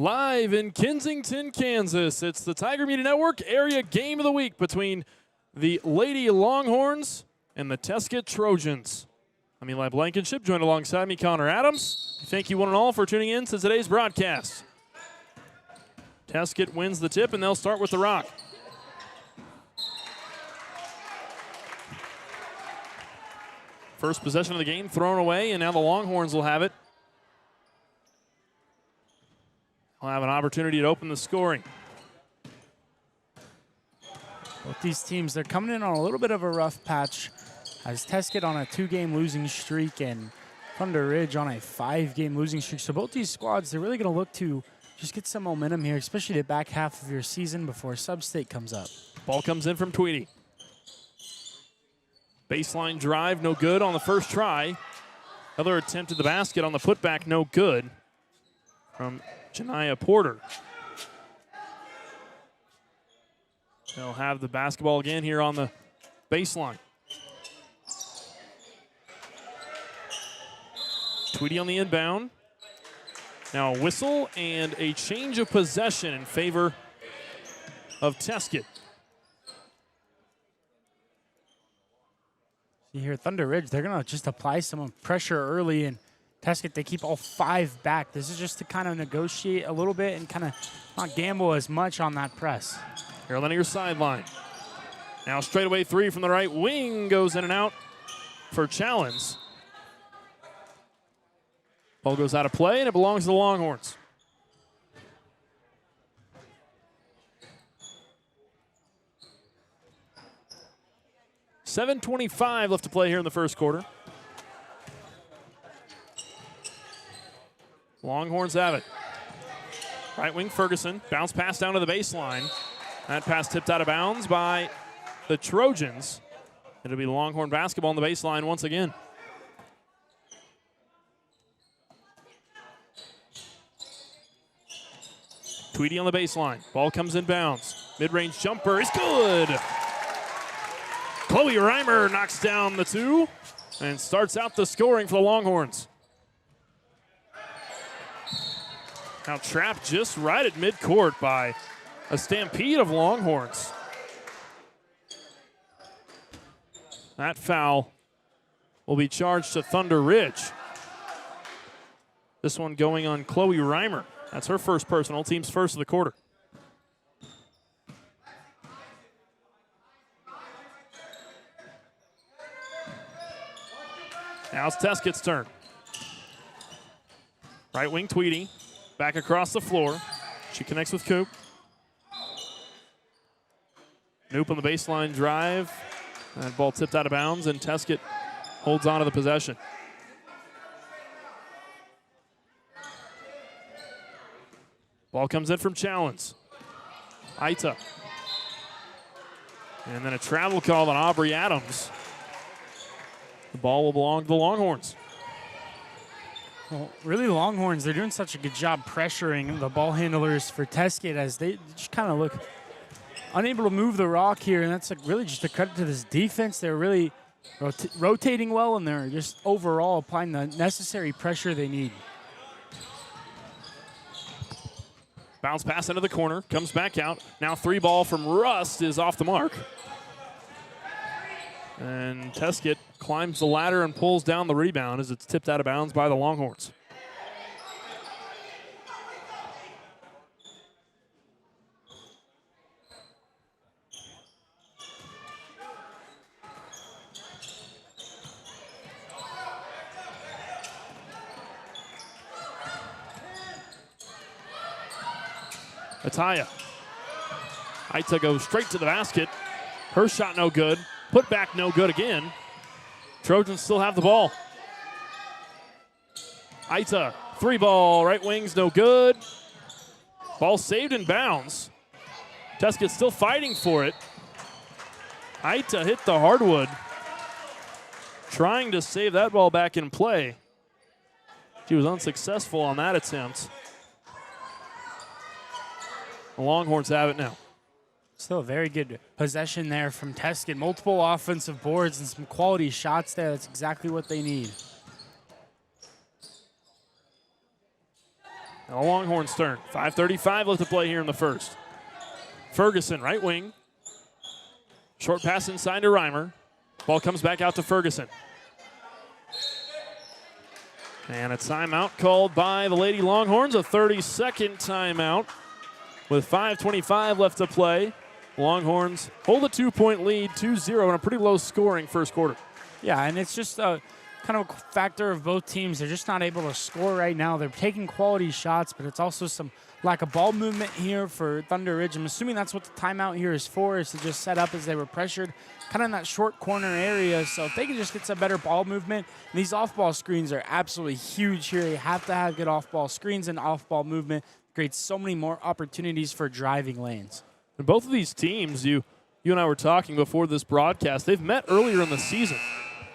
Live in Kensington, Kansas, it's the Tiger Media Network Area Game of the Week between the Lady Longhorns and the Tescott Trojans. I'm Eli Blankenship, joined alongside me, Connor Adams. Thank you one and all for tuning in to today's broadcast. Tescott wins the tip, and they'll start with the rock. First possession of the game thrown away, and now the Longhorns will have it. We'll have an opportunity to open the scoring. Both these teams, they're coming in on a little bit of a rough patch, as Tescott on a 2-game losing streak and Thunder Ridge on a 5-game losing streak. So both these squads, they're really going to look to just get some momentum here, especially the back half of your season before Sub-State comes up. Ball comes in from Tweedy. Baseline drive, no good on the first try. Another attempt at the basket on the putback, no good from Janiyah Porter. They'll have the basketball again here on the baseline. Tweedy on the inbound. Now a whistle and a change of possession in favor of Tescott. See here, Thunder Ridge, they're going to just apply some pressure early, and Tescott, they keep all 5 back. This is just to kind of negotiate a little bit and kind of not gamble as much on that press. Carolina sideline. Now straightaway 3 from the right wing goes in and out for Challenge. Ball goes out of play, and it belongs to the Longhorns. $7:25 left to play here in the first quarter. Longhorns have it. Right wing Ferguson, bounce pass down to the baseline. That pass tipped out of bounds by the Trojans. It'll be Longhorn basketball on the baseline once again. Tweedy on the baseline. Ball comes in bounds. Mid-range jumper is good. Chloe Reimer knocks down the 2 and starts out the scoring for the Longhorns. Now trapped just right at midcourt by a stampede of Longhorns. That foul will be charged to Thunder Ridge. This one going on Chloe Reimer. That's her first personal, team's first of the quarter. Now it's Tescott's turn. Right wing Tweedy. Back across the floor. She connects with Coop. Noop on the baseline drive. That ball tipped out of bounds, and Tescott holds on to the possession. Ball comes in from Challenge. Ita. And then a travel call on Aubrey Adams. The ball will belong to the Longhorns. Well, really, Longhorns, they're doing such a good job pressuring the ball handlers for Tescott, as they just kind of look unable to move the rock here, and that's really just a credit to this defense. They're really rotating well, and they're just overall applying the necessary pressure they need. Bounce pass into the corner, comes back out. Now 3 ball from Rust is off the mark. And Tescott climbs the ladder and pulls down the rebound as it's tipped out of bounds by the Longhorns. Ataya. Aita goes straight to the basket. Her shot no good. Put back no good again. Trojans still have the ball. Aita, 3-ball, right wing's no good. Ball saved in bounds. Tescott still fighting for it. Aita hit the hardwood, trying to save that ball back in play. She was unsuccessful on that attempt. The Longhorns have it now. Still a very good possession there from Tescott. Multiple offensive boards and some quality shots there. That's exactly what they need. Now Longhorns' turn. 5:35 left to play here in the first. Ferguson, right wing. Short pass inside to Reimer. Ball comes back out to Ferguson. And a timeout called by the Lady Longhorns, a 30-second timeout. With 5:25 left to play, Longhorns hold a 2-point lead, 2-0 in a pretty low-scoring first quarter. Yeah, and it's just a kind of a factor of both teams. They're just not able to score right now. They're taking quality shots, but it's also some lack of ball movement here for Thunder Ridge. I'm assuming that's what the timeout here is for, is to just set up as they were pressured kind of in that short corner area. So if they can just get some better ball movement, and these off-ball screens are absolutely huge here. You have to have good off-ball screens and off-ball movement. Creates so many more opportunities for driving lanes. And both of these teams, you and I were talking before this broadcast, they've met earlier in the season.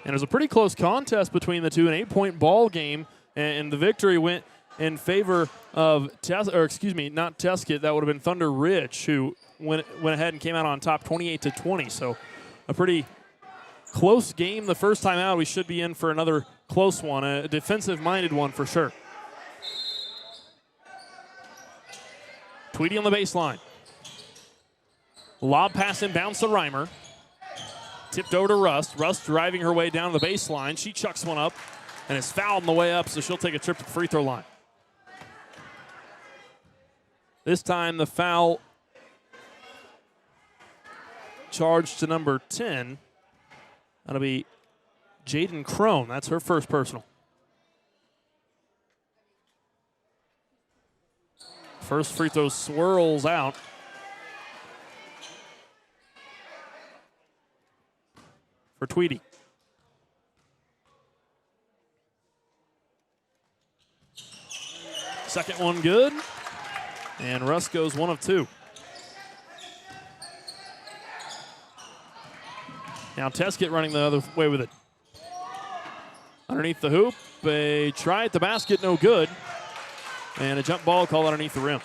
And it was a pretty close contest between the two, an 8-point ball game, and the victory went in favor of not Tescott. That would have been Thunder Ridge, who went ahead and came out on top 28-20. So a pretty close game the first time out. We should be in for another close one, a defensive-minded one for sure. Tweedy on the baseline. Lob pass inbounds to Reimer. Tipped over to Rust. Rust driving her way down the baseline. She chucks one up and is fouled on the way up, so she'll take a trip to the free throw line. This time the foul charged to number 10. That'll be Jaden Crone. That's her first personal. First free throw swirls out. For Tweedy. Second one good. And Russ goes 1 of 2. Now Tescott running the other way with it. Underneath the hoop. They try at the basket, no good. And a jump ball called underneath the rim.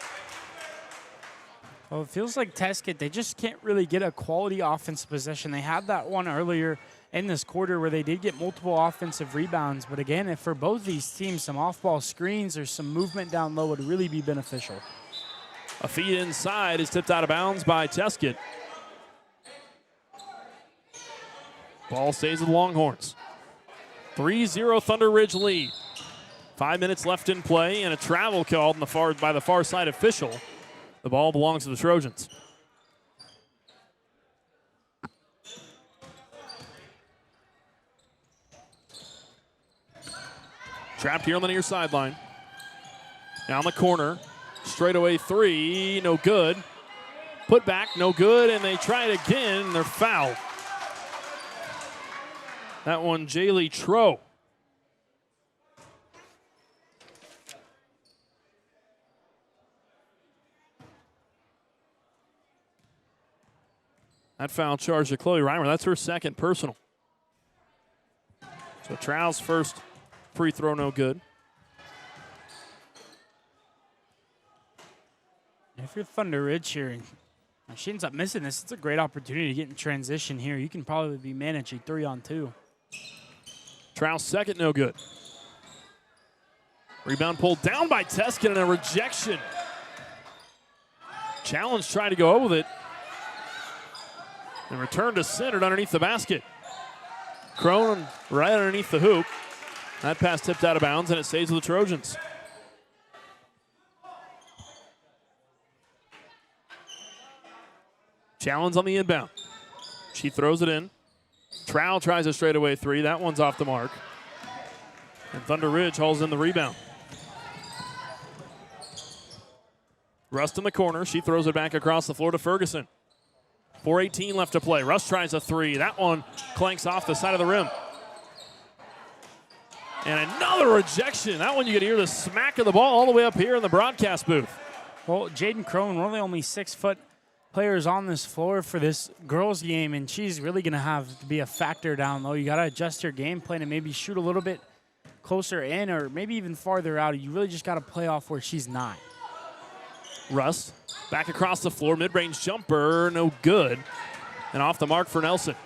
Well, it feels like Tescott, they just can't really get a quality offensive possession. They had that one earlier in this quarter where they did get multiple offensive rebounds. But again, if for both these teams, some off-ball screens or some movement down low would really be beneficial. A feed inside is tipped out of bounds by Tescott. Ball stays with Longhorns. 3-0 Thunder Ridge lead. 5 minutes left in play and a travel called by the far side official. The ball belongs to the Trojans. Trapped here on the near sideline. Down the corner. Straightaway 3, no good. Put back, no good, and they try it again, and they're fouled. That one, Jaylee Tro. That foul charge to Chloe Reimer. That's her second personal. So Trow's first free throw, no good. If you're Thunder Ridge here, and she ends up missing this, it's a great opportunity to get in transition here. You can probably be managing 3-on-2. Trow's second, no good. Rebound pulled down by Tescott and a rejection. Challenge trying to go over with it. And return to centered underneath the basket. Crone right underneath the hoop. That pass tipped out of bounds, and it stays with the Trojans. Challenge on the inbound. She throws it in. Trow tries a straightaway 3. That one's off the mark. And Thunder Ridge hauls in the rebound. Rust in the corner. She throws it back across the floor to Ferguson. 4:18 left to play. Rust tries a three. That one clanks off the side of the rim. And another rejection. That one you could hear the smack of the ball all the way up here in the broadcast booth. Well, Jaden Crone, one of the only 6-foot players on this floor for this girls game, and she's really going to have to be a factor down low. You got to adjust your game plan and maybe shoot a little bit closer in or maybe even farther out. You really just got to play off where she's not. Rust back across the floor. Mid-range jumper, no good. And off the mark for Nelson.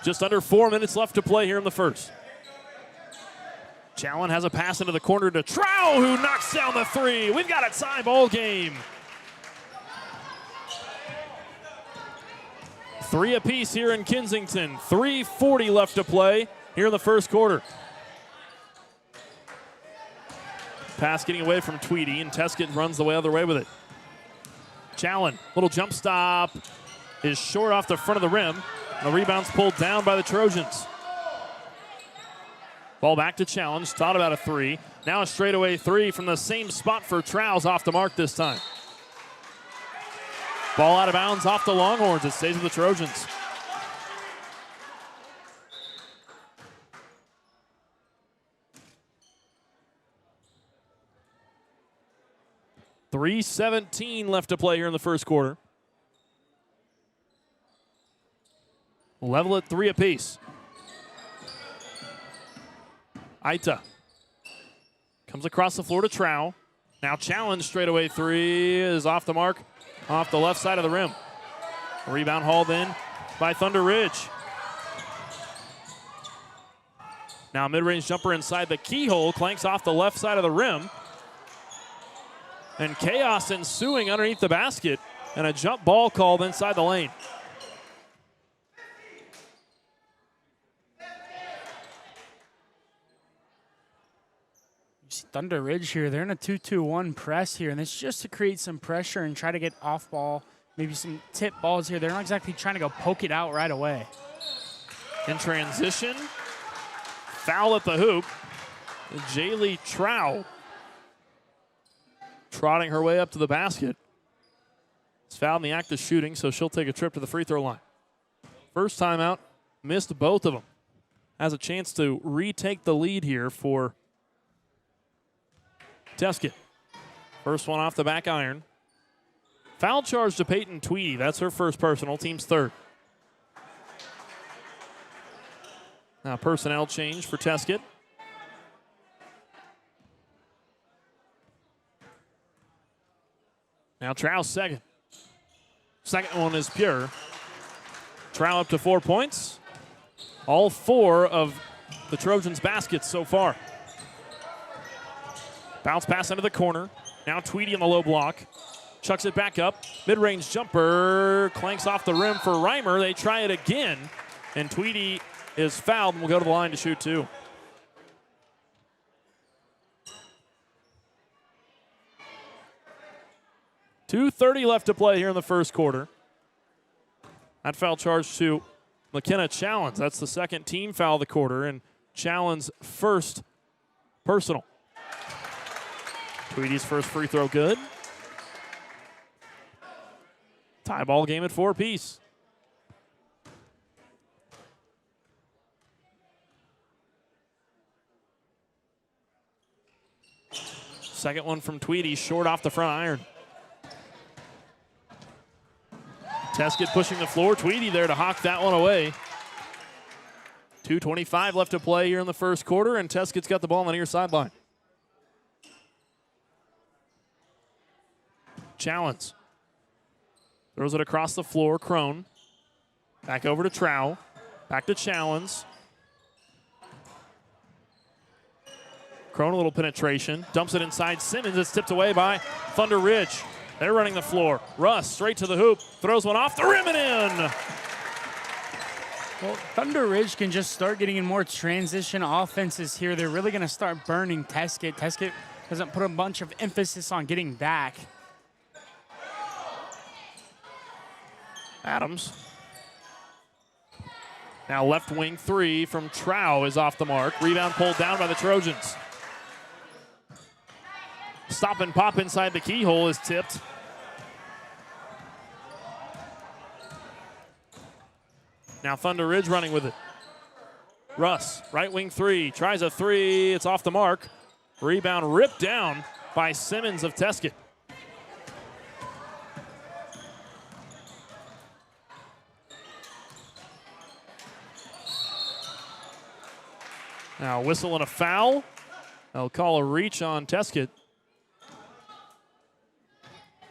Just under 4 minutes left to play here in the first. Challen has a pass into the corner to Trow, who knocks down the three. We've got a tie ball game. 3 apiece here in Kensington. 3:40 left to play here in the first quarter. Pass getting away from Tweedy, and Tescott runs the other way with it. Challen, little jump stop, is short off the front of the rim. The rebound's pulled down by the Trojans. Ball back to Challenge, thought about a three. Now a straightaway three from the same spot for Trow's off the mark this time. Ball out of bounds off the Longhorns. It stays with the Trojans. .317 left to play here in the first quarter. Level at 3 apiece. Aita comes across the floor to Trow. Now Challenge straightaway three is off the mark, off the left side of the rim. A rebound hauled in by Thunder Ridge. Now mid-range jumper inside the keyhole, clanks off the left side of the rim. And chaos ensuing underneath the basket, and a jump ball called inside the lane. You see Thunder Ridge here. They're in a 2-2-1 press here, and it's just to create some pressure and try to get off ball, maybe some tip balls here. They're not exactly trying to go poke it out right away. In transition, foul at the hoop. Jaylee Trow trotting her way up to the basket. It's fouled in the act of shooting, so she'll take a trip to the free throw line. First timeout, missed both of them. Has a chance to retake the lead here for Tescott. First one off the back iron. Foul charge to Peyton Tweedy. That's her first personal, team's third. Now personnel change for Tescott. Now Trow's second. Second one is pure. Trow up to 4 points. All 4 of the Trojans' baskets so far. Bounce pass into the corner. Now Tweedy in the low block. Chucks it back up. Mid-range jumper. Clanks off the rim for Reimer. They try it again. And Tweedy is fouled and will go to the line to shoot 2. .230 left to play here in the first quarter. That foul charge to McKenna Challens. That's the second team foul of the quarter, and Challens' first personal. Tweedy's first free throw good. Tie ball game at 4 apiece. Second one from Tweedy, short off the front iron. Tescott pushing the floor. Tweedy there to hawk that one away. 2:25 left to play here in the first quarter, and Tescott's got the ball on the near sideline. Challens throws it across the floor. Crone back over to Trow. Back to Challens. Crone, a little penetration. Dumps it inside Simmons. It's tipped away by Thunder Ridge. They're running the floor. Russ straight to the hoop. Throws one off the rim and in. Well, Thunder Ridge can just start getting in more transition offenses here. They're really going to start burning Tescott. Tescott doesn't put a bunch of emphasis on getting back. Adams. Now left wing three from Trow is off the mark. Rebound pulled down by the Trojans. stop and pop inside the keyhole is tipped. Now Thunder Ridge running with it. Russ, right wing three, tries a three, it's off the mark. Rebound ripped down by Simmons of Tescott. Now whistle and a foul. They'll call a reach on Tescott.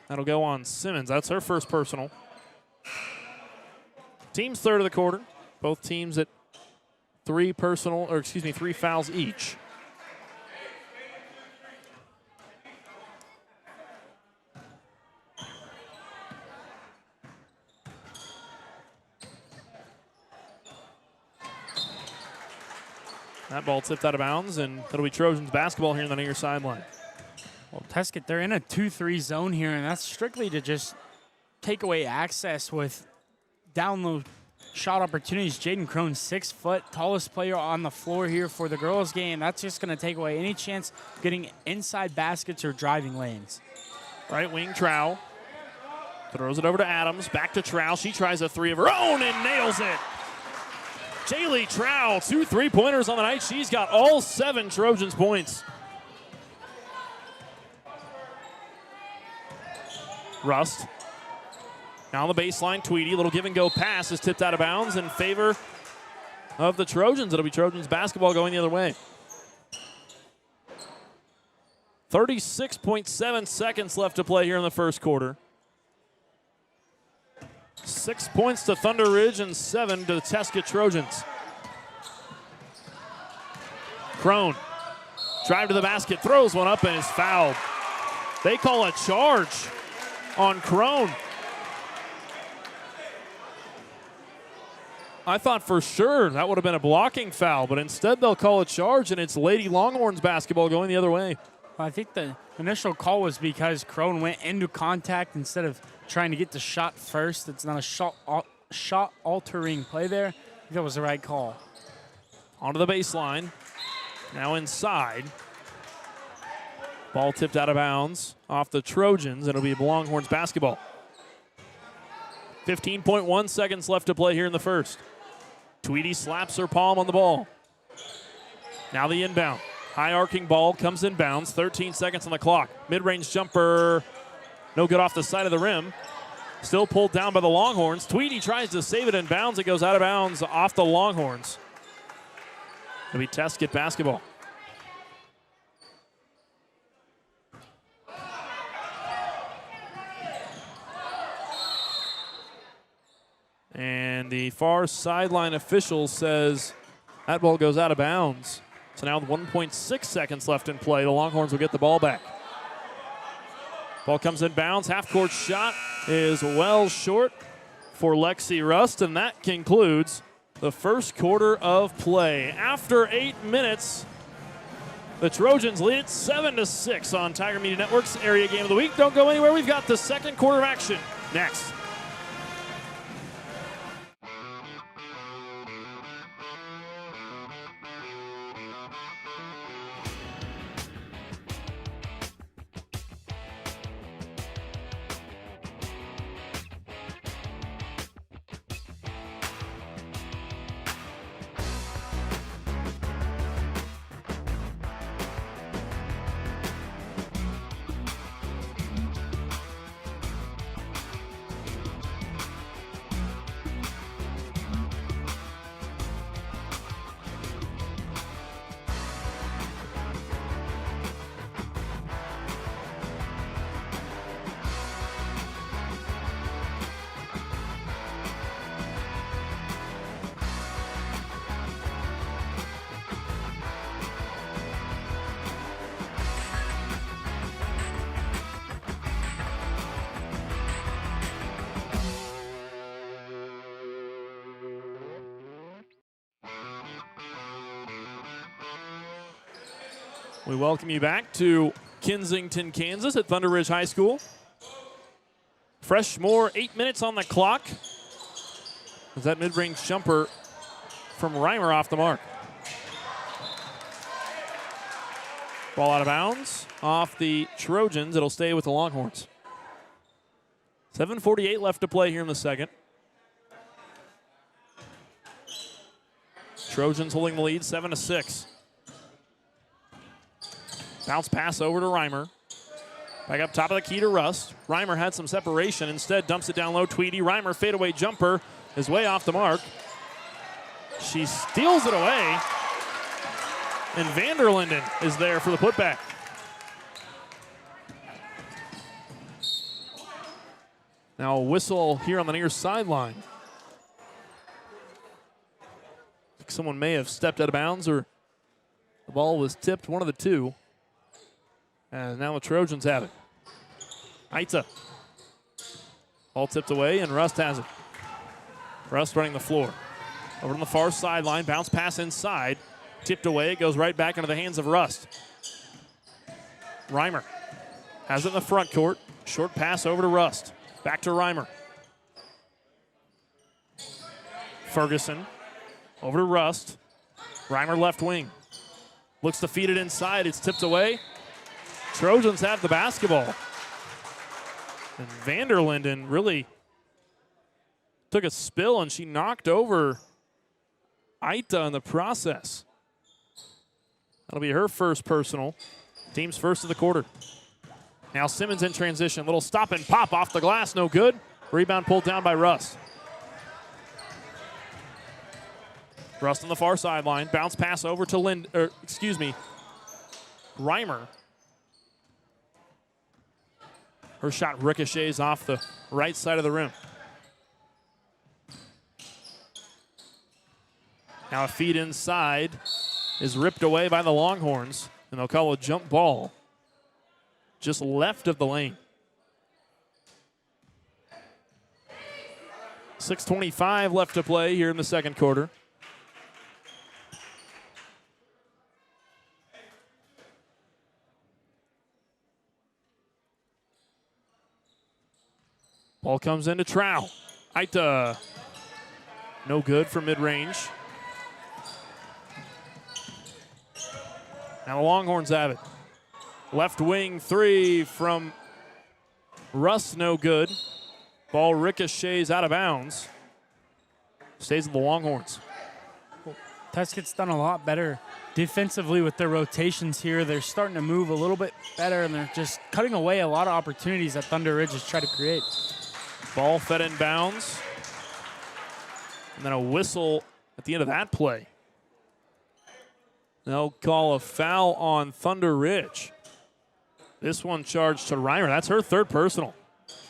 That'll go on Simmons. That's her first personal. Team's third of the quarter. Both teams at three fouls each. That ball tipped out of bounds, and it'll be Trojans basketball here on the near sideline. Well, Tescott, they're in a 2-3 zone here, and that's strictly to just take away access with down low shot opportunities. Jaden Crone, 6 foot, tallest player on the floor here for the girls' game. That's just going to take away any chance of getting inside baskets or driving lanes. Right wing, Trow. Throws it over to Adams. Back to Trow. She tries a three of her own and nails it. Jaylee Trow, 2 3-pointers on the night. She's got all 7 Trojans points. Rust. Now on the baseline, Tweedy. Little give and go pass is tipped out of bounds in favor of the Trojans. It'll be Trojans basketball going the other way. 36.7 seconds left to play here in the first quarter. 6 points to Thunder Ridge and 7 to the Tescott Trojans. Crone, drive to the basket, throws one up and is fouled. They call a charge on Crone. I thought for sure that would have been a blocking foul, but instead they'll call a charge, and it's Lady Longhorns basketball going the other way. Well, I think the initial call was because Crone went into contact instead of trying to get the shot first. It's not a shot-altering play there. I think that was the right call. Onto the baseline. Now inside. Ball tipped out of bounds off the Trojans. It'll be Longhorns basketball. 15.1 seconds left to play here in the first. Tweedy slaps her palm on the ball. Now the inbound. High arcing ball comes inbounds. 13 seconds on the clock. Mid-range jumper. No good off the side of the rim. Still pulled down by the Longhorns. Tweedy tries to save it in bounds. It goes out of bounds off the Longhorns. It'll be Tescott basketball. And the far sideline official says that ball goes out of bounds. So now with 1.6 seconds left in play, the Longhorns will get the ball back. Ball comes in bounds. Half-court shot is well short for Lexi Rust, and that concludes the first quarter of play. After 8 minutes, the Trojans lead it 7-6 on Tiger Media Network's Area Game of the Week. Don't go anywhere. We've got the second quarter of action next. We welcome you back to Kensington, Kansas at Thunder Ridge High School. Fresh more 8 minutes on the clock. As that mid-range jumper from Reimer off the mark. Ball out of bounds off the Trojans. It'll stay with the Longhorns. 7:48 left to play here in the second. Trojans holding the lead 7-6. Bounce pass over to Reimer. Back up top of the key to Rust. Reimer had some separation. Instead, dumps it down low. Tweedy. Reimer fadeaway jumper is way off the mark. She steals it away. And Vanderlinden is there for the putback. Now a whistle here on the near sideline. Someone may have stepped out of bounds or the ball was tipped, one of the two. And now the Trojans have it. Aita. Ball tipped away and Rust has it. Rust running the floor. Over on the far sideline, bounce pass inside. Tipped away, it goes right back into the hands of Rust. Reimer has it in the front court. Short pass over to Rust. Back to Reimer. Ferguson over to Rust. Reimer left wing. Looks to feed it inside. It's tipped away. Trojans have the basketball. And Vanderlinden really took a spill and she knocked over Aita in the process. That'll be her first personal. Team's first of the quarter. Now Simmons in transition. Little stop and pop off the glass. No good. Rebound pulled down by Rust. Rust on the far sideline. Bounce pass over to Reimer. Her shot ricochets off the right side of the rim. Now a feed inside is ripped away by the Longhorns, and they'll call a jump ball just left of the lane. 6:25 left to play here in the second quarter. Ball comes into Trow. Aita, no good for mid-range. Now the Longhorns have it. Left wing three from Rust, no good. Ball ricochets out of bounds. Stays with the Longhorns. Tescott's done a lot better defensively with their rotations here. They're starting to move a little bit better, and they're just cutting away a lot of opportunities that Thunder Ridge has tried to create. Ball fed in bounds. And then a whistle at the end of that play. They'll call a foul on Thunder Ridge. This one charged to Reimer. That's her third personal.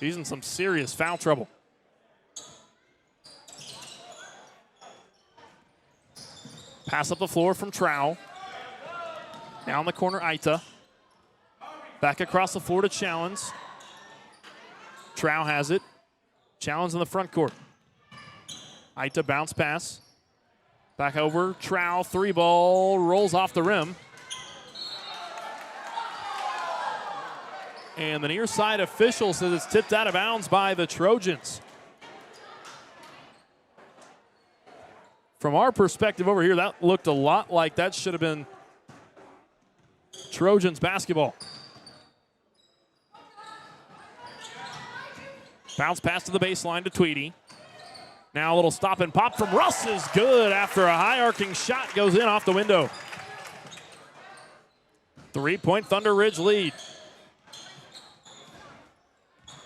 She's in some serious foul trouble. Pass up the floor from Trow. Now in the corner, Aita. Back across the floor to Challenge. Trow has it. Challenge in the front court. Aita bounce pass. Back over, Trow, three ball, rolls off the rim. And the near side official says it's tipped out of bounds by the Trojans. From our perspective over here, that looked a lot like that should have been Trojans basketball. Bounce pass to the baseline to Tweedy. Now a little stop and pop from Russ is good after a high arcing shot goes in off the window. 3-point Thunder Ridge lead.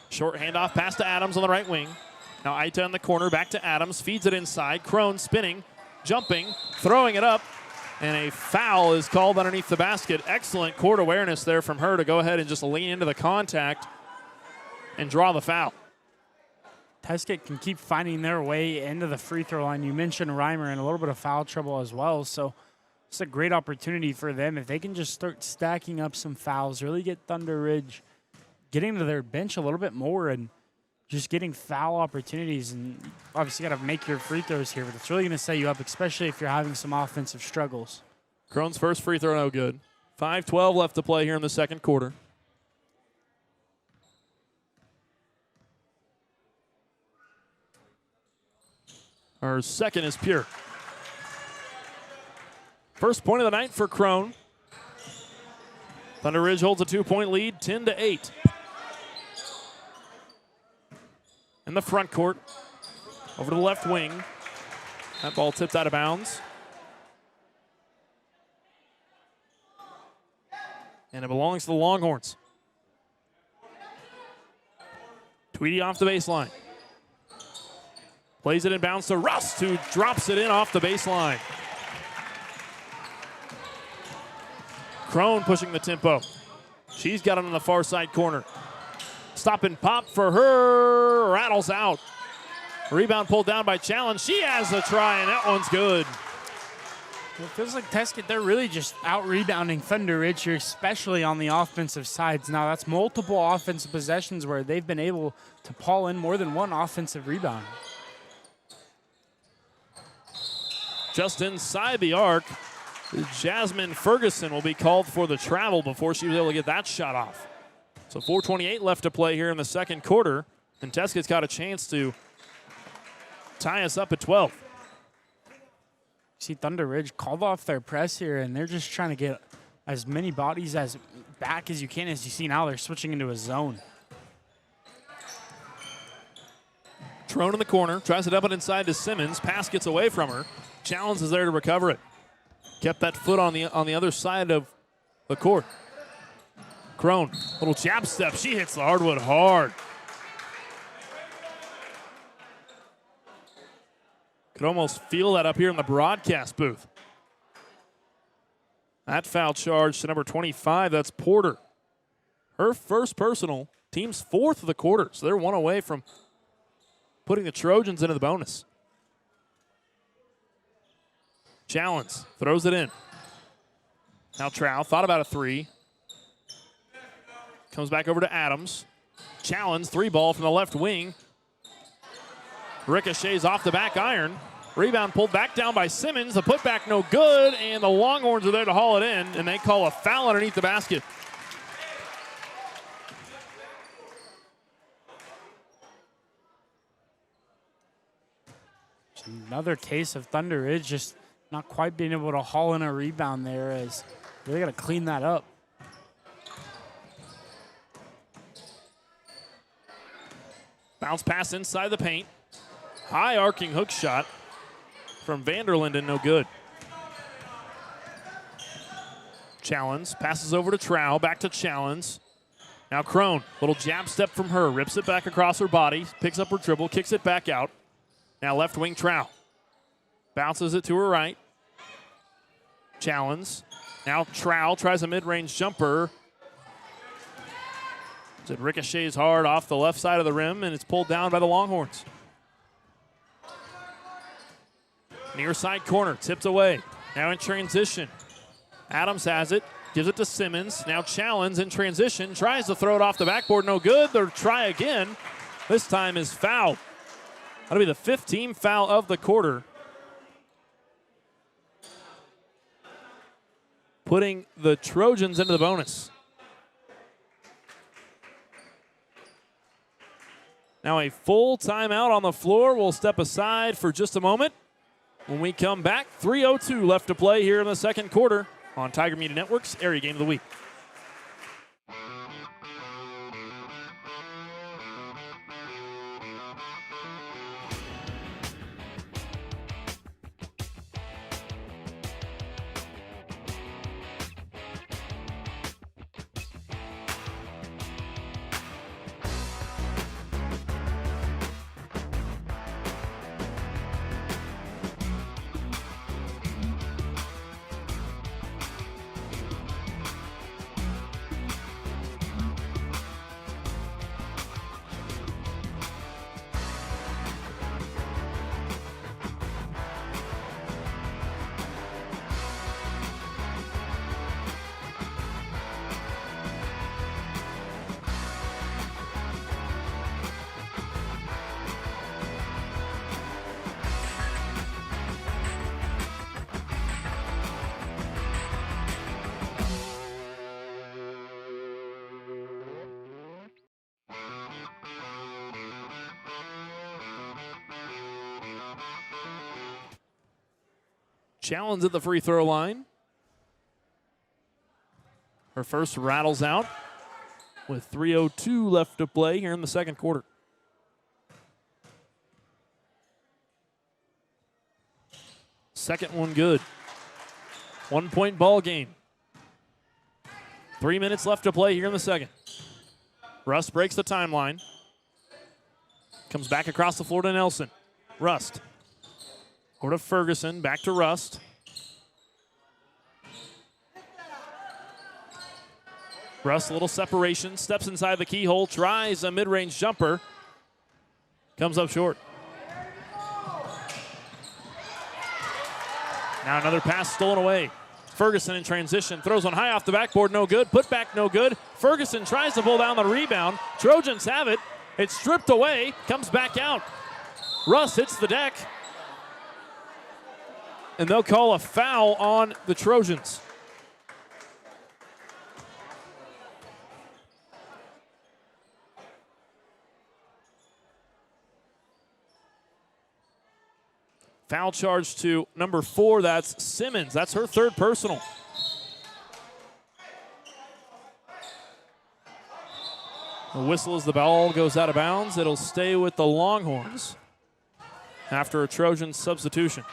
Short handoff pass to Adams on the right wing. Now Aita in the corner, back to Adams, feeds it inside. Crone spinning, jumping, throwing it up, and a foul is called underneath the basket. Excellent court awareness there from her to go ahead and just lean into the contact and draw the foul. Tescott can keep finding their way into the free throw line. You mentioned Reimer and a little bit of foul trouble as well, so it's a great opportunity for them. If they can just start stacking up some fouls, really get Thunder Ridge getting to their bench a little bit more and just getting foul opportunities. And obviously got to make your free throws here, but it's really going to set you up, especially if you're having some offensive struggles. Crone's first free throw, no good. 5:12 left to play here in the second quarter. Her second is pure. First point of the night for Crone. Thunder Ridge holds a 2-point lead, 10-8. In the front court, over to the left wing. That ball tipped out of bounds. And it belongs to the Longhorns. Tweedy off the baseline. Plays it in bounds to Rust, who drops it in off the baseline. Crone pushing the tempo. She's got it on the far side corner. Stop and pop for her. Rattles out. Rebound pulled down by Challenge. She has a try, and that one's good. It feels like Tescott, they're really just out-rebounding Thunder Ridge here, especially on the offensive sides. Now, that's multiple offensive possessions where they've been able to pull in more than one offensive rebound. Just inside the arc, Jasmine Ferguson will be called for the travel before she was able to get that shot off. So 4:28 left to play here in the second quarter, and Tescott's got a chance to tie us up at 12. See Thunder Ridge called off their press here, and they're just trying to get as many bodies as back as you can. As you see now, they're switching into a zone. Trone in the corner, tries it up and inside to Simmons. Pass gets away from her. Challenge is there to recover it. Kept that foot on the other side of the court. Crone, little jab step. She hits the hardwood hard. Could almost feel that up here in the broadcast booth. That foul charge to number 25, that's Porter. Her first personal, team's fourth of the quarter, so they're one away from putting the Trojans into the bonus. Challenge, throws it in. Now Trow, thought about a three. Comes back over to Adams. Challenge, three ball from the left wing. Ricochets off the back iron. Rebound pulled back down by Simmons. The putback no good, and the Longhorns are there to haul it in, and they call a foul underneath the basket. Another case of Thunder Ridge just not quite being able to haul in a rebound there, as they got to clean that up. Bounce pass inside the paint. High arcing hook shot from Vanderlinden, no good. Challenge, passes over to Trow, back to Challenge. Now Crone, little jab step from her, rips it back across her body, picks up her dribble, kicks it back out. Now left wing Trow. Bounces it to her right. Challenge. Now Trow tries a mid-range jumper. It ricochets hard off the left side of the rim, and it's pulled down by the Longhorns. Near side corner, tipped away. Now in transition. Adams has it, gives it to Simmons. Now Challenge in transition, tries to throw it off the backboard, no good. They'll try again. This time is fouled. That'll be the 15th foul of the quarter. Putting the Trojans into the bonus. Now a full timeout on the floor. We'll step aside for just a moment. When we come back, 3:02 left to play here in the second quarter on Tiger Media Network's Area Game of the Week. Challenge at the free throw line. Her first rattles out with 3:02 left to play here in the second quarter. Second one good. 1 point ball game. 3 minutes left to play here in the second. Rust breaks the timeline. Comes back across the floor to Nelson. Rust. Over to Ferguson. Back to Rust. Rust, a little separation. Steps inside the keyhole. Tries a mid-range jumper. Comes up short. Now another pass stolen away. Ferguson in transition. Throws one high off the backboard. No good. Put back no good. Ferguson tries to pull down the rebound. Trojans have it. It's stripped away. Comes back out. Russ hits the deck. And they'll call a foul on the Trojans. Foul charge to number 4, that's Simmons. That's her third personal. The whistle as the ball goes out of bounds. It'll stay with the Longhorns after a Trojan substitution.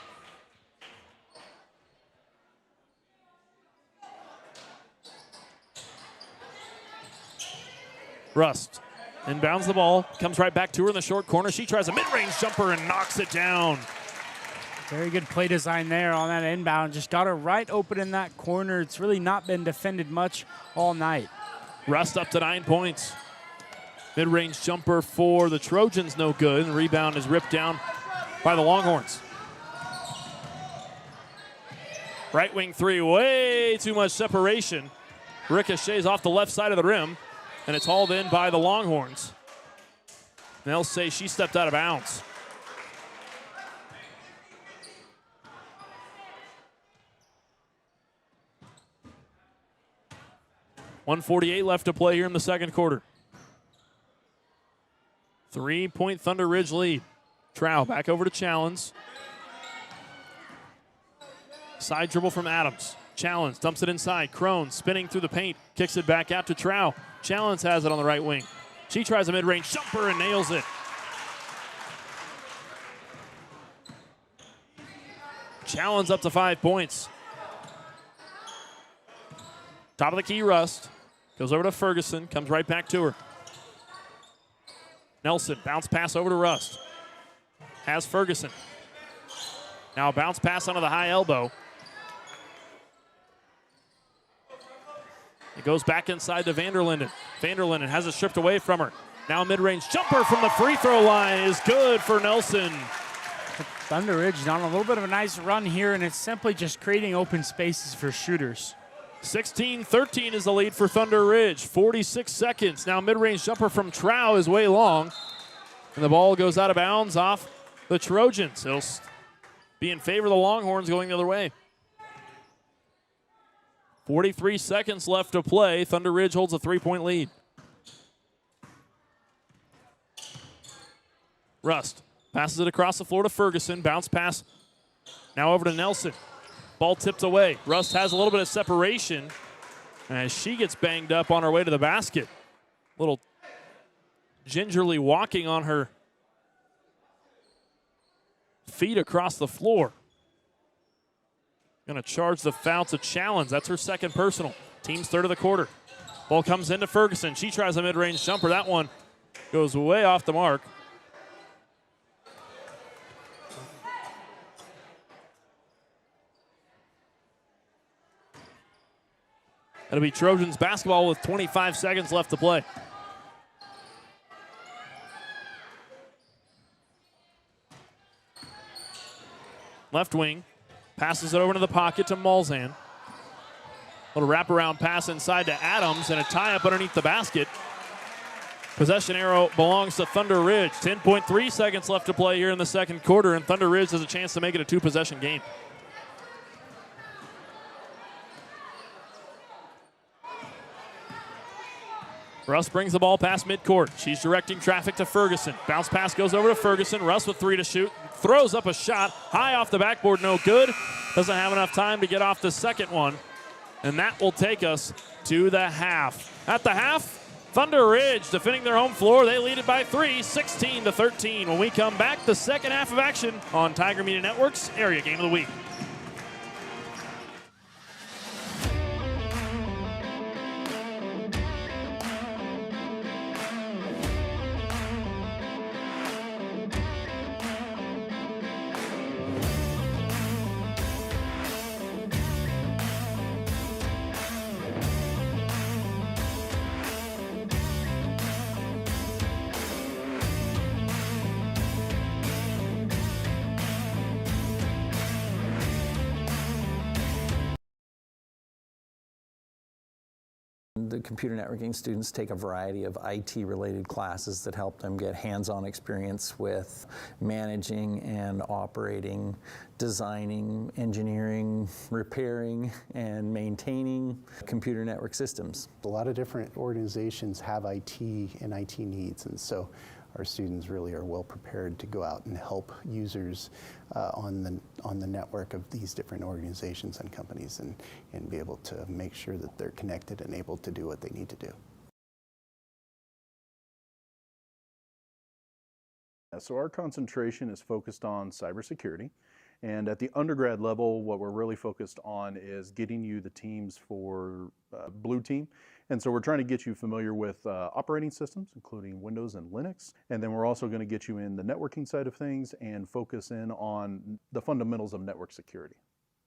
Rust inbounds the ball, comes right back to her in the short corner. She tries a mid-range jumper and knocks it down. Very good play design there on that inbound. Just got her right open in that corner. It's really not been defended much all night. Rust up to 9 points. Mid-range jumper for the Trojans, no good. The rebound is ripped down by the Longhorns. Right wing three, way too much separation. Ricochets off the left side of the rim, and it's hauled in by the Longhorns. And they'll say she stepped out of bounds. .148 left to play here in the second quarter. 3-point Thunder Ridge lead. Trow back over to Challens. Side dribble from Adams. Challens dumps it inside. Crone spinning through the paint. Kicks it back out to Trow. Challens has it on the right wing. She tries a mid-range jumper and nails it. Challens up to 5 points. Top of the key, Rust. Goes over to Ferguson, comes right back to her. Nelson, bounce pass over to Rust. Has Ferguson. Now a bounce pass onto the high elbow. It goes back inside to Vanderlinden. Vanderlinden has it stripped away from her. Now a mid-range jumper from the free throw line is good for Nelson. Thunder Ridge is on a little bit of a nice run here, and it's simply just creating open spaces for shooters. 16-13 is the lead for Thunder Ridge. 46 seconds. Now mid-range jumper from Trow is way long. And the ball goes out of bounds off the Trojans. It'll be in favor of the Longhorns going the other way. 43 seconds left to play. Thunder Ridge holds a 3-point lead. Rust passes it across the floor to Ferguson. Bounce pass now over to Nelson. Ball tipped away. Rust has a little bit of separation as she gets banged up on her way to the basket. Little gingerly walking on her feet across the floor. Going to charge the foul to Challenge. That's her second personal. Team's third of the quarter. Ball comes into Ferguson. She tries a mid-range jumper. That one goes way off the mark. It'll be Trojans basketball with 25 seconds left to play. Left wing, passes it over to the pocket to Malzahn. Little wraparound pass inside to Adams and a tie-up underneath the basket. Possession arrow belongs to Thunder Ridge. 10.3 seconds left to play here in the second quarter, and Thunder Ridge has a chance to make it a two-possession game. Russ brings the ball past midcourt. She's directing traffic to Ferguson. Bounce pass goes over to Ferguson. Russ with 3 to shoot. Throws up a shot. High off the backboard, no good. Doesn't have enough time to get off the second one. And that will take us to the half. At the half, Thunder Ridge defending their home floor. They lead it by 3, 16-13. When we come back, the second half of action on Tiger Media Network's Area Game of the Week. The computer networking students take a variety of IT-related classes that help them get hands-on experience with managing and operating, designing, engineering, repairing, and maintaining computer network systems. A lot of different organizations have IT and IT needs, and so our students really are well prepared to go out and help users on the network of these different organizations and companies and be able to make sure that they're connected and able to do what they need to do. So our concentration is focused on cybersecurity. And at the undergrad level, what we're really focused on is getting you the teams for Blue Team. And so we're trying to get you familiar with operating systems, including Windows and Linux. And then we're also going to get you in the networking side of things and focus in on the fundamentals of network security.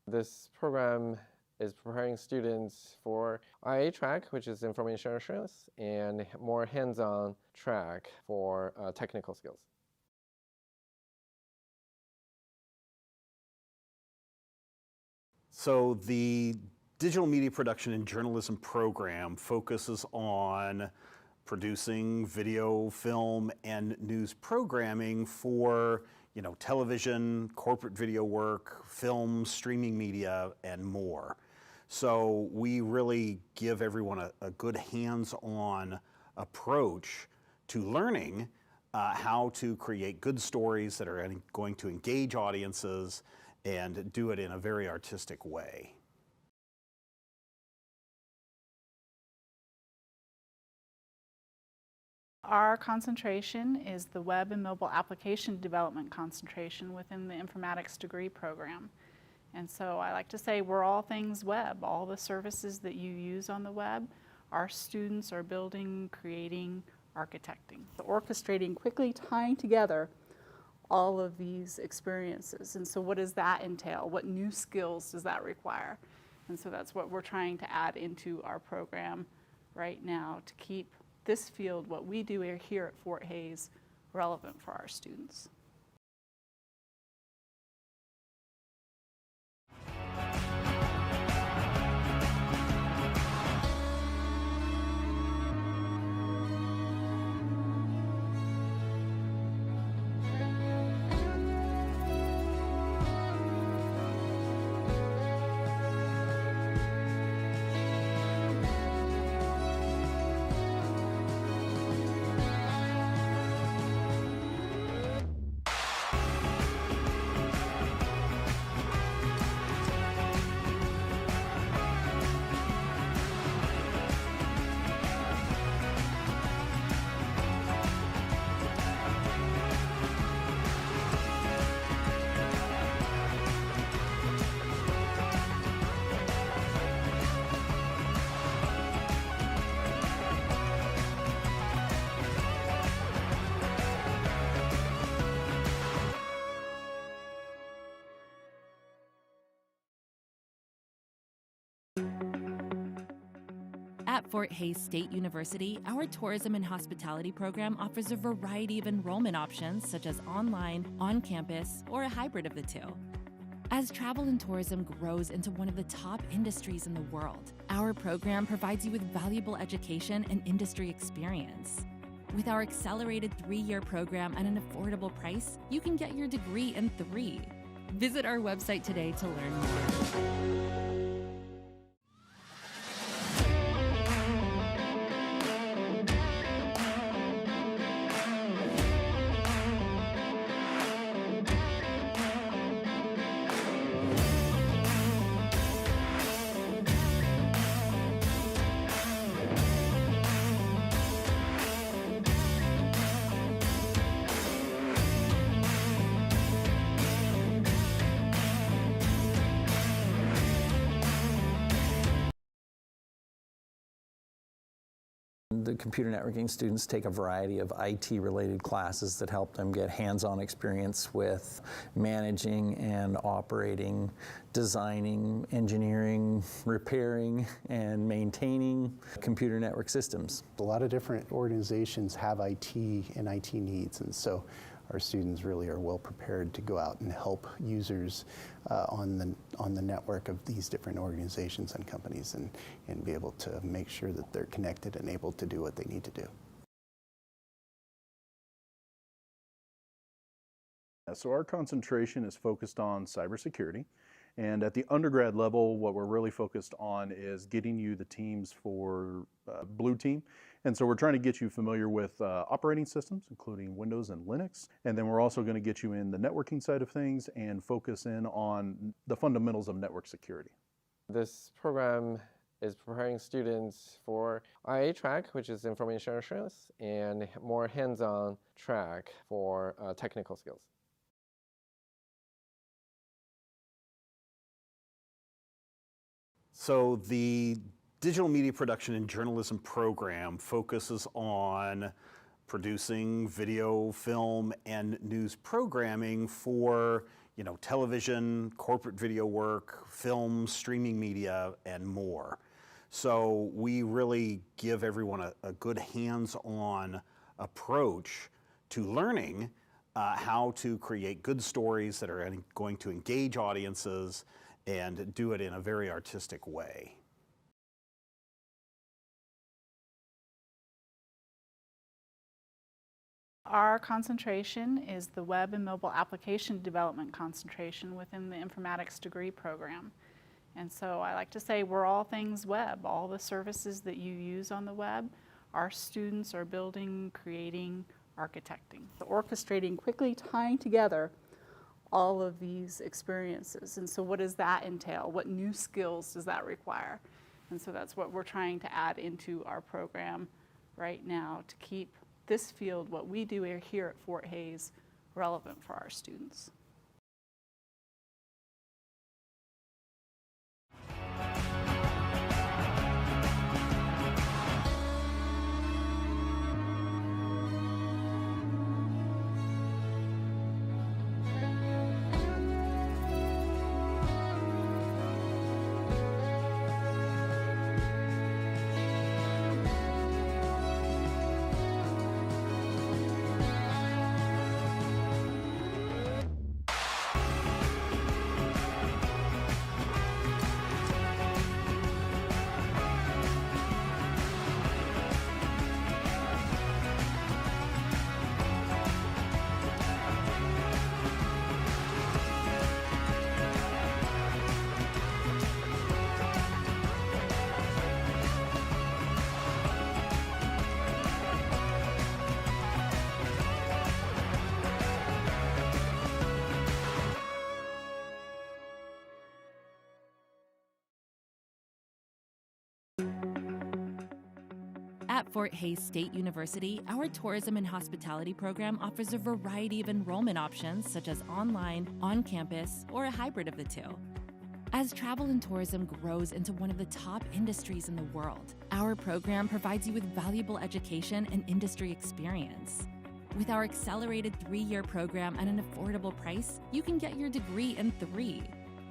This program is preparing students for IA track, which is information assurance, and more hands-on track for technical skills. So the digital media production and journalism program focuses on producing video, film, and news programming for, television, corporate video work, film, streaming media, and more. So we really give everyone a good hands-on approach to learning how to create good stories that are going to engage audiences and do it in a very artistic way. Our concentration is the web and mobile application development concentration within the informatics degree program. And so I like to say we're all things web. All the services that you use on the web, our students are building, creating, architecting. So orchestrating, quickly tying together all of these experiences. And so what does that entail? What new skills does that require? And so that's what we're trying to add into our program right now to keep this field, what we do here at Fort Hays, relevant for our students. At Fort Hays State University, our tourism and hospitality program offers a variety of enrollment options such as online, on-campus, or a hybrid of the two. As travel and tourism grows into one of the top industries in the world, our program provides you with valuable education and industry experience. With our accelerated 3-year program at an affordable price, you can get your degree in 3. Visit our website today to learn more. The computer networking students take a variety of IT-related classes that help them get hands-on experience with managing and operating, designing, engineering, repairing, and maintaining computer network systems. A lot of different organizations have IT and IT needs, and so our students really are well prepared to go out and help users on the network of these different organizations and companies and be able to make sure that they're connected and able to do what they need to do. So our concentration is focused on cybersecurity. And at the undergrad level, what we're really focused on is getting you the teams for Blue Team. And so we're trying to get you familiar with operating systems, including Windows and Linux. And then we're also going to get you in the networking side of things and focus in on the fundamentals of network security. This program is preparing students for IA track, which is information assurance, and more hands-on track for technical skills. So the digital media production and journalism program focuses on producing video, film, and news programming for television, corporate video work, film, streaming media, and more. So we really give everyone a good hands-on approach to learning how to create good stories that are going to engage audiences and do it in a very artistic way. Our concentration is the web and mobile application development concentration within the informatics degree program. And so I like to say we're all things web. All the services that you use on the web, our students are building, creating, architecting. Orchestrating, quickly tying together all of these experiences. And so what does that entail? What new skills does that require? And so that's what we're trying to add into our program right now to keep this field, what we do here at Fort Hays, relevant for our students. At Fort Hays State University, our tourism and hospitality program offers a variety of enrollment options such as online, on-campus, or a hybrid of the two. As travel and tourism grows into one of the top industries in the world, our program provides you with valuable education and industry experience. With our accelerated 3-year program at an affordable price, you can get your degree in 3.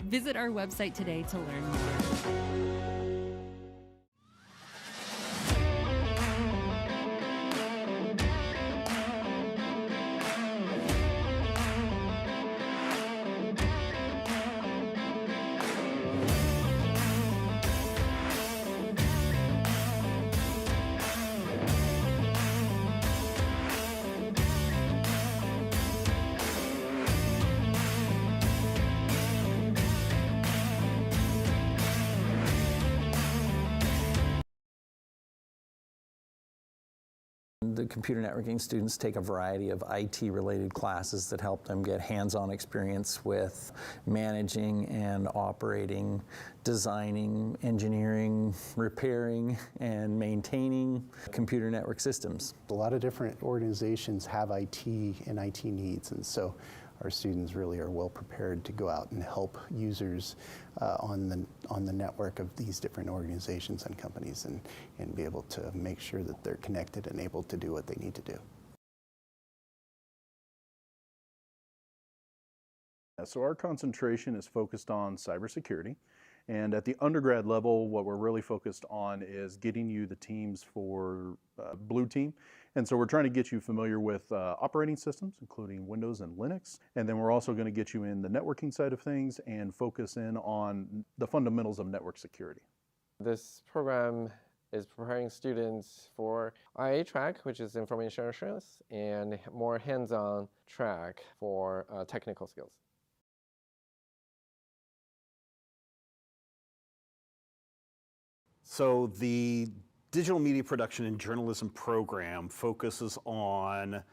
Visit our website today to learn more. The computer networking students take a variety of IT-related classes that help them get hands-on experience with managing and operating, designing, engineering, repairing, and maintaining computer network systems. A lot of different organizations have IT and IT needs, and so our students really are well prepared to go out and help users on the network of these different organizations and companies and be able to make sure that they're connected and able to do what they need to do. So our concentration is focused on cybersecurity. And at the undergrad level, what we're really focused on is getting you the teams for Blue Team. And so we're trying to get you familiar with operating systems, including Windows and Linux. And then we're also going to get you in the networking side of things and focus in on the fundamentals of network security. This program is preparing students for IA track, which is information assurance, and more hands-on track for technical skills. So the digital media production and journalism program focuses on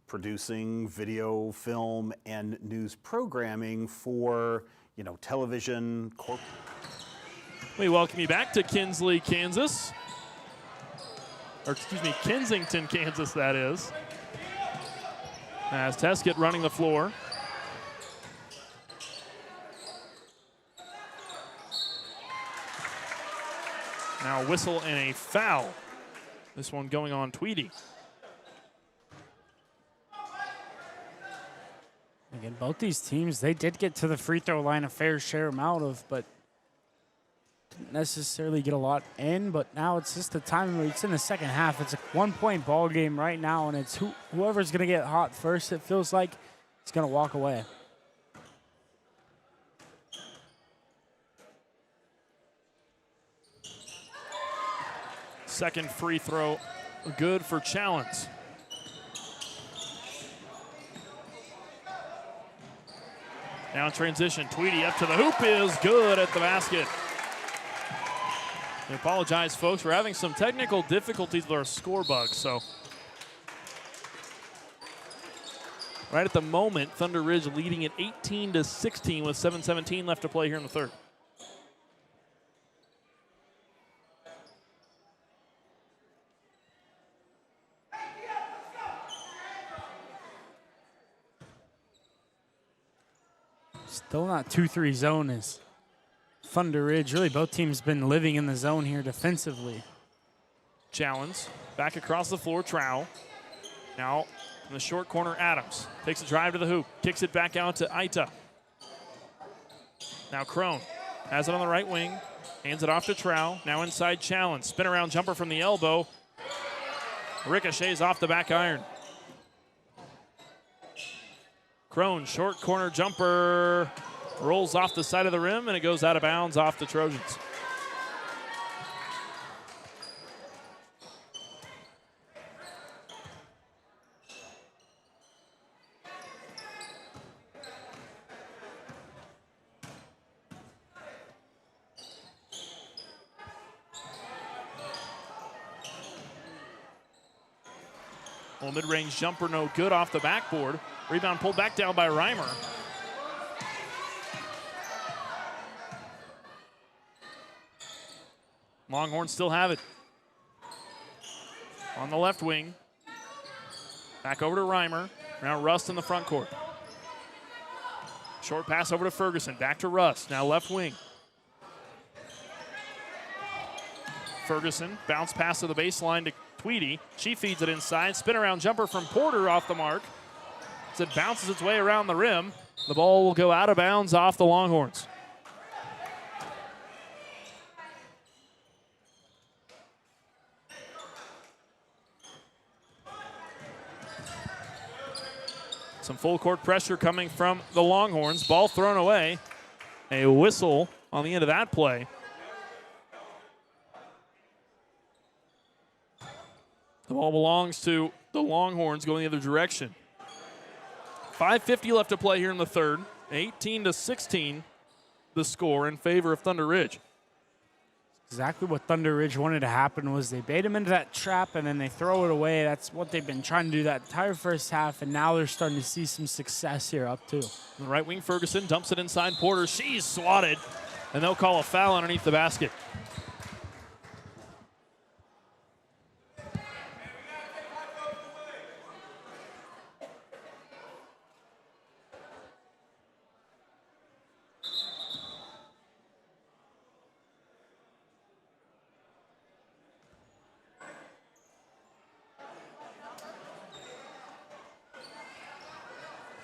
producing video, film, and news programming for, television. We welcome you back to Kinsley, Kansas. Or excuse me, Kensington, Kansas, that is. As Tescott running the floor. Now a whistle and a foul. This one going on Tweedy. Again, both these teams, they did get to the free throw line a fair share amount of, but didn't necessarily get a lot in. But now it's just the time where it's in the second half. It's a 1-point ball game right now, and it's whoever's going to get hot first, it feels like, is going to walk away. Second free throw, good for Challenge. Now in transition, Tweedy up to the hoop is good at the basket. I apologize, folks. We're having some technical difficulties with our score bug, so. Right at the moment, Thunder Ridge leading at 18-16 with 7:17 left to play here in the third. Still not 2-3 zone is Thunder Ridge. Really, both teams been living in the zone here defensively. Challenge, back across the floor, Trow. Now in the short corner, Adams. Takes a drive to the hoop, kicks it back out to Aita. Now Crone has it on the right wing, hands it off to Trow. Now inside Challenge, spin around jumper from the elbow. Ricochets off the back iron. Crone, short corner jumper, rolls off the side of the rim, and it goes out of bounds off the Trojans. Well, mid-range jumper, no good off the backboard. Rebound pulled back down by Reimer. Longhorns still have it. On the left wing. Back over to Reimer. Now Rust in the front court. Short pass over to Ferguson. Back to Rust. Now left wing. Ferguson, bounce pass to the baseline to Tweedy. She feeds it inside. Spin around jumper from Porter off the mark. As it bounces its way around the rim, the ball will go out of bounds off the Longhorns. Some full court pressure coming from the Longhorns. Ball thrown away. A whistle on the end of that play. The ball belongs to the Longhorns going the other direction. 5:50 left to play here in the third. 18-16 the score in favor of Thunder Ridge. Exactly what Thunder Ridge wanted to happen was they bait him into that trap and then they throw it away. That's what they've been trying to do that entire first half, and now they're starting to see some success here up two. The right wing, Ferguson dumps it inside Porter. She's swatted, and they'll call a foul underneath the basket.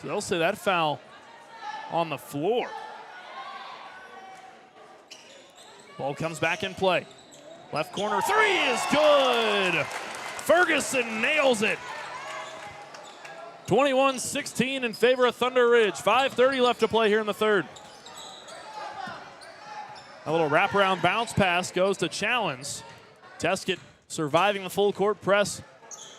They'll say that foul on the floor. Ball comes back in play. Left corner three is good. Ferguson nails it. 21-16 in favor of Thunder Ridge. 5:30 left to play here in the third. A little wraparound bounce pass goes to Challenge. Tescott surviving the full court press.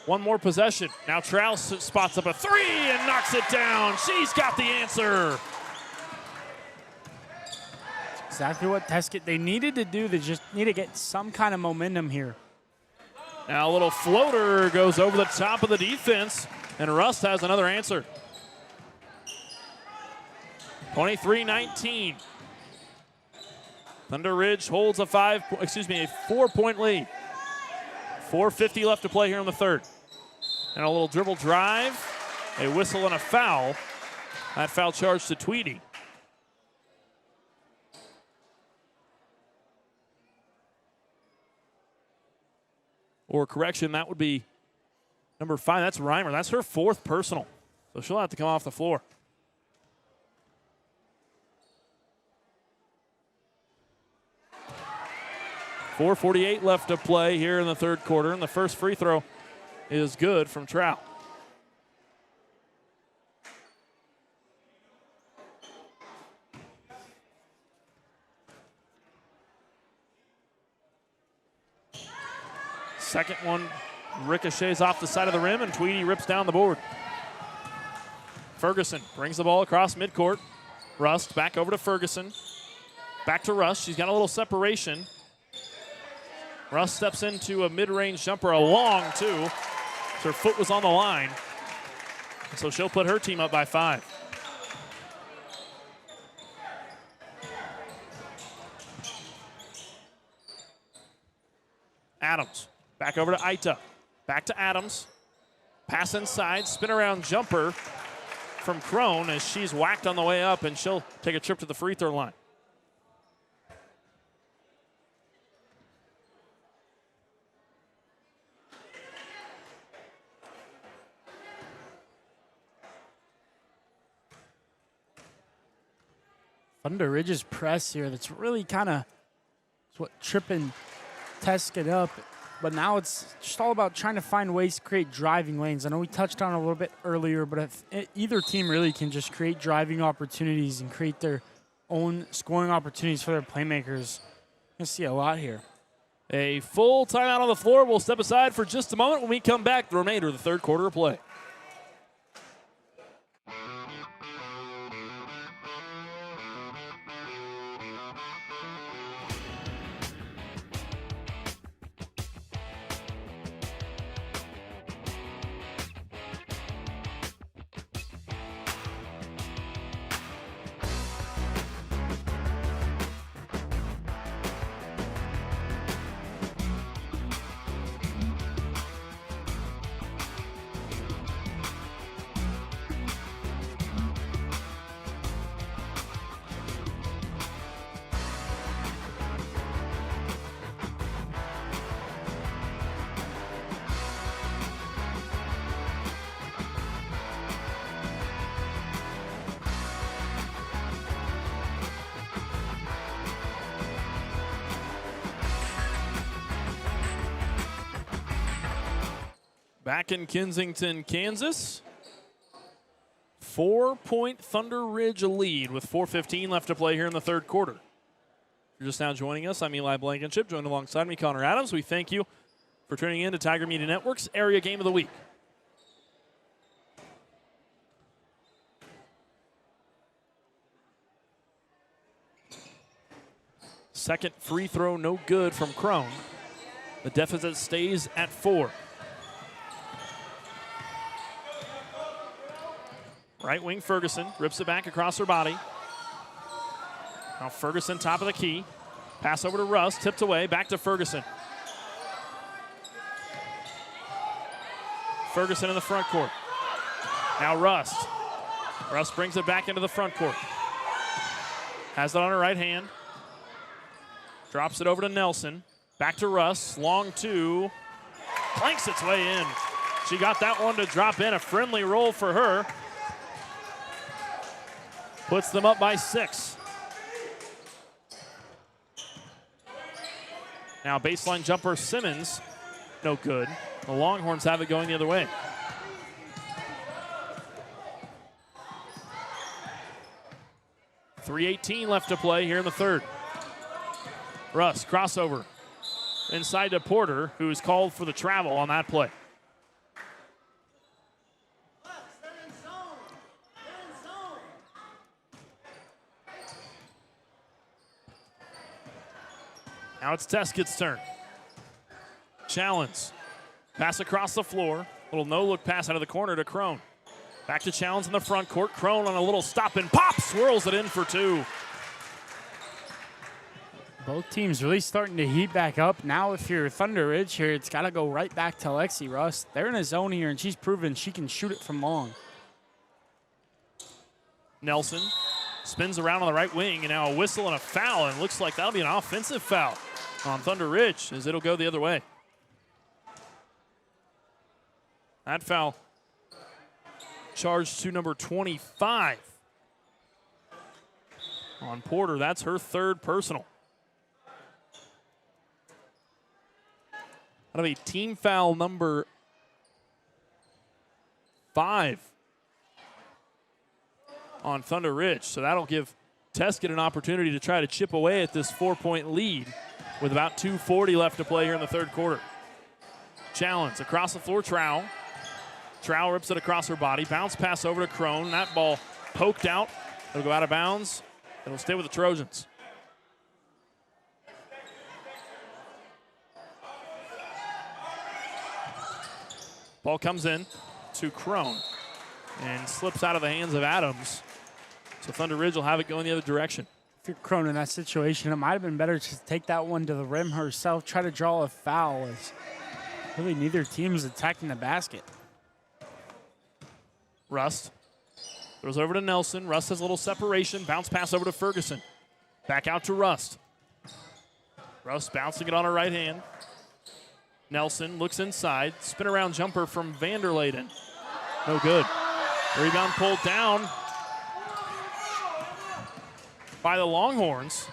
One more possession. Now Trouse spots up a three and knocks it down. She's got the answer. Exactly what Tescott they needed to do. They just need to get some kind of momentum here. Now a little floater goes over the top of the defense, and Rust has another answer. 23-19. Thunder Ridge holds a 4-point lead. 4:50 left to play here in the third. And a little dribble drive, a whistle and a foul. That foul charge to Tweedy. Or correction, that would be number 5. That's Reimer. That's her 4th personal. So she'll have to come off the floor. .448 left to play here in the third quarter, and the first free throw is good from Trout. Second one ricochets off the side of the rim, and Tweedy rips down the board. Ferguson brings the ball across midcourt. Rust back over to Ferguson. Back to Rust. She's got a little separation. Rust steps into a mid-range jumper, a long two. Her foot was on the line. So she'll put her team up by 5. Adams. Back over to Aita. Back to Adams. Pass inside, spin around jumper from Crone as she's whacked on the way up, and she'll take a trip to the free throw line. Thunder Ridge's press here, that's really kind of what tripping Tescott up. But now it's just all about trying to find ways to create driving lanes. I know we touched on it a little bit earlier, but if either team really can just create driving opportunities and create their own scoring opportunities for their playmakers, you're going to see a lot here. A full timeout on the floor. We'll step aside for just a moment. When we come back, the remainder of the third quarter of play. Back in Kensington, Kansas. 4-point Thunder Ridge lead with 4:15 left to play here in the third quarter. If you're just now joining us, I'm Eli Blankenship, joined alongside me, Connor Adams. We thank you for tuning in to Tiger Media Network's Area Game of the Week. Second free throw, no good from Crone. The deficit stays at 4. Right wing Ferguson rips it back across her body. Now Ferguson top of the key. Pass over to Russ, tipped away, back to Ferguson. Ferguson in the front court. Now Rust. Rust brings it back into the front court. Has it on her right hand. Drops it over to Nelson. Back to Russ, long two. Planks its way in. She got that one to drop in, a friendly roll for her. puts them up by 6. Now baseline jumper Simmons, no good. The Longhorns have it going the other way. .318 left to play here in the third. Russ, crossover. Inside to Porter, who's called for the travel on that play. Now it's Tescott's turn. Challenge. Pass across the floor. Little no-look pass out of the corner to Crone. Back to Challenge in the front court. Crone on a little stop and pop. Swirls it in for 2. Both teams really starting to heat back up. Now if you're Thunder Ridge here, it's got to go right back to Lexi Russ. They're in a zone here, and she's proven she can shoot it from long. Nelson spins around on the right wing, and now a whistle and a foul, and it looks like that'll be an offensive foul on Thunder Ridge as it'll go the other way. That foul charged to number 25 on Porter. That's her 3rd personal. That'll be team foul number 5 on Thunder Ridge. So that'll give Tescott an opportunity to try to chip away at this 4-point lead with about 2:40 left to play here in the third quarter. Challenge across the floor, Trow. Trow rips it across her body. Bounce pass over to Crone. That ball poked out. It'll go out of bounds. It'll stay with the Trojans. Ball comes in to Crone and slips out of the hands of Adams. So Thunder Ridge will have it going the other direction. If you're Crone in that situation, it might have been better to take that one to the rim herself, try to draw a foul, as really neither team is attacking the basket. Rust throws over to Nelson. Rust has a little separation. Bounce pass over to Ferguson. Back out to Rust. Rust bouncing it on her right hand. Nelson looks inside. Spin around jumper from Vanderleden. No good. Rebound pulled down by the Longhorns.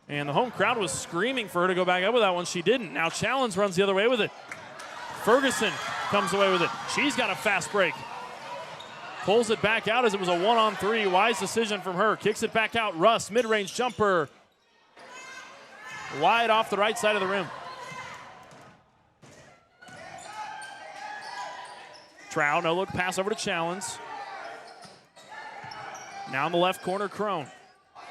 And the home crowd was screaming for her to go back up with that one. She didn't. Now Challenge runs the other way with it. Ferguson comes away with it. She's got a fast break. Pulls it back out as it was a 1-on-3. Wise decision from her. Kicks it back out. Russ, mid-range jumper. Wide off the right side of the rim. Trow, no look pass over to Challenge. Now in the left corner, Crone.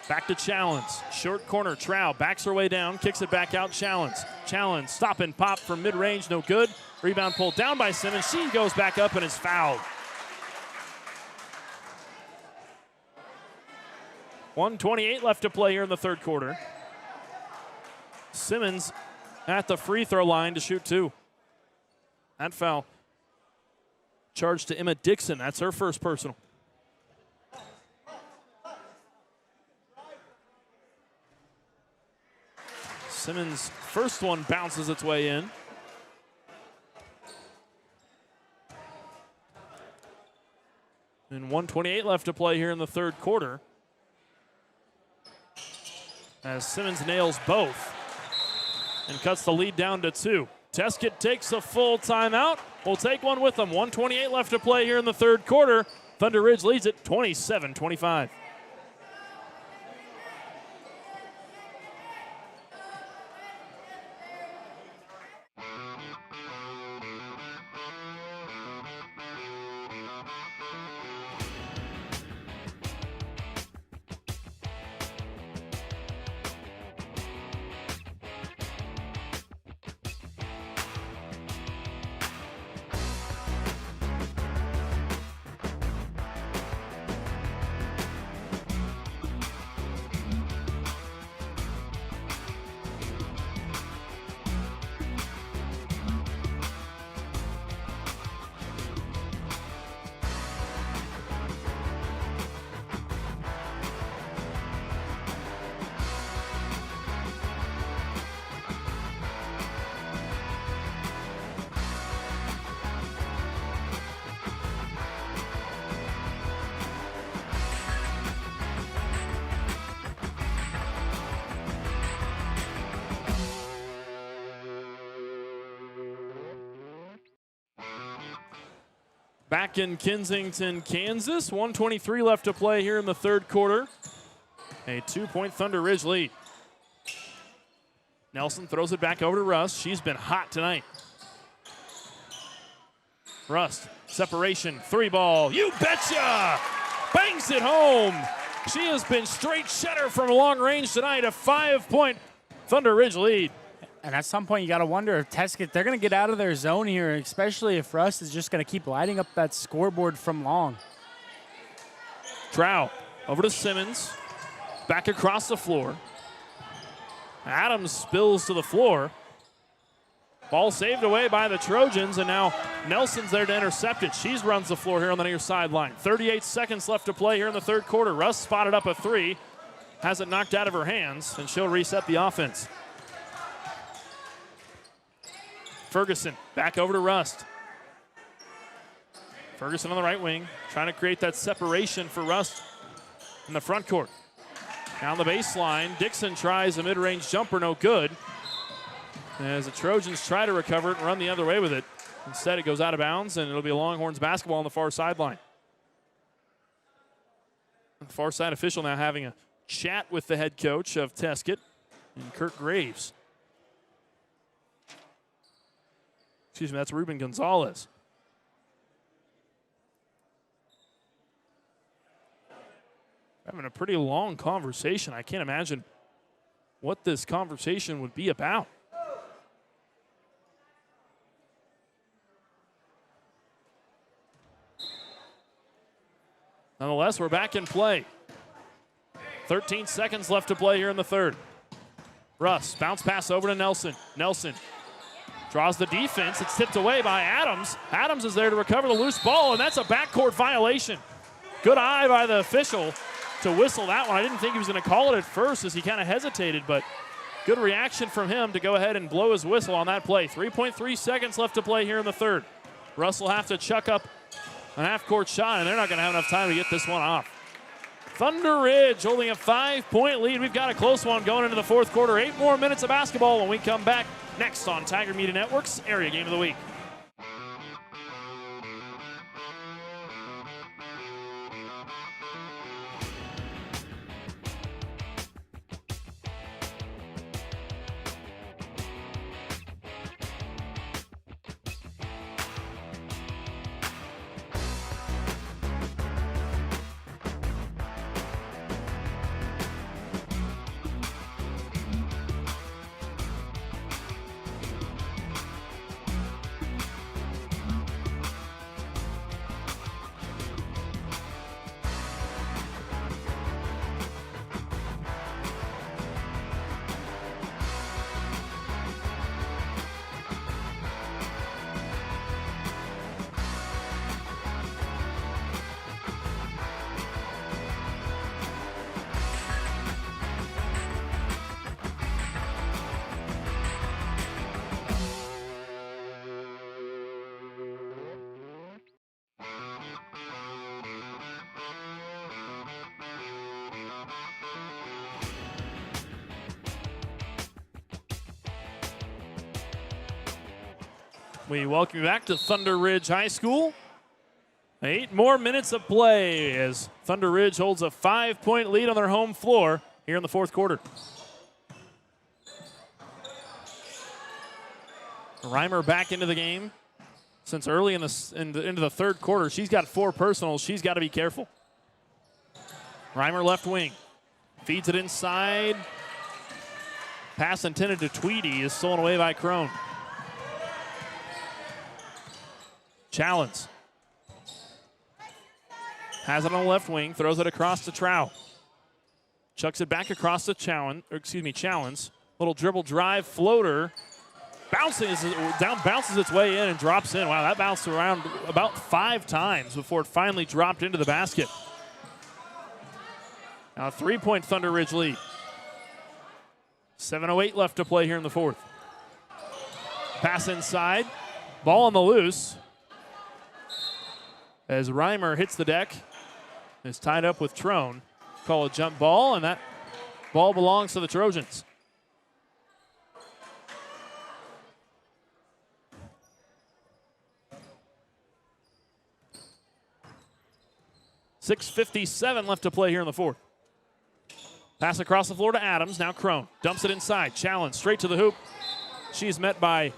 Back to Challenge. Short corner, Trow backs her way down, kicks it back out, Challenge. Challenge, stop and pop from mid-range, no good. Rebound pulled down by Simmons. She goes back up and is fouled. 1:28 left to play here in the third quarter. Simmons at the free throw line to shoot 2. That foul charged to Emma Dixon. That's her first personal. Simmons' first one bounces its way in. And 1:28 left to play here in the third quarter, as Simmons nails both and cuts the lead down to 2. Tescott takes a full timeout. We'll take one with them. 1:28 left to play here in the third quarter. Thunder Ridge leads it 27-25. back in Kensington, Kansas. 1:23 left to play here in the third quarter. A 2-point Thunder Ridge lead. Nelson throws it back over to Rust. She's been hot tonight. Rust, separation, 3-ball. You betcha! Bangs it home. She has been straight cheddar from long range tonight. A 5-point Thunder Ridge lead. And at some point, you got to wonder if Tescott, they're going to get out of their zone here, especially if Rust is just going to keep lighting up that scoreboard from long. Trow over to Simmons. Back across the floor. Adams spills to the floor. Ball saved away by the Trojans, and now Nelson's there to intercept it. She runs the floor here on the near sideline. 38 seconds left to play here in the third quarter. Rust spotted up a 3. Has it knocked out of her hands, and she'll reset the offense. Ferguson back over to Rust. Ferguson on the right wing, trying to create that separation for Rust in the front court. Down the baseline, Dixon tries a mid-range jumper, no good. As the Trojans try to recover it and run the other way with it. Instead, it goes out of bounds, and it'll be Longhorns basketball on the far sideline. The far side official now having a chat with the head coach of Tescott, and Kirk Graves. Excuse me, that's Ruben Gonzalez. Having a pretty long conversation. I can't imagine what this conversation would be about. Nonetheless, we're back in play. 13 seconds left to play here in the third. Russ, bounce pass over to Nelson. Nelson draws the defense. It's tipped away by Adams. Adams is there to recover the loose ball, and that's a backcourt violation. Good eye by the official to whistle that one. I didn't think he was going to call it at first as he kind of hesitated, but good reaction from him to go ahead and blow his whistle on that play. 3.3 seconds left to play here in the third. Russ will have to chuck up an half-court shot, and they're not going to have enough time to get this one off. Thunder Ridge holding a 5-point lead. We've got a close one going into the fourth quarter. 8 more minutes of basketball when we come back next on Tiger Media Network's Area Game of the Week. We welcome you back to Thunder Ridge High School. 8 more minutes of play as Thunder Ridge holds a 5-point lead on their home floor here in the fourth quarter. Reimer back into the game since early into the third quarter. She's got 4 personals. She's got to be careful. Reimer left wing. Feeds it inside. Pass intended to Tweedy is stolen away by Crone. Challenge. Has it on the left wing, throws it across to Trow. Chucks it back across to Challenge. Little dribble drive floater. Bounces its way in and drops in. Wow, that bounced around about 5 times before it finally dropped into the basket. Now a 3-point Thunder Ridge lead. 7:08 left to play here in the fourth. Pass inside. Ball on the loose. As Reimer hits the deck, is tied up with Trone. Call a jump ball, and that ball belongs to the Trojans. 6:57 left to play here in the fourth. Pass across the floor to Adams. Now Crone dumps it inside. Challenge straight to the hoop. She's met by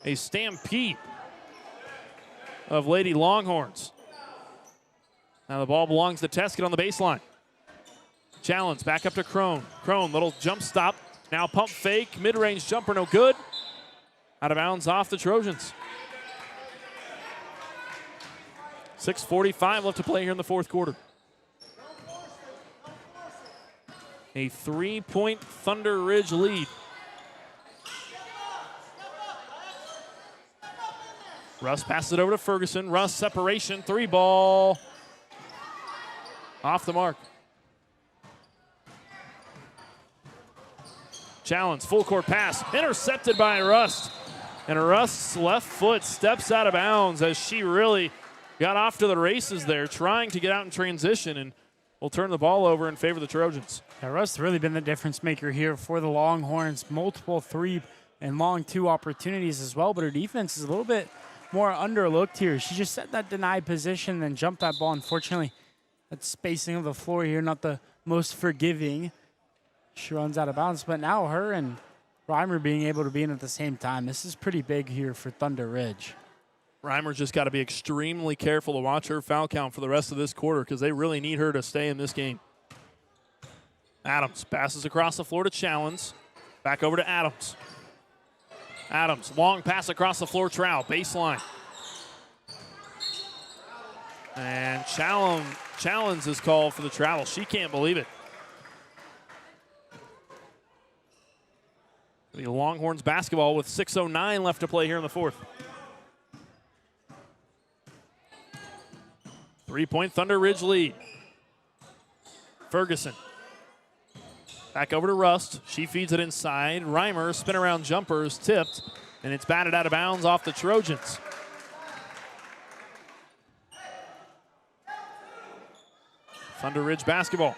a stampede of Lady Longhorns. Now the ball belongs to Tescott on the baseline. Challenge back up to Crone. Crone, little jump stop. Now pump fake. Mid-range jumper, no good. Out of bounds off the Trojans. 6:45 left to play here in the fourth quarter. A 3-point Thunder Ridge lead. Russ passes it over to Ferguson. Russ separation, 3 ball. Off the mark. Challenge, full court pass, intercepted by Rust. And Rust's left foot steps out of bounds as she really got off to the races there, trying to get out in transition, and will turn the ball over in favor of the Trojans. Yeah, Rust's really been the difference maker here for the Longhorns. Multiple 3 and long 2 opportunities as well, but her defense is a little bit more underlooked here. She just set that denied position, then jumped that ball. Unfortunately, that spacing of the floor here, not the most forgiving. She runs out of bounds, but now her and Reimer being able to be in at the same time. This is pretty big here for Thunder Ridge. Reimer just got to be extremely careful to watch her foul count for the rest of this quarter because they really need her to stay in this game. Adams passes across the floor to Challenge. Back over to Adams. Adams, long pass across the floor, Trout, baseline. And Challenge is called for the travel. She can't believe it. The Longhorns basketball with 6:09 left to play here in the fourth. 3-point Thunder Ridge lead. Ferguson. Back over to Rust. She feeds it inside. Reimer, spin around jumpers, tipped, and it's batted out of bounds off the Trojans. Thunder Ridge basketball.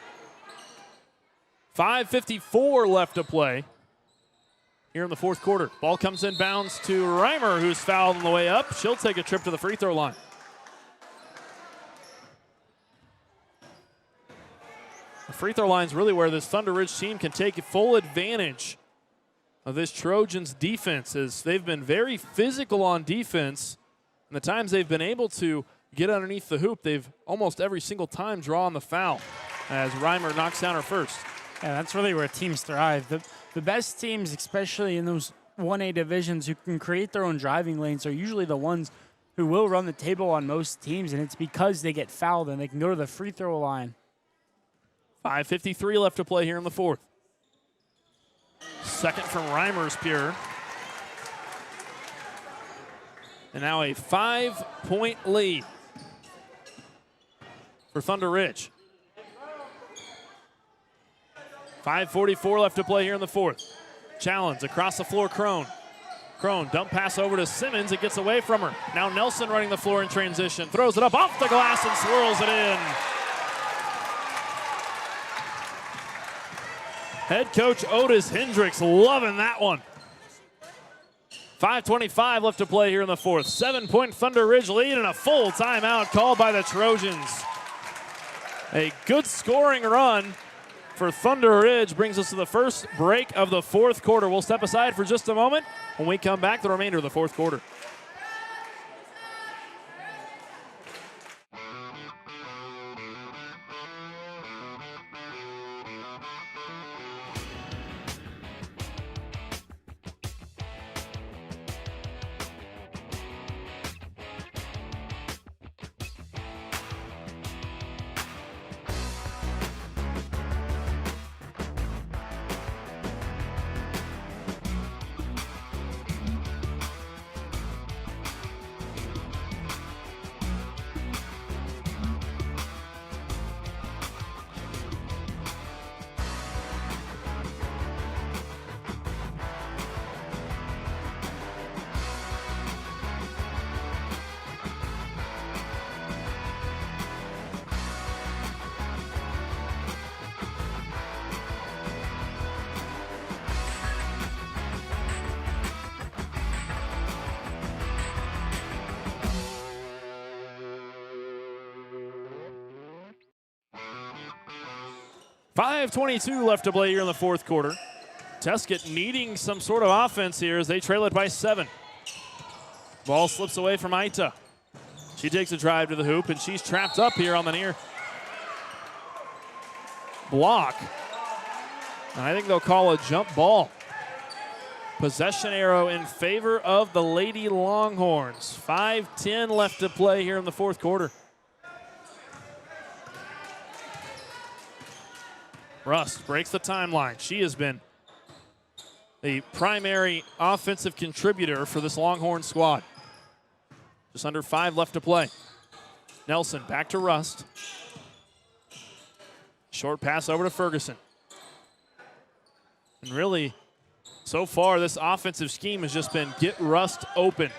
5:54 left to play here in the fourth quarter. Ball comes in bounds to Reimer, who's fouled on the way up. She'll take a trip to the free throw line. The free throw line is really where this Thunder Ridge team can take full advantage of this Trojans defense, as they've been very physical on defense. And the times they've been able to get underneath the hoop, they've almost every single time drawn the foul as Reimer knocks down her first. Yeah, that's really where teams thrive. The best teams, especially in those 1A divisions who can create their own driving lanes, are usually the ones who will run the table on most teams, and it's because they get fouled and they can go to the free throw line. 5:53 left to play here in the fourth. Second from Reimer's pure. And now a 5-point lead for Thunder Ridge. 5:44 left to play here in the fourth. Challenge across the floor, Crone. Crone, dump pass over to Simmons. It gets away from her. Now Nelson running the floor in transition. Throws it up off the glass and swirls it in. Head coach Otis Hendricks loving that one. 5:25 left to play here in the fourth. 7-point Thunder Ridge lead and a full timeout called by the Trojans. A good scoring run for Thunder Ridge brings us to the first break of the fourth quarter. We'll step aside for just a moment. When we come back, the remainder of the fourth quarter. 5:22 left to play here in the fourth quarter. Tescott needing some sort of offense here as they trail it by 7. Ball slips away from Aita. She takes a drive to the hoop, and she's trapped up here on the near block. And I think they'll call a jump ball. Possession arrow in favor of the Lady Longhorns. 5:10 left to play here in the fourth quarter. Rust breaks the timeline. She has been the primary offensive contributor for this Longhorn squad. Just under 5 left to play. Nelson back to Rust. Short pass over to Ferguson. And really, so far, this offensive scheme has just been get Rust open.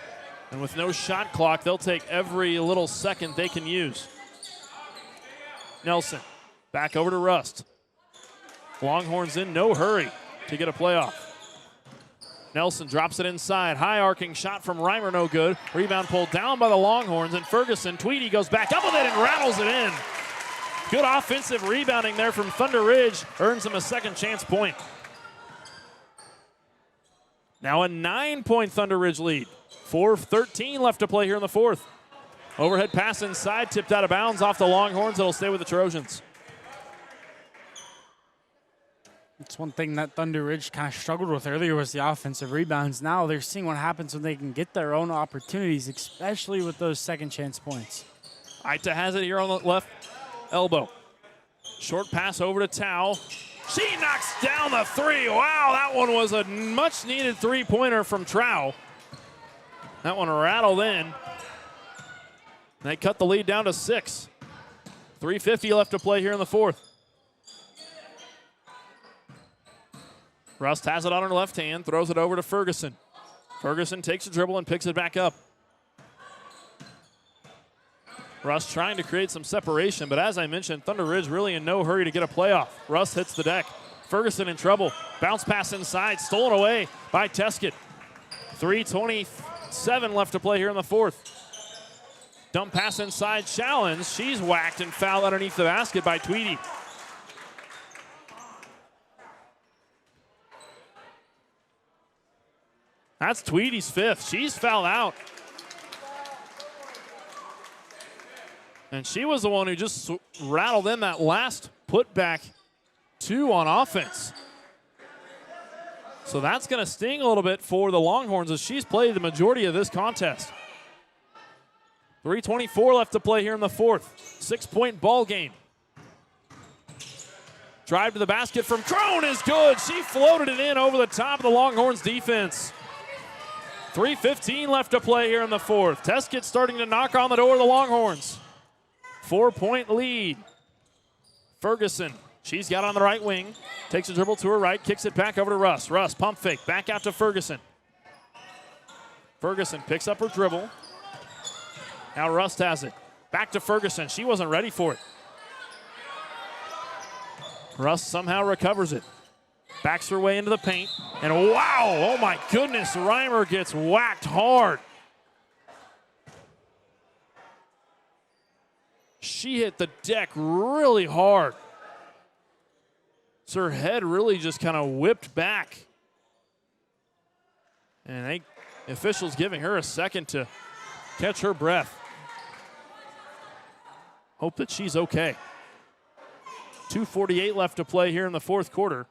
And with no shot clock, they'll take every little second they can use. Nelson back over to Rust. Longhorns in no hurry to get a playoff. Nelson drops it inside. High arcing shot from Reimer, no good. Rebound pulled down by the Longhorns, and Ferguson. Tweedy goes back up with it and rattles it in. Good offensive rebounding there from Thunder Ridge. Earns him a second chance point. Now a 9-point Thunder Ridge lead. 4:13 left to play here in the fourth. Overhead pass inside, tipped out of bounds off the Longhorns. It'll stay with the Trojans. It's one thing that Thunder Ridge kind of struggled with earlier was the offensive rebounds. Now they're seeing what happens when they can get their own opportunities, especially with those second chance points. Aita has it here on the left elbow. Short pass over to Tao. She knocks down the 3. Wow, that one was a much-needed three-pointer from Trow. That one rattled in. They cut the lead down to 6. 3:50 left to play here in the fourth. Rust has it on her left hand, throws it over to Ferguson. Ferguson takes a dribble and picks it back up. Rust trying to create some separation, but as I mentioned, Thunder Ridge really in no hurry to get a playoff. Rust hits the deck. Ferguson in trouble. Bounce pass inside, stolen away by Tescott. 3:27 left to play here in the fourth. Dump pass inside, challenge. She's whacked and fouled underneath the basket by Tweedy. That's Tweedy's 5th. She's fouled out. And she was the one who just rattled in that last putback 2 on offense. So that's going to sting a little bit for the Longhorns as she's played the majority of this contest. 3:24 left to play here in the fourth. 6-point ball game. Drive to the basket from Crone is good. She floated it in over the top of the Longhorns defense. 3:15 left to play here in the fourth. Tescott starting to knock on the door of the Longhorns. 4-point lead. Ferguson, she's got on the right wing. Takes a dribble to her right, kicks it back over to Russ. Russ, pump fake, back out to Ferguson. Ferguson picks up her dribble. Now Rust has it. Back to Ferguson. She wasn't ready for it. Rust somehow recovers it. Backs her way into the paint. And wow, oh my goodness, Reimer gets whacked hard. She hit the deck really hard. So her head really just kind of whipped back. And the officials giving her a second to catch her breath. Hope that she's okay. 2:48 left to play here in the fourth quarter.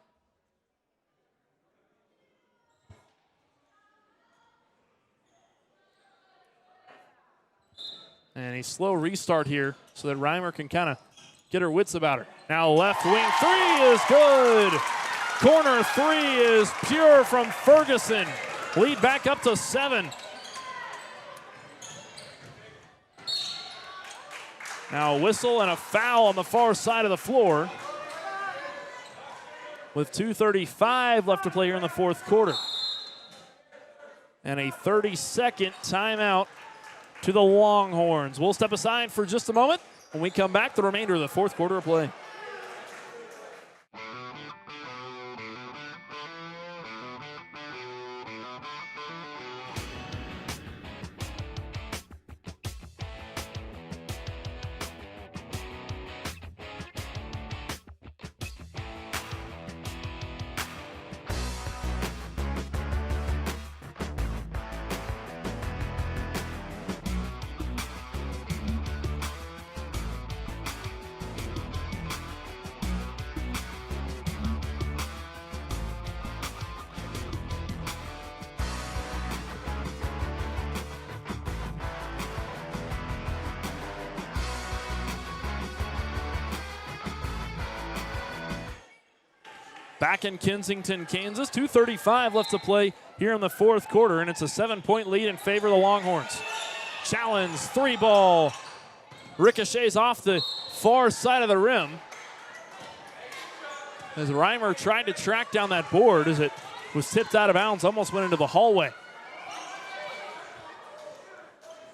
And a slow restart here so that Reimer can kind of get her wits about her. Now left wing 3 is good. Corner 3 is pure from Ferguson. Lead back up to 7. Now a whistle and a foul on the far side of the floor with 2:35 left to play here in the fourth quarter. And a 30-second timeout to the Longhorns. We'll step aside for just a moment. When we come back, the remainder of the fourth quarter of play. back in Kensington, Kansas. 2:35 left to play here in the fourth quarter, and it's a 7-point lead in favor of the Longhorns. Challenge, 3-ball. Ricochets off the far side of the rim. As Reimer tried to track down that board as it was tipped out of bounds, almost went into the hallway.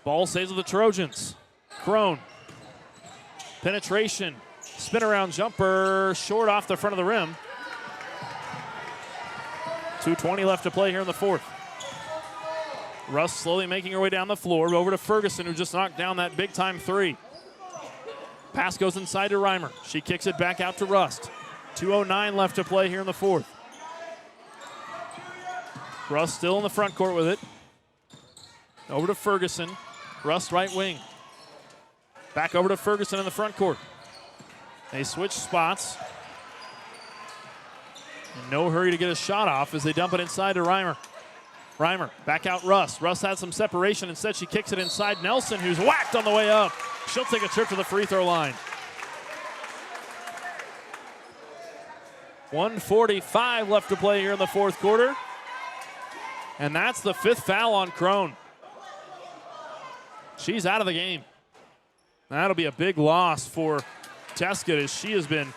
Ball stays with the Trojans. Crone. Penetration. Spin around jumper. Short off the front of the rim. 2:20 left to play here in the fourth. Russ slowly making her way down the floor. Over to Ferguson, who just knocked down that big-time three. Pass goes inside to Reimer. She kicks it back out to Rust. 2:09 left to play here in the fourth. Rust still in the front court with it. Over to Ferguson. Rust right wing. Back over to Ferguson in the front court. They switch spots. In no hurry to get a shot off as they dump it inside to Reimer. Reimer back out Rust. Rust has some separation. Instead, she kicks it inside Nelson, who's whacked on the way up. She'll take a trip to the free throw line. 1:45 left to play here in the fourth quarter. And that's the 5th foul on Crone. She's out of the game. That'll be a big loss for Tescott, as she has been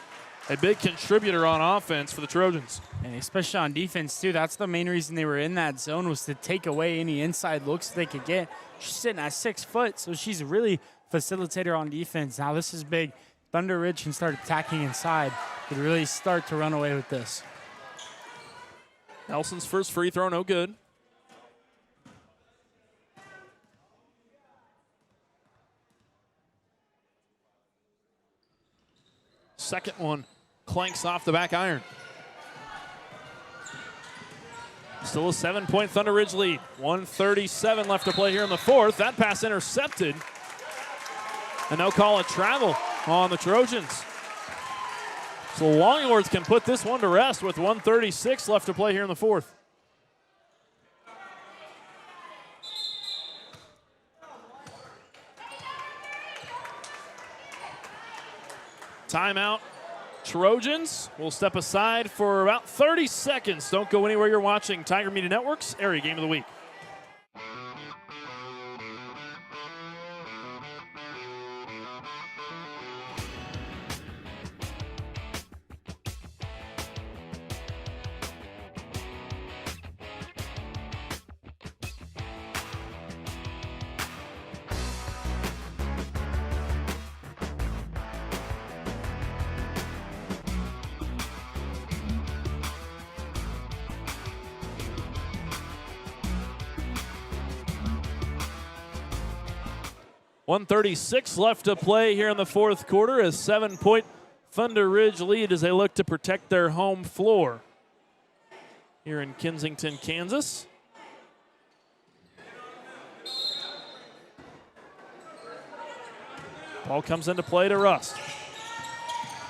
a big contributor on offense for the Trojans. And especially on defense, too. That's the main reason they were in that zone, was to take away any inside looks they could get. She's sitting at 6 foot, so she's really facilitator on defense. Now this is big. Thunder Ridge can start attacking inside. Could really start to run away with this. Nelson's first free throw, no good. Second one clanks off the back iron. Still a 7-point Thunder Ridge lead. 1:37 left to play here in the fourth. That pass intercepted. And they'll call it travel on the Trojans. So the Longhorns can put this one to rest with 1:36 left to play here in the fourth. Timeout. Trojans will step aside for about 30 seconds. Don't go anywhere. You're watching Tiger Media Network's Area Game of the Week. .136 left to play here in the fourth quarter. A 7-point Thunder Ridge lead as they look to protect their home floor here in Kensington, Kansas. Ball comes into play to Rust.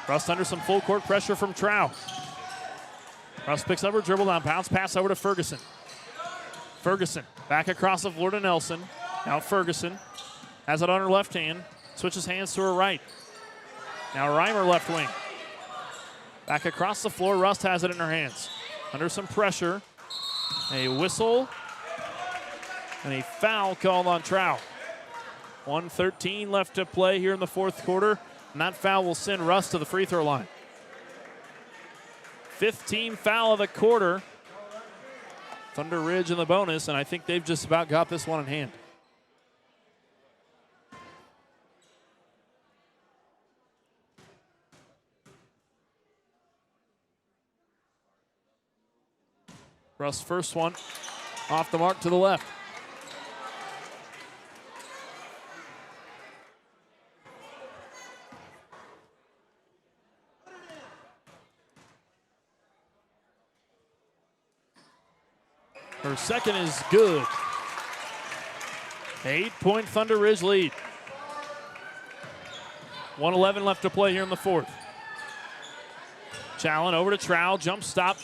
Rust under some full court pressure from Trow. Rust picks up her dribble down, bounce pass over to Ferguson. Ferguson back across the floor to Nelson. Now Ferguson has it on her left hand, switches hands to her right. Now Reimer left wing. Back across the floor, Rust has it in her hands. Under some pressure, a whistle, and a foul called on Trow. 1:13 left to play here in the fourth quarter, and that foul will send Rust to the free throw line. 15th foul of the quarter. Thunder Ridge in the bonus, and I think they've just about got this one in hand. Rust's first one off the mark to the left. Her second is good. 8-point Thunder Ridge lead. 1:11 left to play here in the fourth. Challen over to Trow, jump stop.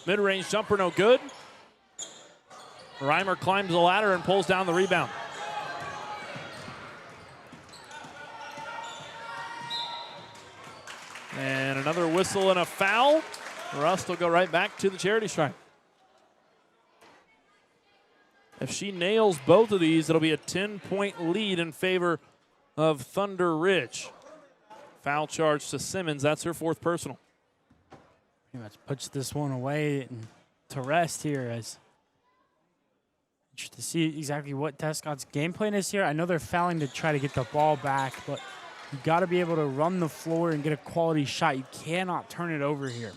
Mid-range jumper, no good. Reimer climbs the ladder and pulls down the rebound. And another whistle and a foul. Rust will go right back to the charity stripe. If she nails both of these, it'll be a 10-point lead in favor of Thunder Ridge. Foul charge to Simmons. That's her 4th personal. Pretty much puts this one away and to rest here. As interested to see exactly what Tescott's game plan is here. I know they're fouling to try to get the ball back, but you got to be able to run the floor and get a quality shot. You cannot turn it over here.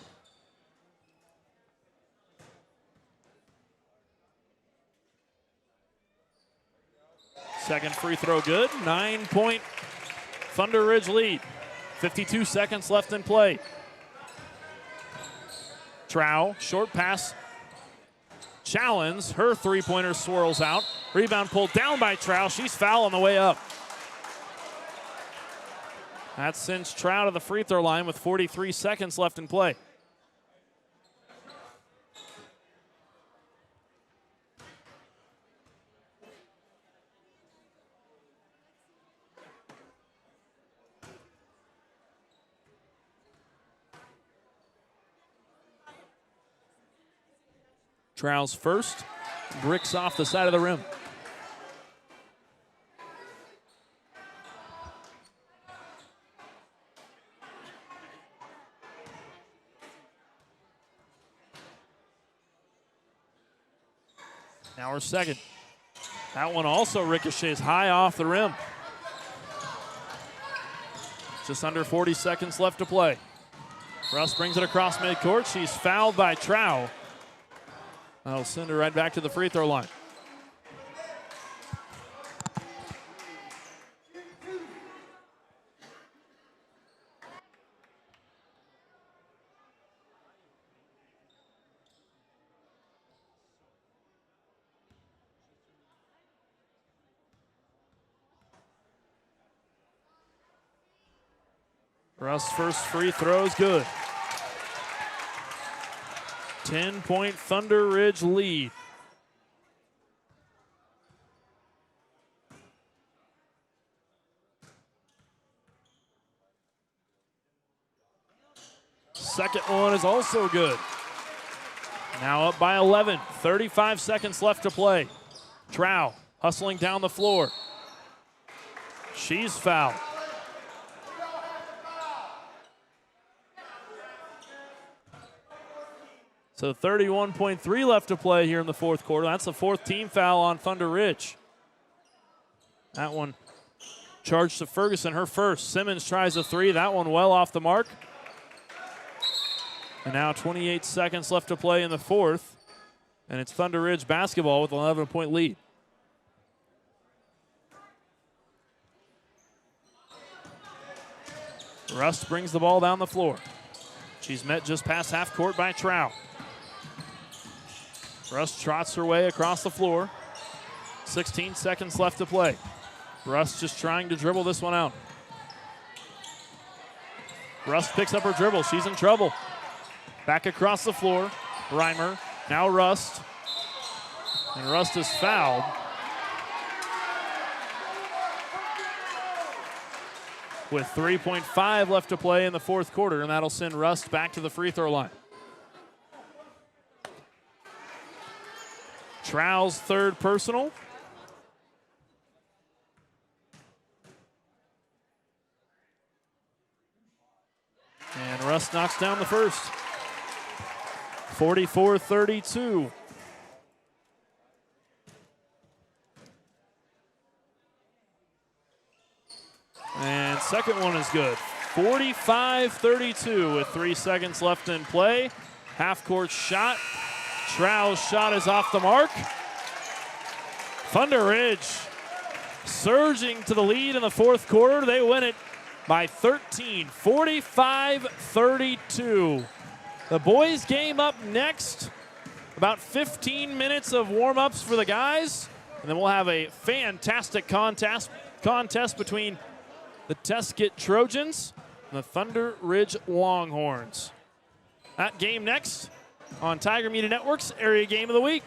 Second free throw good. 9-point Thunder Ridge lead. 52 seconds left in play. Trow, short pass. Challenge. Her three-pointer swirls out. Rebound pulled down by Trow. She's foul on the way up. That sends Trow to the free throw line with 43 seconds left in play. Trow's first, bricks off the side of the rim. Now her second. That one also ricochets high off the rim. Just under 40 seconds left to play. Russ brings it across midcourt. She's fouled by Trow. That'll send her right back to the free throw line. Russ' first free throw is good. 10-point Thunder Ridge lead. Second one is also good. Now up by 11, 35 seconds left to play. Trow hustling down the floor. She's fouled. So 31.3 left to play here in the fourth quarter. That's the 4th team foul on Thunder Ridge. That one charged to Ferguson, her first. Simmons tries a three. That one well off the mark. And now 28 seconds left to play in the fourth. And it's Thunder Ridge basketball with an 11-point lead. Rust brings the ball down the floor. She's met just past half court by Trow. Rust trots her way across the floor. 16 seconds left to play. Rust just trying to dribble this one out. Rust picks up her dribble. She's in trouble. Back across the floor. Reimer. Now Rust. And Rust is fouled. With 3.5 left to play in the fourth quarter, and that'll send Rust back to the free throw line. Trow's third personal. And Rust knocks down the first. 44-32. And second one is good. 45-32 with 3 seconds left in play. Half-court shot. Trow's shot is off the mark. Thunder Ridge surging to the lead in the fourth quarter. They win it by 13, 45-32. The boys game up next. About 15 minutes of warm-ups for the guys. And then we'll have a fantastic contest between the Tescott Trojans and the Thunder Ridge Longhorns. That game next on Tiger Media Network's Area Game of the Week.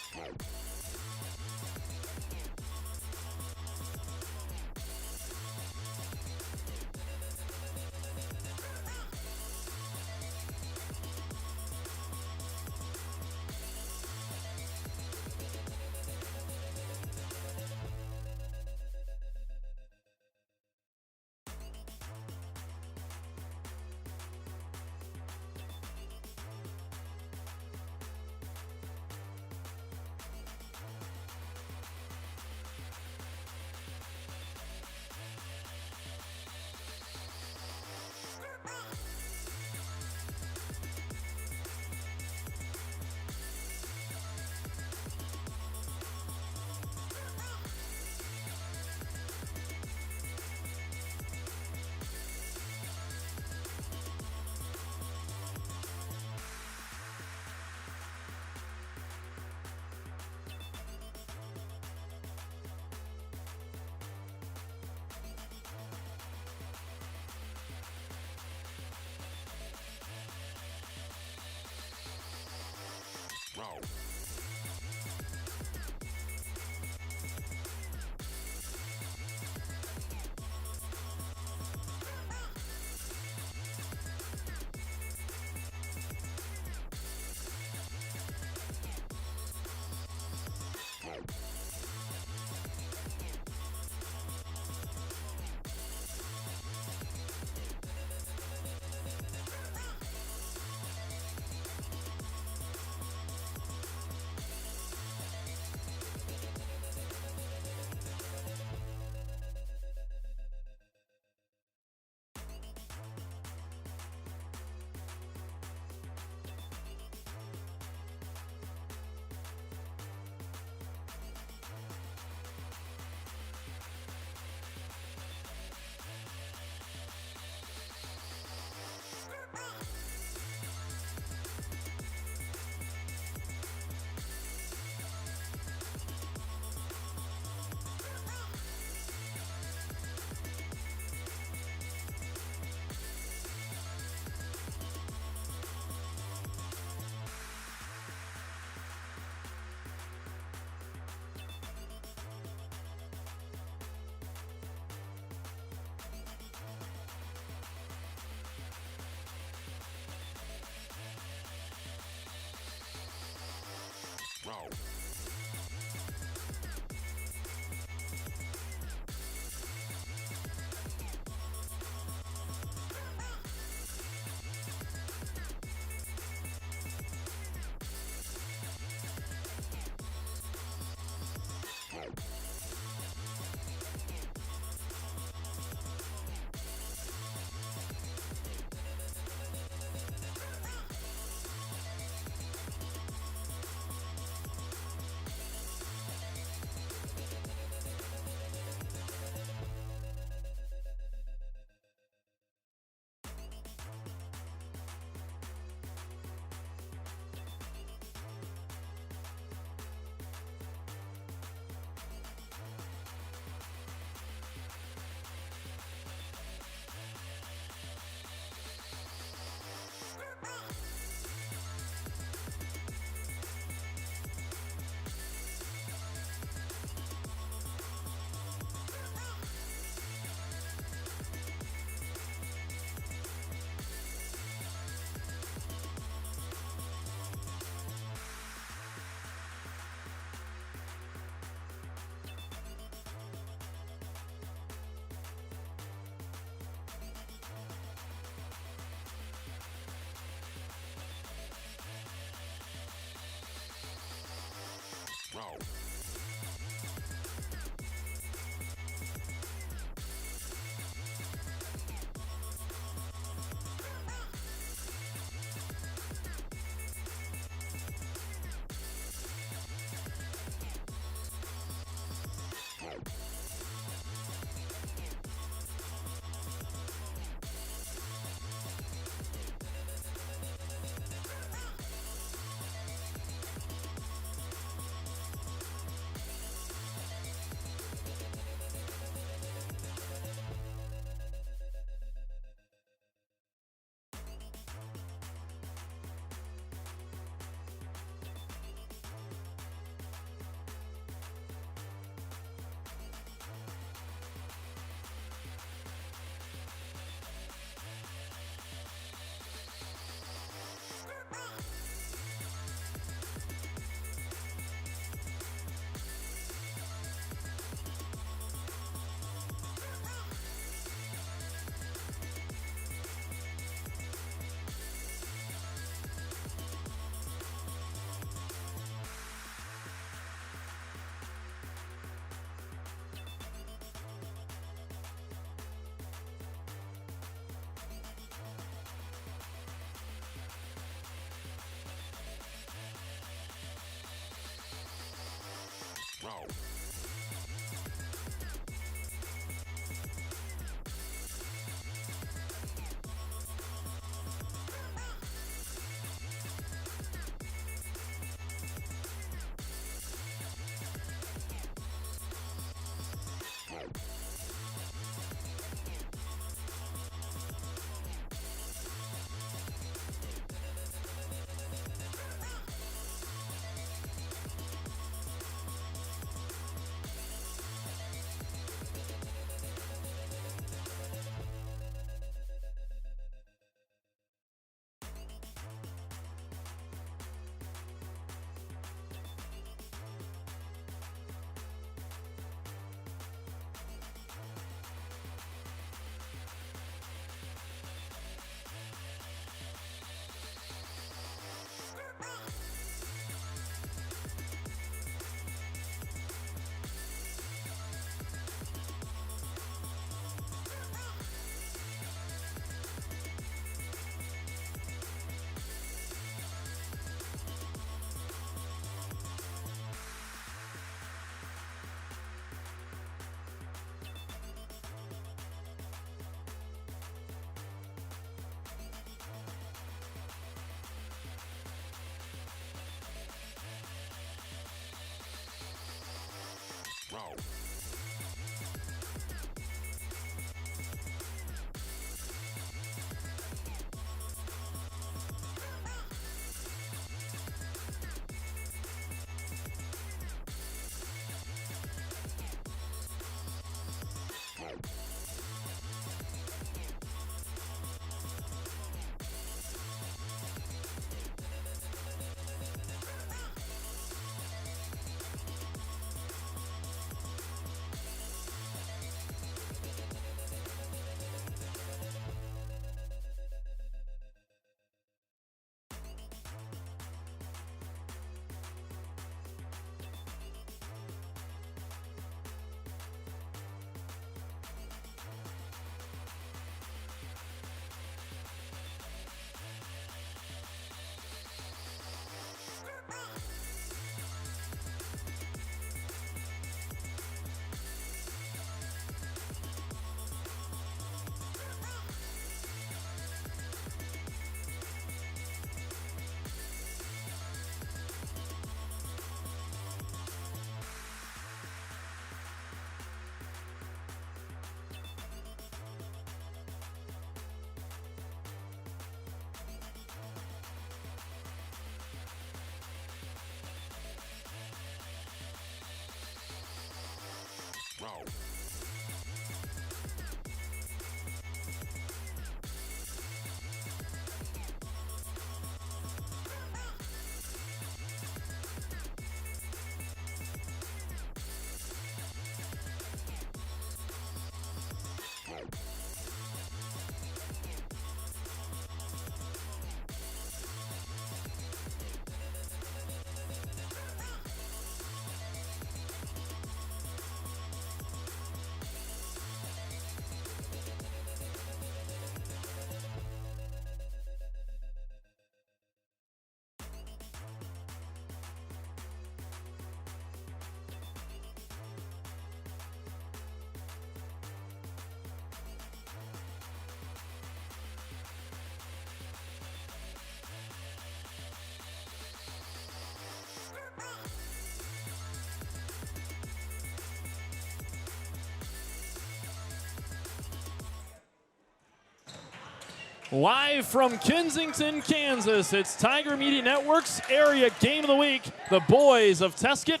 Live from Kensington, Kansas, it's Tiger Media Network's Area Game of the Week. The boys of Tescott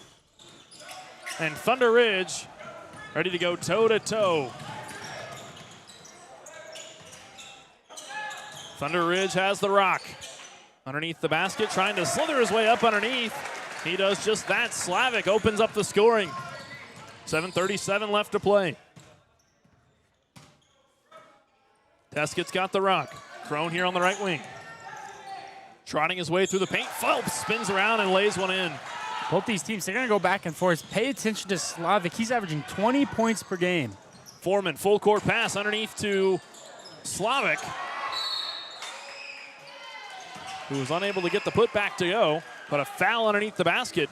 and Thunder Ridge ready to go toe-to-toe. Thunder Ridge has the rock. Underneath the basket, trying to slither his way up underneath. He does just that. Slavic opens up the scoring. 7:37 left to play. Tescott's got the rock. Thrown here on the right wing. Trotting his way through the paint. Phelps spins around and lays one in. Both these teams, they're going to go back and forth. Pay attention to Slavic. He's averaging 20 points per game. Foreman, full court pass underneath to Slavic, who was unable to get the putback to go, but a foul underneath the basket.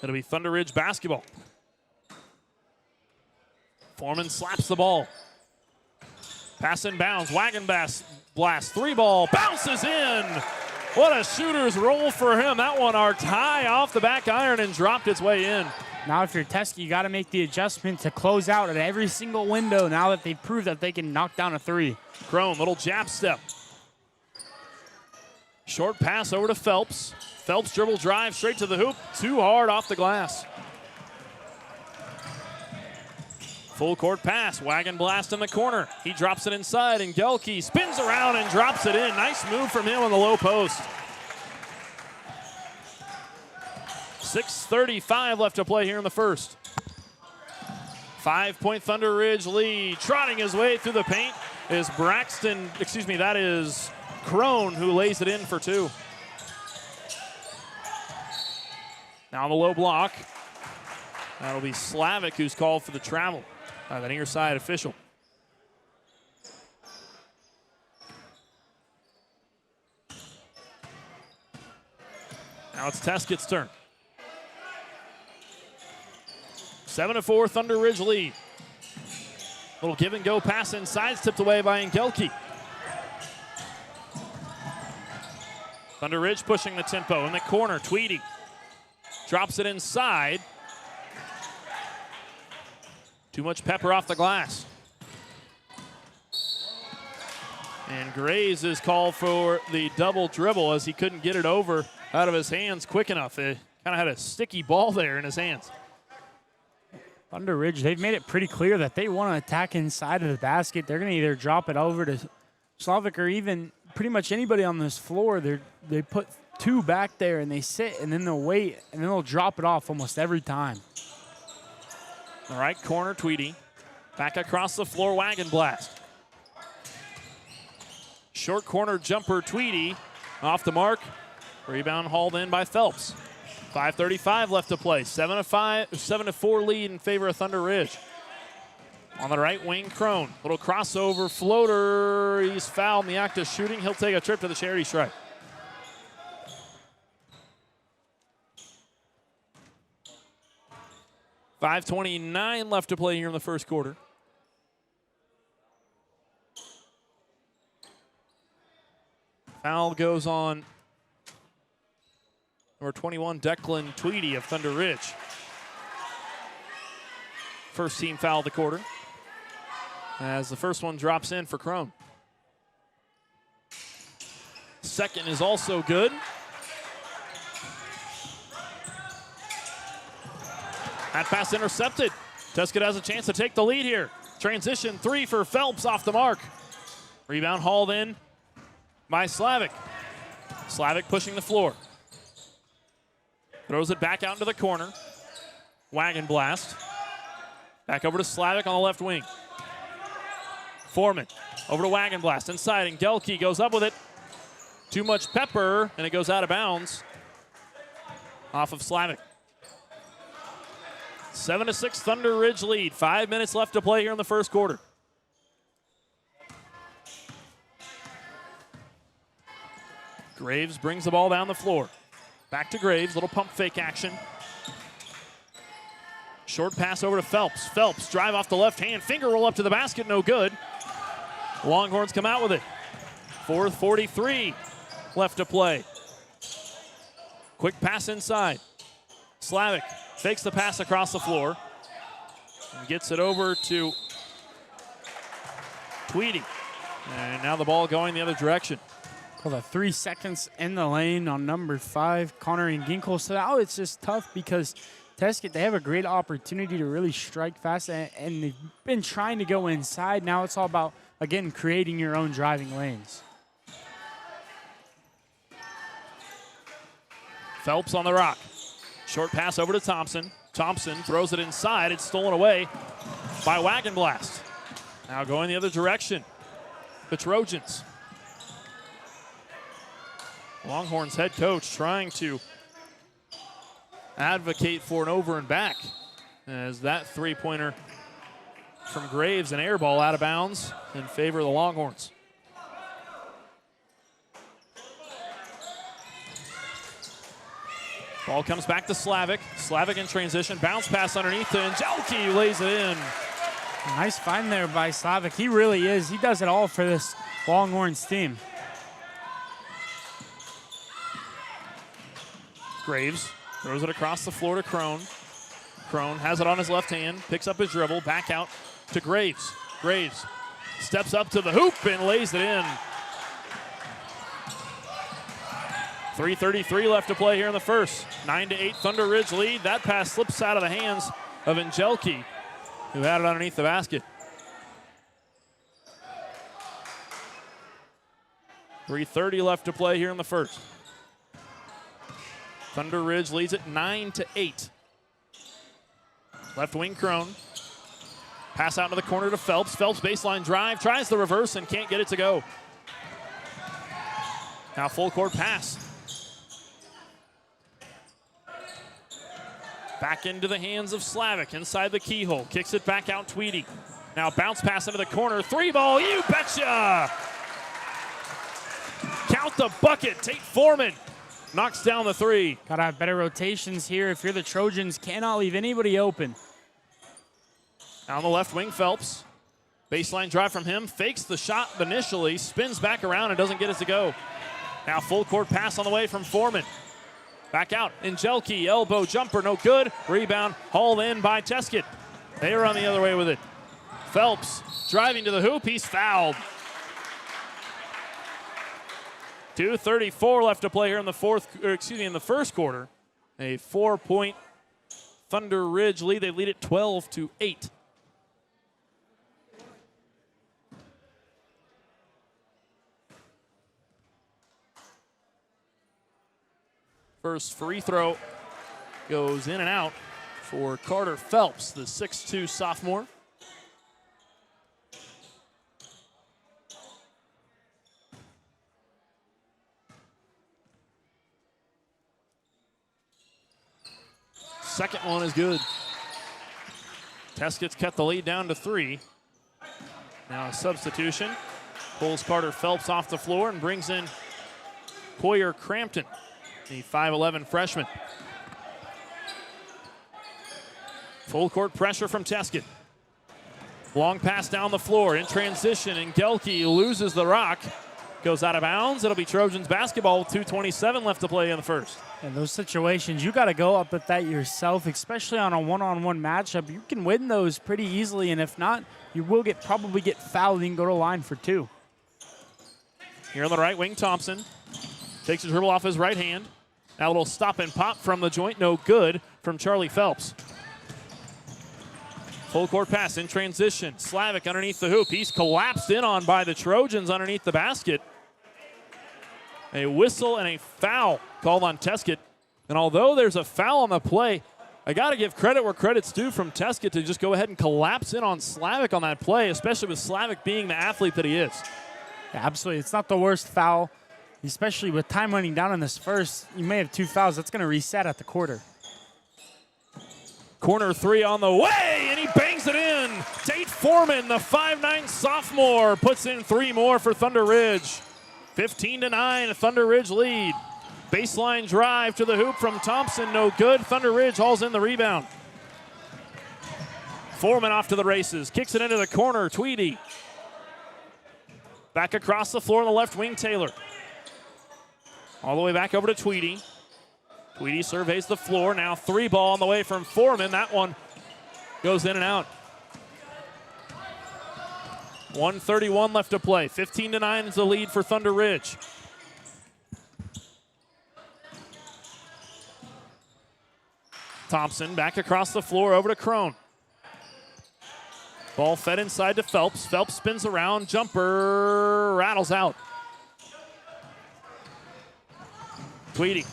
It'll be Thunder Ridge basketball. Foreman slaps the ball. Pass in bounds. Wagon blast. 3 ball. Bounces in. What a shooter's roll for him. That one arced high off the back iron and dropped its way in. Now if you're Tescott, you got to make the adjustment to close out at every single window now that they've proved that they can knock down a 3. Crone, little jab step. Short pass over to Phelps. Phelps dribble drive straight to the hoop. Too hard off the glass. Full court pass. Wagon blast in the corner. He drops it inside, and Gelke spins around and drops it in. Nice move from him on the low post. 6:35 left to play here in the first. 5-point Thunder Ridge lead. Trotting his way through the paint is that is Crone who lays it in for 2. Now on the low block. That'll be Slavic who's called for the travel. The near side official. Now it's Tescott's turn. 7-4 Thunder Ridge lead. Little give and go pass inside, tipped away by Engelke. Thunder Ridge pushing the tempo in the corner. Tweedy drops it inside. Too much pepper off the glass. And Graves is called for the double dribble as he couldn't get it over out of his hands quick enough. It kind of had a sticky ball there in his hands. Thunder Ridge, they've made it pretty clear that they want to attack inside of the basket. They're going to either drop it over to Slavic or even pretty much anybody on this floor. They put 2 back there and they sit and then they'll wait and then they'll drop it off almost every time. All right, corner, Tweedy. Back across the floor, Wagon blast. Short corner jumper, Tweedy. Off the mark. Rebound hauled in by Phelps. 5:35 left to play. 7-4 lead in favor of Thunder Ridge. On the right wing, Crone. Little crossover floater. He's fouled in the act of shooting. He'll take a trip to the charity stripe. .529 left to play here in the first quarter. Foul goes on number 21, Declan Tweedy of Thunder Ridge. First team foul of the quarter as the first one drops in for Crone. Second is also good. That pass intercepted. Tescott has a chance to take the lead here. Transition 3 for Phelps off the mark. Rebound hauled in by Slavic. Slavic pushing the floor. Throws it back out into the corner. Wagon blast. Back over to Slavic on the left wing. Foreman over to Wagon blast inside, and Gelke goes up with it. Too much pepper, and it goes out of bounds off of Slavic. 7-6 Thunder Ridge lead. 5 minutes left to play here in the first quarter. Graves brings the ball down the floor. Back to Graves, little pump fake action. Short pass over to Phelps. Phelps drive off the left hand, finger roll up to the basket, no good. Longhorns come out with it. 4:43 left to play. Quick pass inside. Slavic fakes the pass across the floor and gets it over to Tweedy. And now the ball going the other direction. Called 3 seconds in the lane on number 5, Connor and Ginkle. So now it's just tough because Tescott, they have a great opportunity to really strike fast, and they've been trying to go inside. Now it's all about, again, creating your own driving lanes. Phelps on the rock. Short pass over to Thompson. Thompson throws it inside. It's stolen away by Wagon Blast. Now going the other direction. The Trojans. Longhorns head coach trying to advocate for an over and back as that three-pointer from Graves, an air ball out of bounds in favor of the Longhorns. Ball comes back to Slavic. Slavic in transition. Bounce pass underneath to Angelki, lays it in. Nice find there by Slavic. He really is. He does it all for this Longhorns team. Graves throws it across the floor to Crone. Crone has it on his left hand, picks up his dribble, back out to Graves. Graves steps up to the hoop and lays it in. 3:33 left to play here in the first. 9-8 Thunder Ridge lead. That pass slips out of the hands of Angelki, who had it underneath the basket. 3:30 left to play here in the first. Thunder Ridge leads it 9-8. Left wing Crone. Pass out into the corner to Phelps. Phelps baseline drive, tries the reverse and can't get it to go. Now full court pass. Back into the hands of Slavic inside the keyhole. Kicks it back out Tweedy. Now bounce pass into the corner. 3-ball, you betcha! Count the bucket. Tate Foreman knocks down the three. Gotta have better rotations here. If you're the Trojans, cannot leave anybody open. On the left wing, Phelps. Baseline drive from him. Fakes the shot initially. Spins back around and doesn't get it to go. Now full court pass on the way from Foreman. Back out. Angelki, elbow jumper, no good. Rebound hauled in by Tescott. They run the other way with it. Phelps driving to the hoop. He's fouled. 2:34 left to play here in the in the first quarter. A 4-point Thunder Ridge lead. They lead it 12-8. First free throw goes in and out for Carter Phelps, the 6'2 sophomore. Second one is good. Tescott's cut the lead down to 3. Now a substitution. Pulls Carter Phelps off the floor and brings in Poyer Crampton, the 5'11 freshman. Full court pressure from Tescott. Long pass down the floor in transition, and Gelke loses the rock. Goes out of bounds. It'll be Trojans basketball with 2:27 left to play in the first. In those situations, you got to go up at that yourself, especially on a one-on-one matchup. You can win those pretty easily, and if not, you will probably get fouled and go to line for 2. Here on the right wing, Thompson takes a dribble off his right hand. Now a little stop and pop from the joint, no good from Charlie Phelps. Full court pass in transition. Slavic underneath the hoop. He's collapsed in on by the Trojans underneath the basket. A whistle and a foul called on Tescott. And although there's a foul on the play, I got to give credit where credit's due from Tescott to just go ahead and collapse in on Slavic on that play, especially with Slavic being the athlete that he is. Yeah, absolutely. It's not the worst foul, especially with time running down in this first. You may have 2 fouls. That's going to reset at the quarter. Corner 3 on the way, and he bangs it in. Tate Foreman, the 5'9 sophomore, puts in 3 more for Thunder Ridge. 15-9, Thunder Ridge lead. Baseline drive to the hoop from Thompson, no good. Thunder Ridge hauls in the rebound. Foreman off to the races, kicks it into the corner, Tweedy. Back across the floor on the left wing, Taylor. All the way back over to Tweedy. Tweedy surveys the floor, now 3-ball on the way from Foreman. That one goes in and out. 1:31 left to play. 15-9 is the lead for Thunder Ridge. Thompson back across the floor over to Crone. Ball fed inside to Phelps. Phelps spins around, jumper rattles out. Tweedy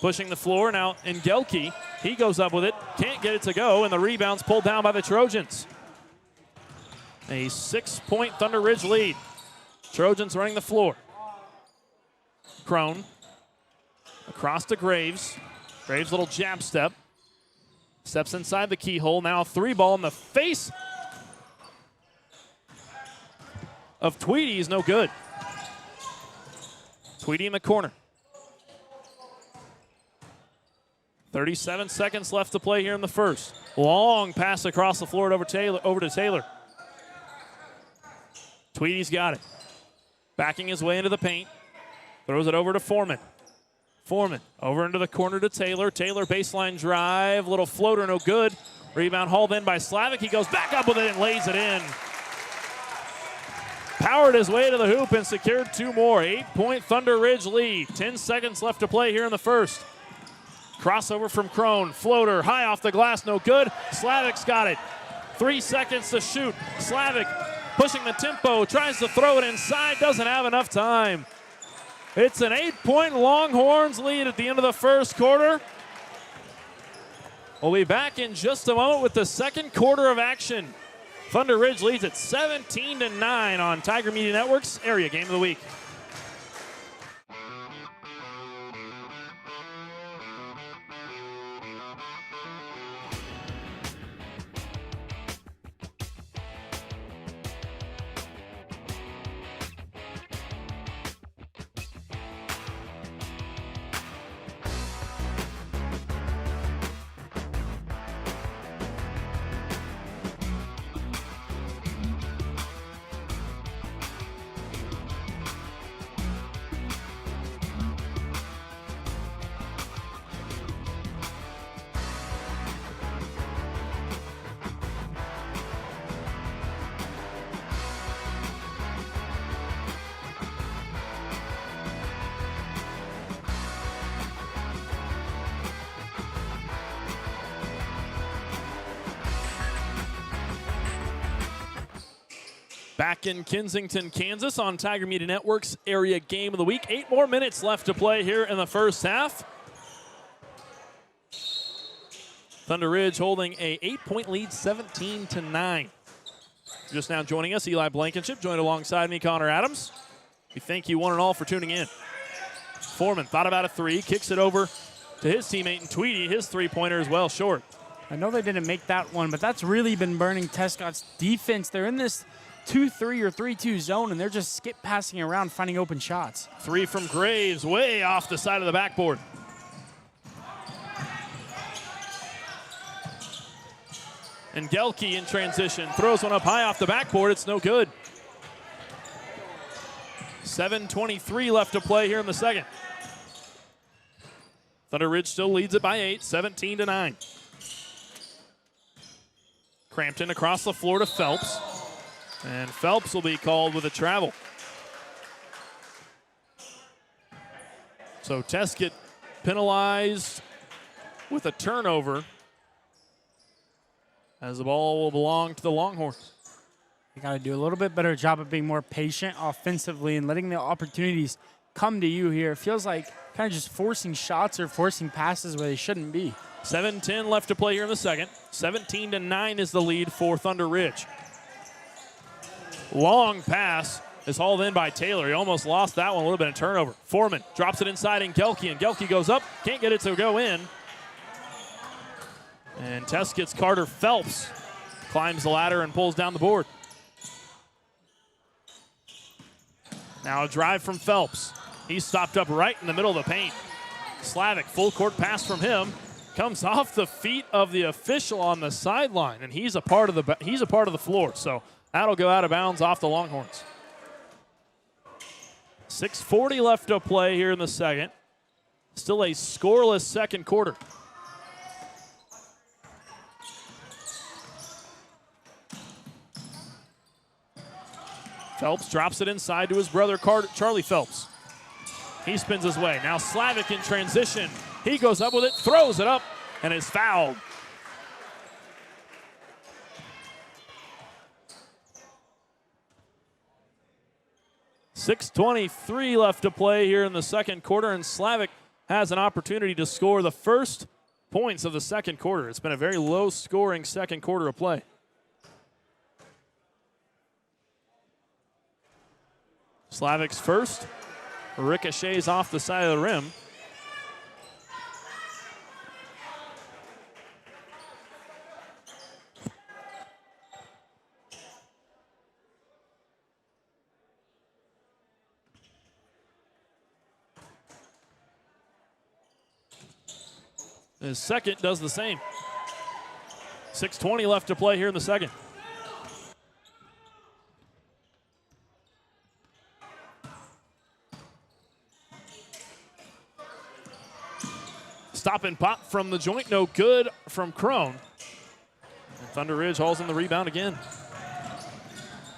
pushing the floor now in Gelke. He goes up with it, can't get it to go, and the rebound's pulled down by the Trojans. A 6-point Thunder Ridge lead. Trojans running the floor. Crone across to Graves. Graves little jab step. Steps inside the keyhole. Now 3-ball in the face of Tweedy is no good. Tweedy in the corner. 37 seconds left to play here in the first. Long pass across the floor over to Taylor. Tweedy's got it. Backing his way into the paint. Throws it over to Foreman. Foreman over into the corner to Taylor. Taylor baseline drive. Little floater, no good. Rebound hauled in by Slavic. He goes back up with it and lays it in. Powered his way to the hoop and secured 2 more. 8-point Thunder Ridge lead. 10 seconds left to play here in the first. Crossover from Crone. Floater high off the glass, no good. Slavic's got it. 3 seconds to shoot. Slavic pushing the tempo, tries to throw it inside, doesn't have enough time. It's an 8-point Longhorns lead at the end of the first quarter. We'll be back in just a moment with the second quarter of action. Thunder Ridge leads at 17-9 on Tiger Media Network's Area Game of the Week. Back in Kensington, Kansas on Tiger Media Network's Area Game of the Week. 8 more minutes left to play here in the first half. Thunder Ridge holding a 8-point lead, 17-9. Just now joining us, Eli Blankenship, joined alongside me, Connor Adams. We thank you one and all for tuning in. Foreman thought about a 3, kicks it over to his teammate and Tweedy, his 3-pointer as well, short. I know they didn't make that one, but that's really been burning Tescott's defense. They're in this 2-3 or 3-2 zone, and they're just skip passing around, finding open shots. 3 from Graves, way off the side of the backboard. And Gelke in transition, throws one up high off the backboard. It's no good. 7:23 left to play here in the second. Thunder Ridge still leads it by 8, 17-9. Crampton across the floor to Phelps. And Phelps will be called with a travel. So Tescott penalized with a turnover as the ball will belong to the Longhorns. You got to do a little bit better job of being more patient offensively and letting the opportunities come to you here. It feels like kind of just forcing shots or forcing passes where they shouldn't be. 7:10 left to play here in the second. 17-9 is the lead for Thunder Ridge. Long pass is hauled in by Taylor. He almost lost that one, a little bit of turnover. Foreman drops it inside in Gelke, and Gelke goes up, can't get it to go in. And Tescott's Carter Phelps climbs the ladder and pulls down the board. Now a drive from Phelps. He's stopped up right in the middle of the paint. Slavic, full court pass from him, comes off the feet of the official on the sideline, and he's a part of the floor. So that'll go out of bounds off the Longhorns. 6:40 left to play here in the second. Still a scoreless second quarter. Phelps drops it inside to his brother Charlie Phelps. He spins his way. Now Slavic in transition. He goes up with it, throws it up, and is fouled. .6:23 left to play here in the second quarter, and Slavic has an opportunity to score the first points of the second quarter. It's been a very low-scoring second quarter of play. Slavic's first ricochets off the side of the rim. His second does the same. 6:20 left to play here in the second. Stop and pop from the joint, no good from Crone. And Thunder Ridge hauls in the rebound again.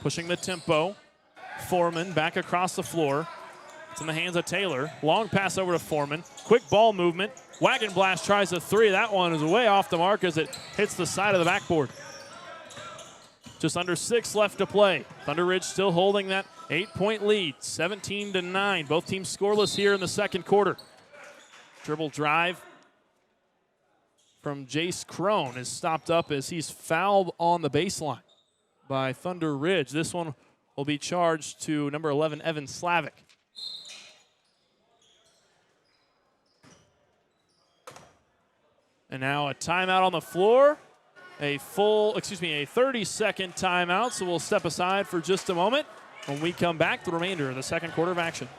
Pushing the tempo. Foreman back across the floor. It's in the hands of Taylor. Long pass over to Foreman. Quick ball movement. Wagon Blast tries a three. That one is way off the mark as it hits the side of the backboard. Just under 6 left to play. Thunder Ridge still holding that 8-point lead, 17-9. Both teams scoreless here in the second quarter. Dribble drive from Jace Crone is stopped up as he's fouled on the baseline by Thunder Ridge. This one will be charged to number 11, Evan Slavic. And now a timeout on the floor. A 30-second timeout, so we'll step aside for just a moment. When we come back, the remainder of the second quarter of action.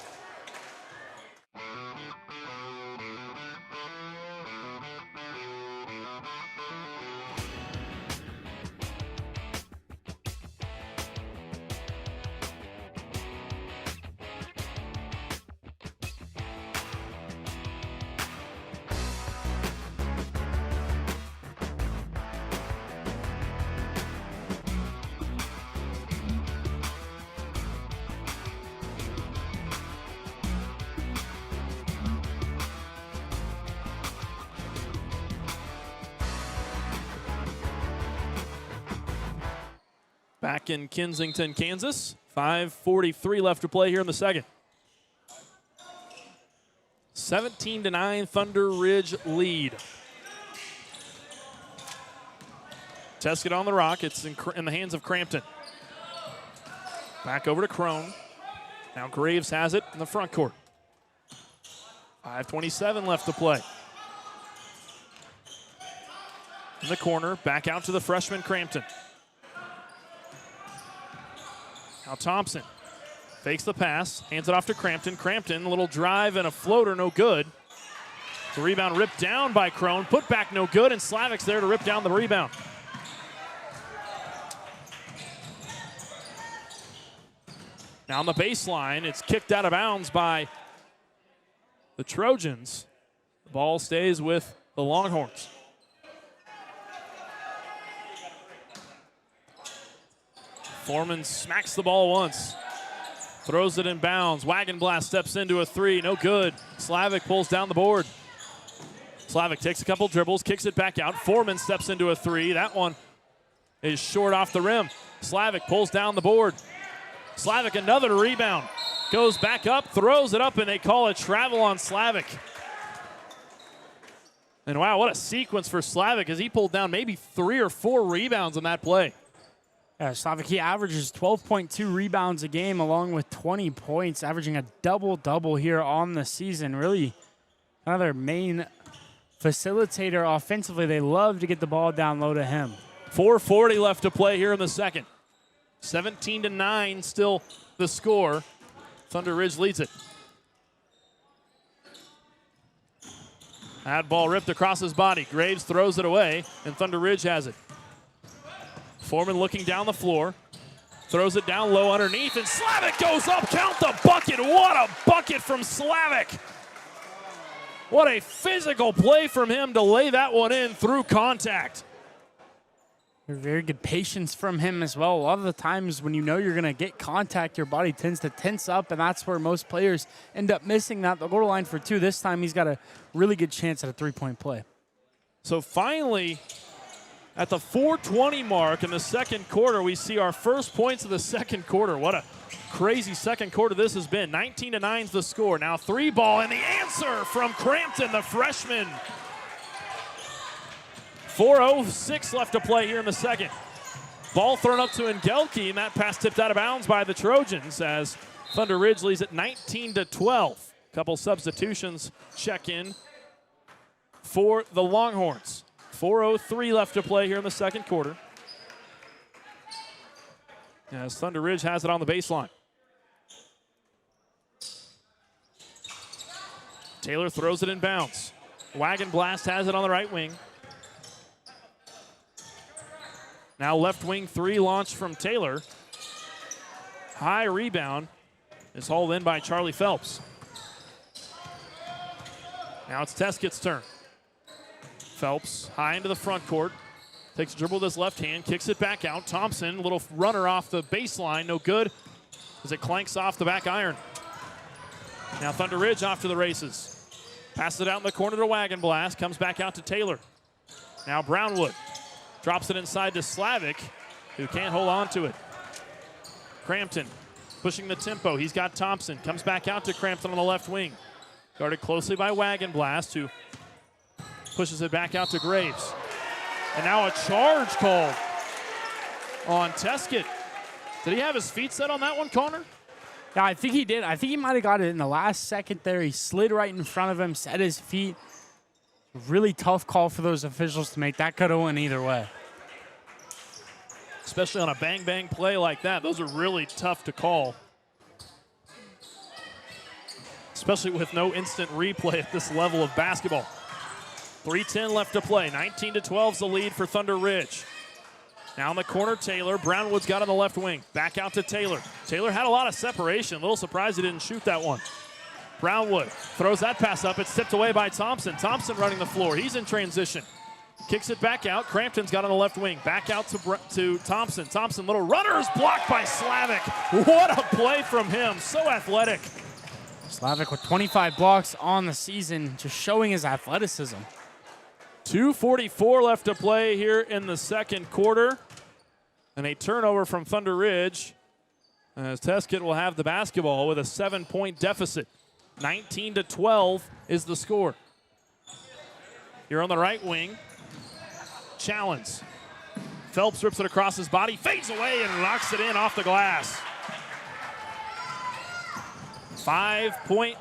Back in Kensington, Kansas. 5:43 left to play here in the second. 17-9 Thunder Ridge lead. Tescott on the rock. It's in the hands of Crampton. Back over to Crone. Now Graves has it in the front court. 5:27 left to play. In the corner, back out to the freshman Crampton. Now Thompson fakes the pass, hands it off to Crampton. Crampton, a little drive and a floater, no good. The rebound ripped down by Crone, put back no good, and Slavic's there to rip down the rebound. Now on the baseline, it's kicked out of bounds by the Trojans. The ball stays with the Longhorns. Foreman smacks the ball once. Throws it in bounds. Wagon Blast steps into a three. No good. Slavic pulls down the board. Slavic takes a couple dribbles, kicks it back out. Foreman steps into a three. That one is short off the rim. Slavic pulls down the board. Slavic another rebound. Goes back up, throws it up, and they call it travel on Slavic. And wow, what a sequence for Slavic as he pulled down maybe 3 or 4 rebounds on that play. Yeah, Slavic, he averages 12.2 rebounds a game along with 20 points, averaging a double-double here on the season. Really another main facilitator offensively. They love to get the ball down low to him. 4:40 left to play here in the second. 17-9 still the score. Thunder Ridge leads it. That ball ripped across his body. Graves throws it away, and Thunder Ridge has it. Foreman looking down the floor. Throws it down low underneath, and Slavic goes up. Count the bucket. What a bucket from Slavic. What a physical play from him to lay that one in through contact. Very good patience from him as well. A lot of the times when you know you're going to get contact, your body tends to tense up, and that's where most players end up missing that. They'll go to line for 2. This time he's got a really good chance at a 3-point play. So finally, at the 4:20 mark in the second quarter, we see our first points of the second quarter. What a crazy second quarter this has been. 19-9 is the score. Now 3 ball, and the answer from Crampton, the freshman. 4:06 left to play here in the second. Ball thrown up to Engelke, and that pass tipped out of bounds by the Trojans as Thunder Ridge leads at 19-12. Couple substitutions check in for the Longhorns. 4:03 left to play here in the second quarter. As Thunder Ridge has it on the baseline. Taylor throws it in bounds. Wagon Blast has it on the right wing. Now left wing three launch from Taylor. High rebound is hauled in by Charlie Phelps. Now it's Tescott's turn. Phelps high into the front court. Takes a dribble with his left hand, kicks it back out. Thompson, little runner off the baseline, no good as it clanks off the back iron. Now Thunder Ridge off to the races. Passes it out in the corner to Wagon Blast, comes back out to Taylor. Now Brownwood drops it inside to Slavic, who can't hold on to it. Crampton pushing the tempo. He's got Thompson, comes back out to Crampton on the left wing. Guarded closely by Wagon Blast, who pushes it back out to Graves. And now a charge called on Tescott. Did he have his feet set on that one, Connor? Yeah, I think he did. I think he might have got it in the last second there. He slid right in front of him, set his feet. Really tough call for those officials to make. That could have went either way. Especially on a bang-bang play like that. Those are really tough to call. Especially with no instant replay at this level of basketball. 3:10 left to play. 19-12 is the lead for Thunder Ridge. Now in the corner, Taylor. Brownwood's got on the left wing. Back out to Taylor. Taylor had a lot of separation. A little surprised he didn't shoot that one. Brownwood throws that pass up. It's tipped away by Thompson. Thompson running the floor. He's in transition. Kicks it back out. Crampton's got on the left wing. Back out to Thompson. Thompson, little runner, is blocked by Slavic. What a play from him. So athletic. Slavic with 25 blocks on the season, just showing his athleticism. 2:44 left to play here in the second quarter. And a turnover from Thunder Ridge as Tescott will have the basketball with a 7-point deficit. 19-12 is the score. Here on the right wing, Challenge. Phelps rips it across his body, fades away and knocks it in off the glass. 5-point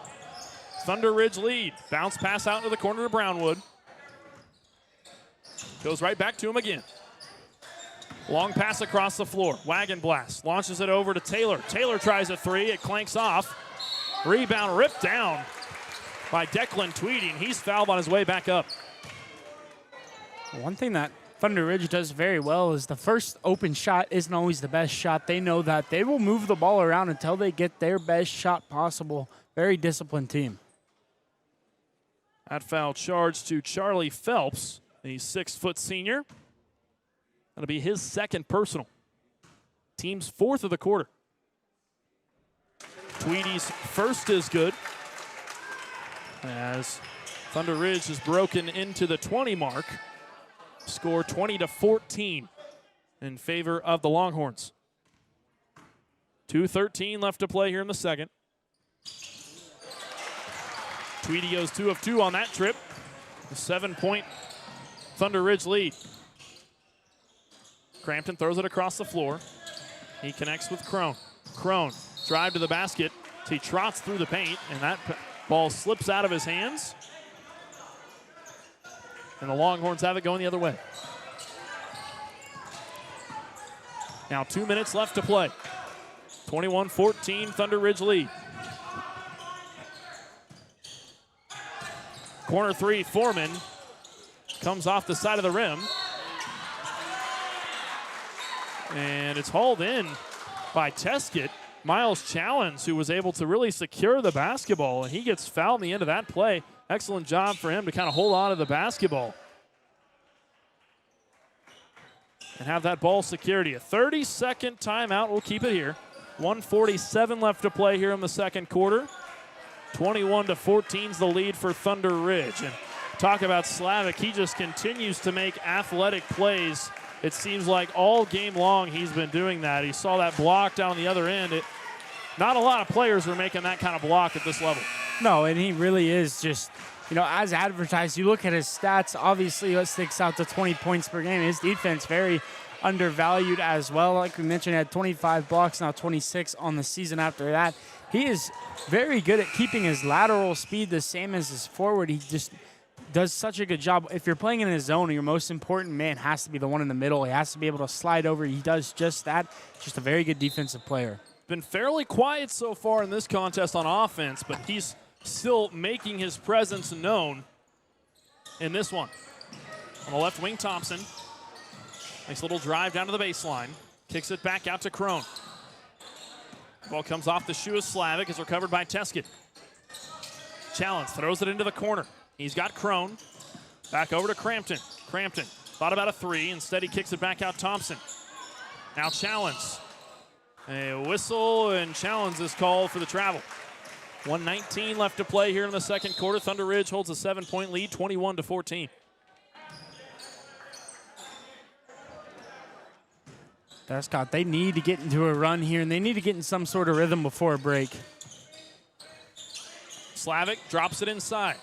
Thunder Ridge lead. Bounce pass out into the corner to Brownwood. Goes right back to him again. Long pass across the floor. Wagon Blast launches it over to Taylor. Taylor tries a three. It clanks off. Rebound ripped down by Declan Tweedy, and he's fouled on his way back up. One thing that Thunder Ridge does very well is the first open shot isn't always the best shot. They know that. They will move the ball around until they get their best shot possible. Very disciplined team. That foul charge to Charlie Phelps, the 6-foot senior. That'll be his second personal. Team's fourth of the quarter. Tweedy's first is good as Thunder Ridge has broken into the 20 mark. Score 20-14 in favor of the Longhorns. 2:13 left to play here in the second. Tweedy goes 2 of 2 on that trip. A 7-point Thunder Ridge lead. Crampton throws it across the floor. He connects with Crone. Crone, drive to the basket. He trots through the paint, and that ball slips out of his hands. And the Longhorns have it going the other way. Now 2 minutes left to play. 21-14 Thunder Ridge lead. Corner three, Foreman comes off the side of the rim. And it's hauled in by Tescott. Miles Challenge, who was able to really secure the basketball, and he gets fouled in the end of that play. Excellent job for him to kind of hold on to the basketball and have that ball security. A 30-second timeout. We'll keep it here. 1:47 left to play here in the second quarter. 21-14 is the lead for Thunder Ridge. And talk about Slavic. He just continues to make athletic plays. It seems like all game long he's been doing that. He saw that block down the other end. Not a lot of players are making that kind of block at this level. No, and he really is just, as advertised. You look at his stats, obviously what sticks out to 20 points per game. His defense very undervalued as well. Like we mentioned, he had 25 blocks, now 26 on the season after that. He is very good at keeping his lateral speed the same as his forward. He just does such a good job. If you're playing in a zone, your most important man has to be the one in the middle. He has to be able to slide over. He does just that. Just a very good defensive player. Been fairly quiet so far in this contest on offense, but he's still making his presence known. in this one. On the left wing, Thompson. Nice little drive down to the baseline. Kicks it back out to Crone. Ball comes off the shoe of Slavic. Is recovered by Tescott. Challenge throws it into the corner. He's got Crone. Back over to Crampton. Crampton thought about a three. Instead, he kicks it back out Thompson. Now Challenge. A whistle, and Challenge is called for the travel. 1:19 left to play here in the second quarter. Thunder Ridge holds a 7-point lead, 21-14. Tescott, they need to get into a run here, and they need to get in some sort of rhythm before a break. Slavic drops it inside.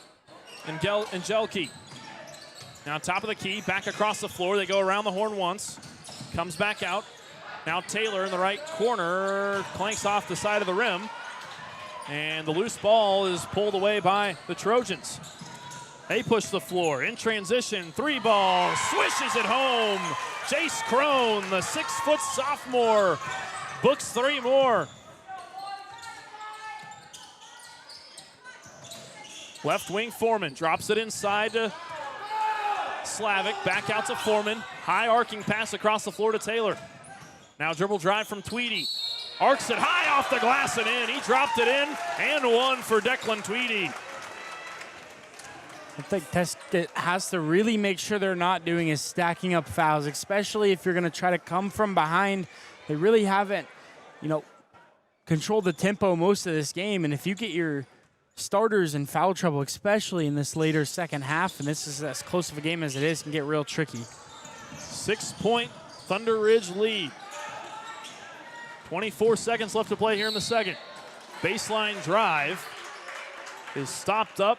Angelki. Now top of the key, back across the floor. They go around the horn once. Comes back out. Now Taylor in the right corner. Clanks off the side of the rim. And the loose ball is pulled away by the Trojans. They push the floor. In transition, three ball. Swishes it home. Jace Crone, the 6-foot sophomore, books three more. Left wing Foreman drops it inside to Slavic. Back out to Foreman. High arcing pass across the floor to Taylor. Now dribble drive from Tweedy. Arcs it high off the glass and in. He dropped it in and one for Declan Tweedy. I think Tescott has to really make sure they're not doing is stacking up fouls, especially if you're going to try to come from behind. They really haven't, controlled the tempo most of this game. And if you get your starters in foul trouble, especially in this later second half, and this is as close of a game as it is, can get real tricky. 6-point Thunder Ridge lead. 24 seconds left to play here in the second. Baseline drive is stopped up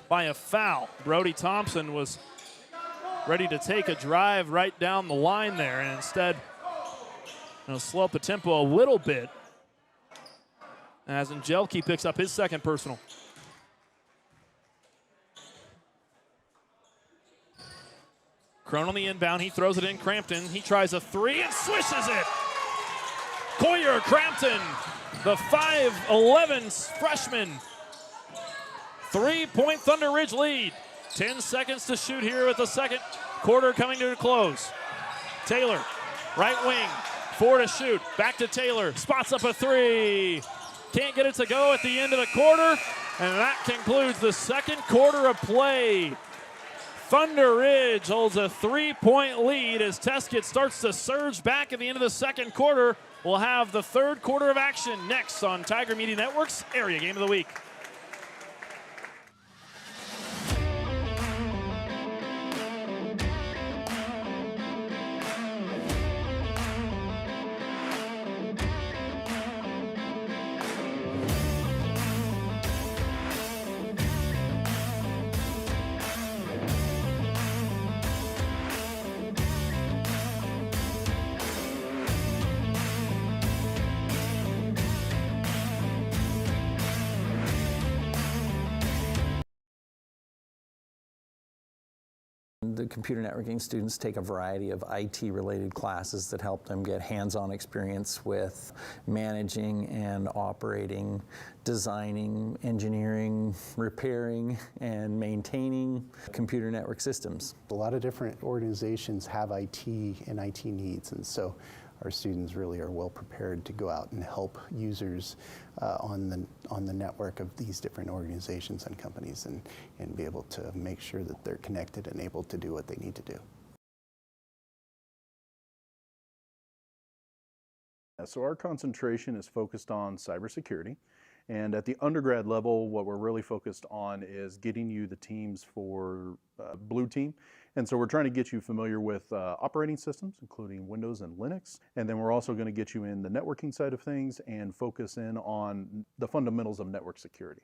by a foul. Brody Thompson was ready to take a drive right down the line there, and instead slow up the tempo a little bit as Angelki picks up his second personal. Crone on the inbound. He throws it in. Crampton. He tries a three and swishes it. Coyer Crampton, the 5'11" freshman. 3-point Thunder Ridge lead. 10 seconds to shoot here with the second quarter coming to a close. Taylor, right wing, 4 to shoot. Back to Taylor, spots up a three. Can't get it to go at the end of the quarter, and that concludes the second quarter of play. Thunder Ridge holds a 3-point lead as Tescott starts to surge back at the end of the second quarter. We'll have the third quarter of action next on Tiger Media Network's Area Game of the Week. The computer networking students take a variety of IT-related classes that help them get hands-on experience with managing and operating, designing, engineering, repairing, and maintaining computer network systems. A lot of different organizations have IT and IT needs, and so our students really are well prepared to go out and help users on the network of these different organizations and companies and be able to make sure that they're connected and able to do what they need to do. So our concentration is focused on cybersecurity. And at the undergrad level, what we're really focused on is getting you the teams for Blue Team. And so we're trying to get you familiar with operating systems, including Windows and Linux. And then we're also going to get you in the networking side of things and focus in on the fundamentals of network security.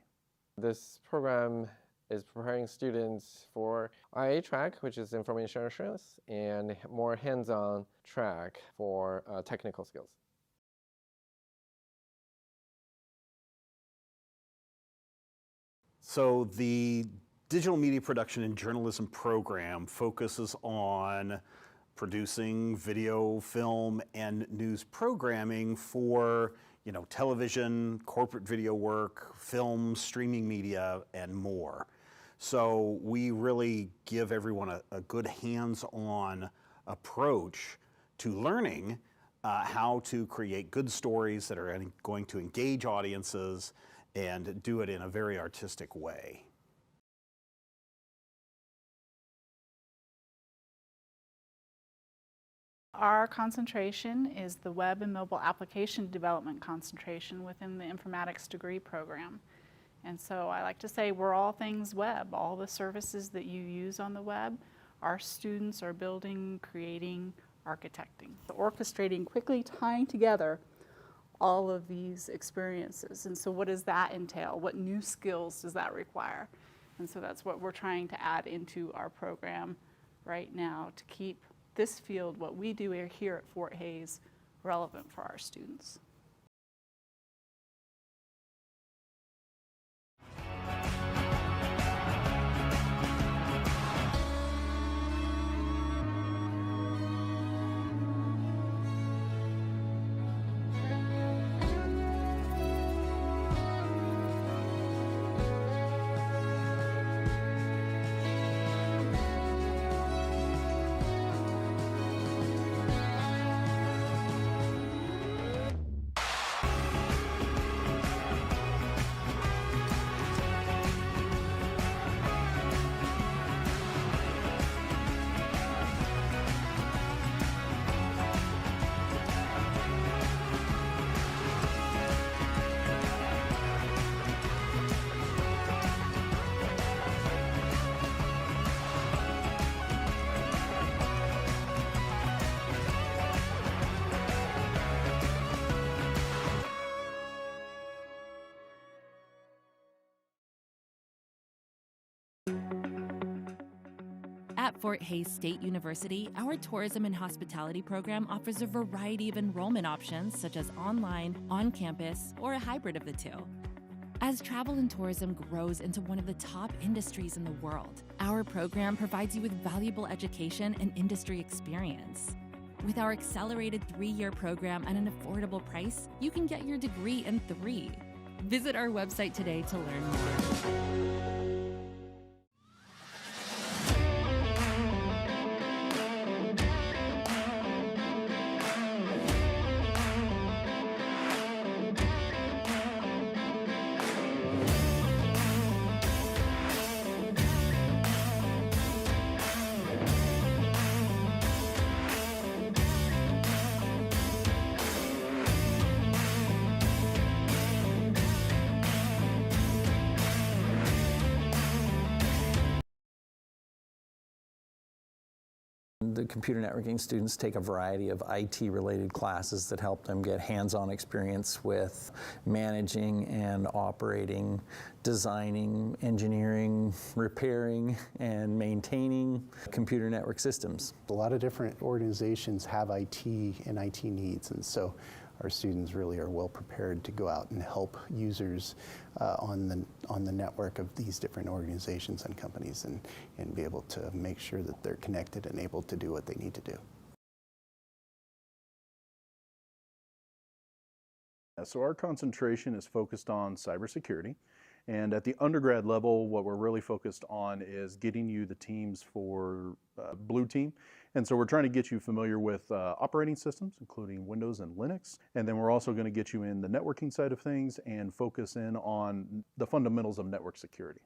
This program is preparing students for IA track, which is information assurance, and more hands-on track for technical skills. So the digital media production and journalism program focuses on producing video, film, and news programming for television, corporate video work, film, streaming media, and more. So we really give everyone a good hands-on approach to learning how to create good stories that are going to engage audiences and do it in a very artistic way. Our concentration is the web and mobile application development concentration within the informatics degree program. And so I like to say we're all things web. All the services that you use on the web, our students are building, creating, architecting. Orchestrating, quickly tying together all of these experiences. And so what does that entail? What new skills does that require? And so that's what we're trying to add into our program right now to keep this field, what we do here at Fort Hays, relevant for our students. At Fort Hays State University, our tourism and hospitality program offers a variety of enrollment options such as online, on campus, or a hybrid of the two. As travel and tourism grows into one of the top industries in the world, our program provides you with valuable education and industry experience. With our accelerated 3-year program at an affordable price, you can get your degree in 3. Visit our website today to learn more. The computer networking students take a variety of IT-related classes that help them get hands-on experience with managing and operating, designing, engineering, repairing, and maintaining computer network systems. A lot of different organizations have IT and IT needs, and so our students really are well prepared to go out and help users on the network of these different organizations and companies and be able to make sure that they're connected and able to do what they need to do. So our concentration is focused on cybersecurity. And at the undergrad level, what we're really focused on is getting you the teams for Blue Team. And so we're trying to get you familiar with operating systems, including Windows and Linux. And then we're also going to get you in the networking side of things and focus in on the fundamentals of network security.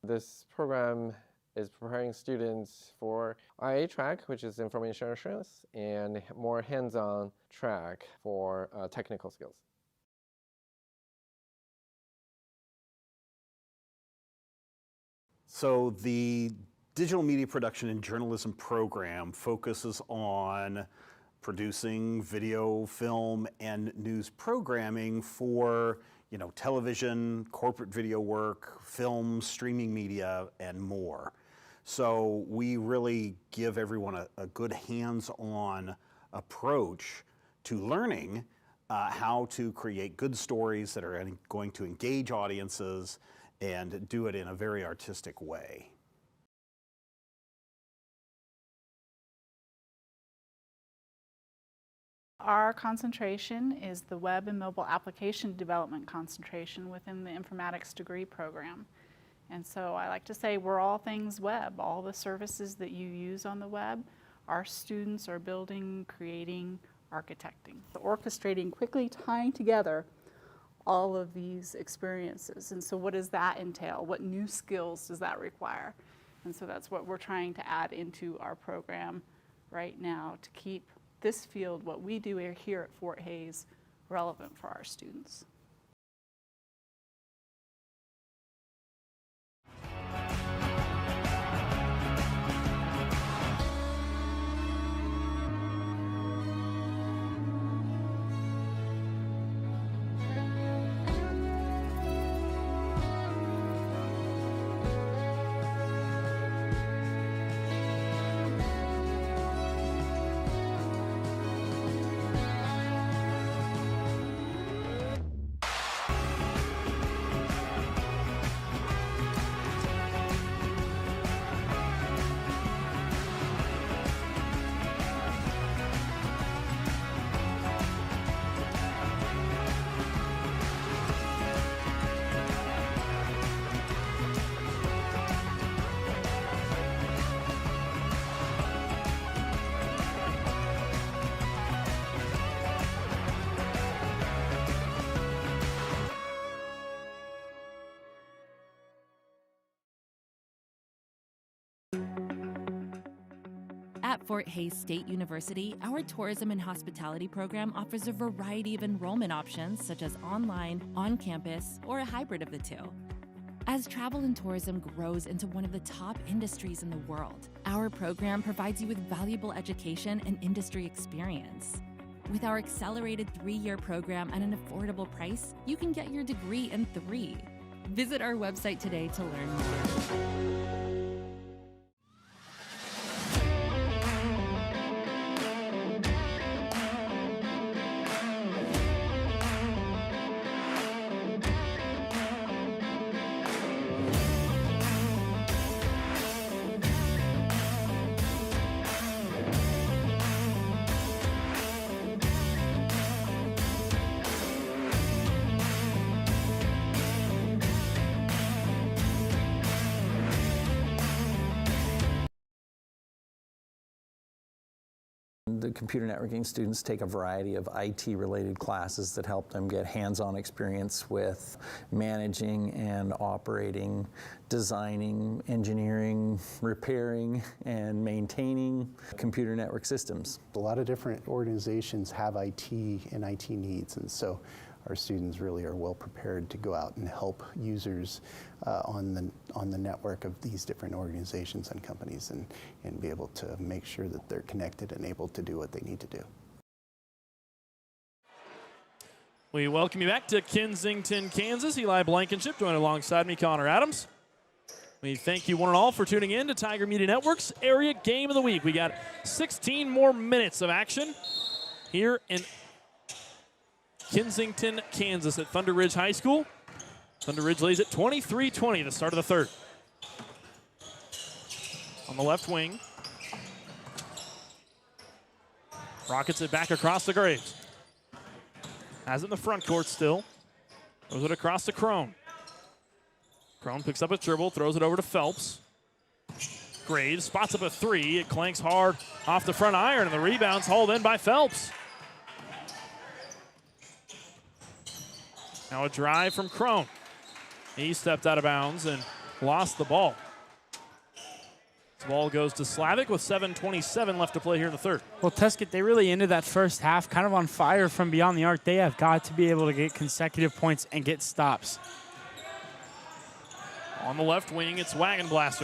This program is preparing students for IA track, which is information assurance, and more hands-on track for technical skills. So the digital media production and journalism program focuses on producing video, film, and news programming for television, corporate video work, film, streaming media, and more. So we really give everyone a good hands-on approach to learning how to create good stories that are going to engage audiences and do it in a very artistic way. Our concentration is the web and mobile application development concentration within the informatics degree program. And so I like to say we're all things web. All the services that you use on the web, our students are building, creating, architecting. Orchestrating, quickly tying together all of these experiences. And so what does that entail? What new skills does that require? And so that's what we're trying to add into our program right now to keep this field, what we do here at Fort Hays, relevant for our students. At Fort Hays State University, our tourism and hospitality program offers a variety of enrollment options such as online, on-campus, or a hybrid of the two. As travel and tourism grows into one of the top industries in the world, our program provides you with valuable education and industry experience. With our accelerated 3-year program at an affordable price, you can get your degree in 3. Visit our website today to learn more. The computer networking students take a variety of IT-related classes that help them get hands-on experience with managing and operating, designing, engineering, repairing, and maintaining computer network systems. A lot of different organizations have IT and IT needs, and so our students really are well prepared to go out and help users on the network of these different organizations and companies and be able to make sure that they're connected and able to do what they need to do. We welcome you back to Kensington, Kansas. Eli Blankenship joined alongside me, Connor Adams. We thank you one and all for tuning in to Tiger Media Network's Area Game of the Week. We got 16 more minutes of action here in Kensington, Kansas at Thunder Ridge High School. Thunder Ridge leads at 23-20, the start of the third. On the left wing. Rockets it back across the Graves. Has it in the front court still. Throws it across to Crone. Crone picks up a dribble, throws it over to Phelps. Graves spots up a 3. It clanks hard off the front iron, and the rebound's hauled in by Phelps. Now a drive from Crone. He stepped out of bounds and lost the ball. The ball goes to Slavic with 7:27 left to play here in the third. Well, Tescott, they really ended that first half kind of on fire from beyond the arc. They have got to be able to get consecutive points and get stops. On the left wing, it's Wagon Blast.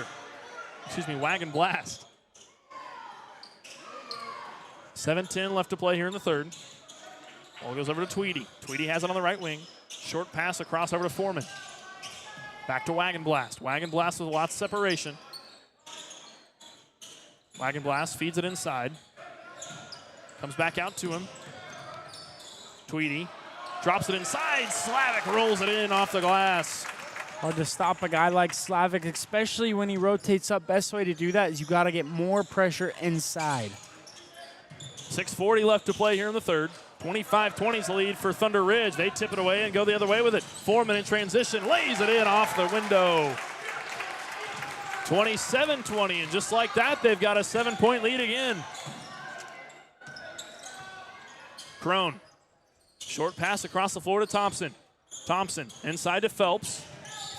7:10 left to play here in the third. Ball goes over to Tweedy. Tweedy has it on the right wing. Short pass across over to Foreman. Back to Wagon Blast. Wagon Blast with lots of separation. Wagon Blast feeds it inside. Comes back out to him. Tweedy drops it inside. Slavic rolls it in off the glass. Hard to stop a guy like Slavic, especially when he rotates up. Best way to do that is you got to get more pressure inside. 6:40 left to play here in the third. 25-20 is the lead for Thunder Ridge. They tip it away and go the other way with it. Foreman in transition, lays it in off the window. 27-20, and just like that, they've got a 7-point lead again. Crone, short pass across the floor to Thompson. Thompson inside to Phelps.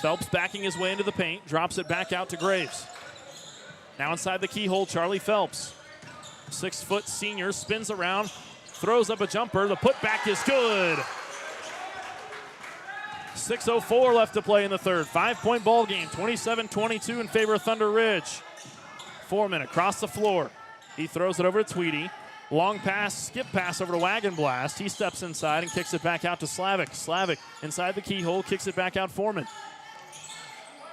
Phelps backing his way into the paint, drops it back out to Graves. Now inside the keyhole, Charlie Phelps. 6-foot senior, spins around, throws up a jumper. The putback is good. 6:04 left to play in the third. 5-point ball game, 27-22 in favor of Thunder Ridge. Foreman across the floor. He throws it over to Tweedy. Long pass, skip pass over to Wagon Blast. He steps inside and kicks it back out to Slavic. Slavic inside the keyhole, kicks it back out Foreman.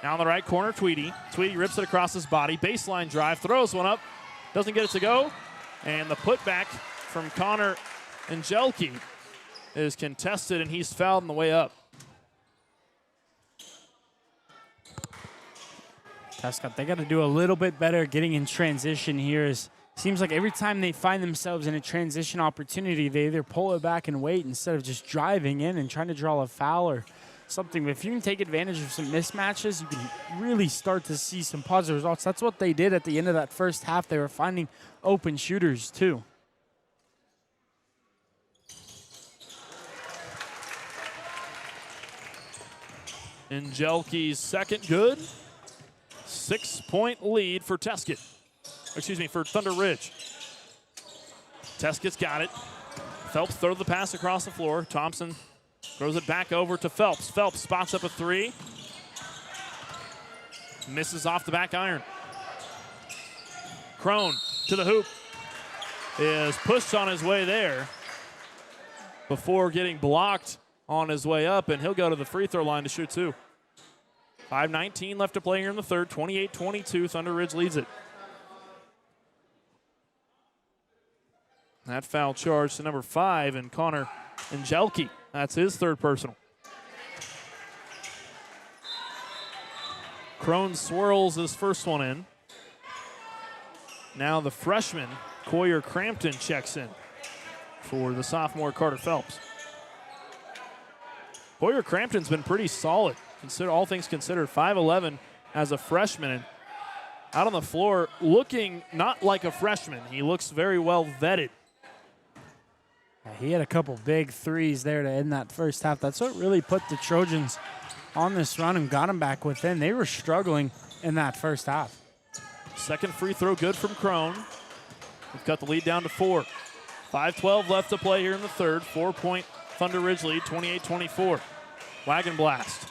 Now in the right corner, Tweedy. Tweedy rips it across his body. Baseline drive, throws one up. Doesn't get it to go. And the putback from Connor Angelke is contested, and he's fouled on the way up. Tescott, they got to do a little bit better getting in transition here. Seems like every time they find themselves in a transition opportunity, they either pull it back and wait instead of just driving in and trying to draw a foul or something. But if you can take advantage of some mismatches, you can really start to see some positive results. That's what they did at the end of that first half. They were finding open shooters too. Angelke's second good. 6-point lead for Tescott. For Thunder Ridge. Tescott's got it. Phelps throws the pass across the floor. Thompson throws it back over to Phelps. Phelps spots up a three. Misses off the back iron. Crone to the hoop. Is pushed on his way there before getting blocked on his way up, and he'll go to the free throw line to shoot two. 5:19 left to play here in the third. 28-22. Thunder Ridge leads it. That foul charge to number 5, and Connor Angelke. That's his third personal. Crone swirls his first one in. Now the freshman, Coyer Crampton, checks in for the sophomore Carter Phelps. Coyer Crampton's been pretty solid, all things considered. 5'11" as a freshman, and out on the floor looking not like a freshman. He looks very well vetted. He had a couple big threes there to end that first half. That's what really put the Trojans on this run and got them back within. They were struggling in that first half. Second free throw good from Crone. We've got the lead down to 4. 5:12 left to play here in the third. 4-point Thunder Ridge lead, 28-24. Wagon Blast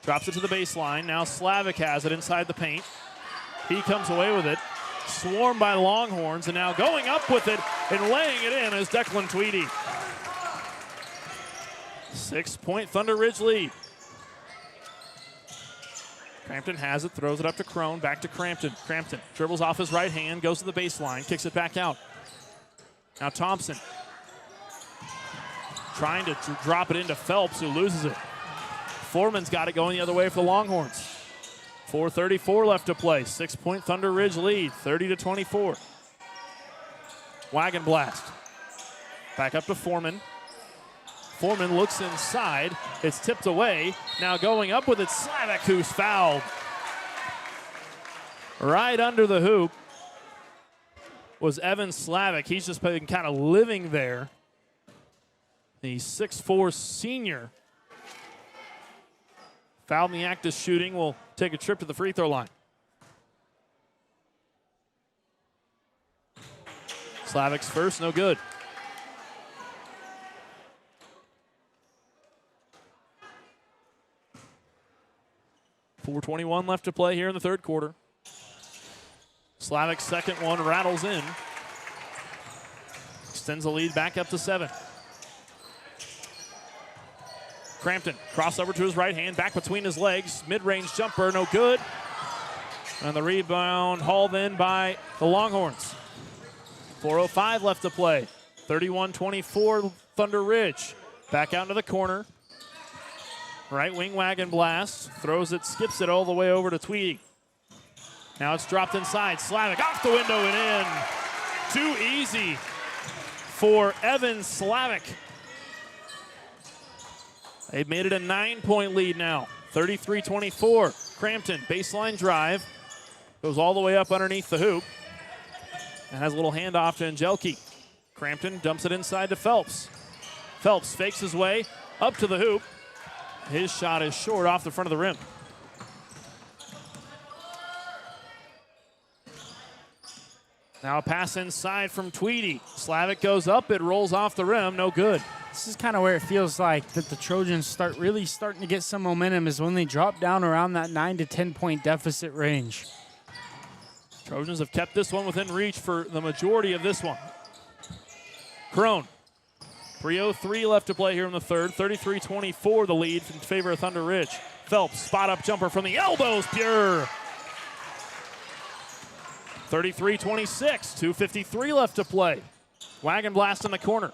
drops it to the baseline. Now Slavic has it inside the paint. He comes away with it. Swarmed by Longhorns, and now going up with it and laying it in is Declan Tweedy. 6-point Thunder Ridge lead. Crampton has it, throws it up to Crone, back to Crampton. Crampton dribbles off his right hand, goes to the baseline, kicks it back out. Now Thompson trying to drop it into Phelps, who loses it. Foreman's got it going the other way for the Longhorns. 4:34 left to play. 6-point Thunder Ridge lead, 30-24. Wagon Blast. Back up to Foreman. Foreman looks inside. It's tipped away. Now going up with it, Slavic, who's fouled. Right under the hoop was Evan Slavic. He's just been kind of living there. The 6'4" senior. Fouled in the act of shooting, will take a trip to the free throw line. Slavic's first, no good. .421 left to play here in the third quarter. Slavic's second one rattles in. Extends the lead back up to 7. Crampton, crossover to his right hand, back between his legs. Mid-range jumper, no good. And the rebound hauled in by the Longhorns. 4:05 left to play. 31-24 Thunder Ridge. Back out into the corner. Right wing Wagon Blast. Throws it, skips it all the way over to Tweedy. Now it's dropped inside. Slavic off the window and in. Too easy for Evan Slavic. They've made it a 9-point lead now. 33-24. Crampton, baseline drive. Goes all the way up underneath the hoop. And has a little handoff to Angelke. Crampton dumps it inside to Phelps. Phelps fakes his way up to the hoop. His shot is short off the front of the rim. Now a pass inside from Tweedy. Slavic goes up, it rolls off the rim, no good. This is kind of where it feels like that the Trojans really starting to get some momentum is when they drop down around that 9 to 10 point deficit range. Trojans have kept this one within reach for the majority of this one. Crone. 3:03 left to play here in the third. 33-24 the lead in favor of Thunder Ridge. Phelps, spot up jumper from the elbows, pure. 33-26, 2:53 left to play. Wagon blast in the corner.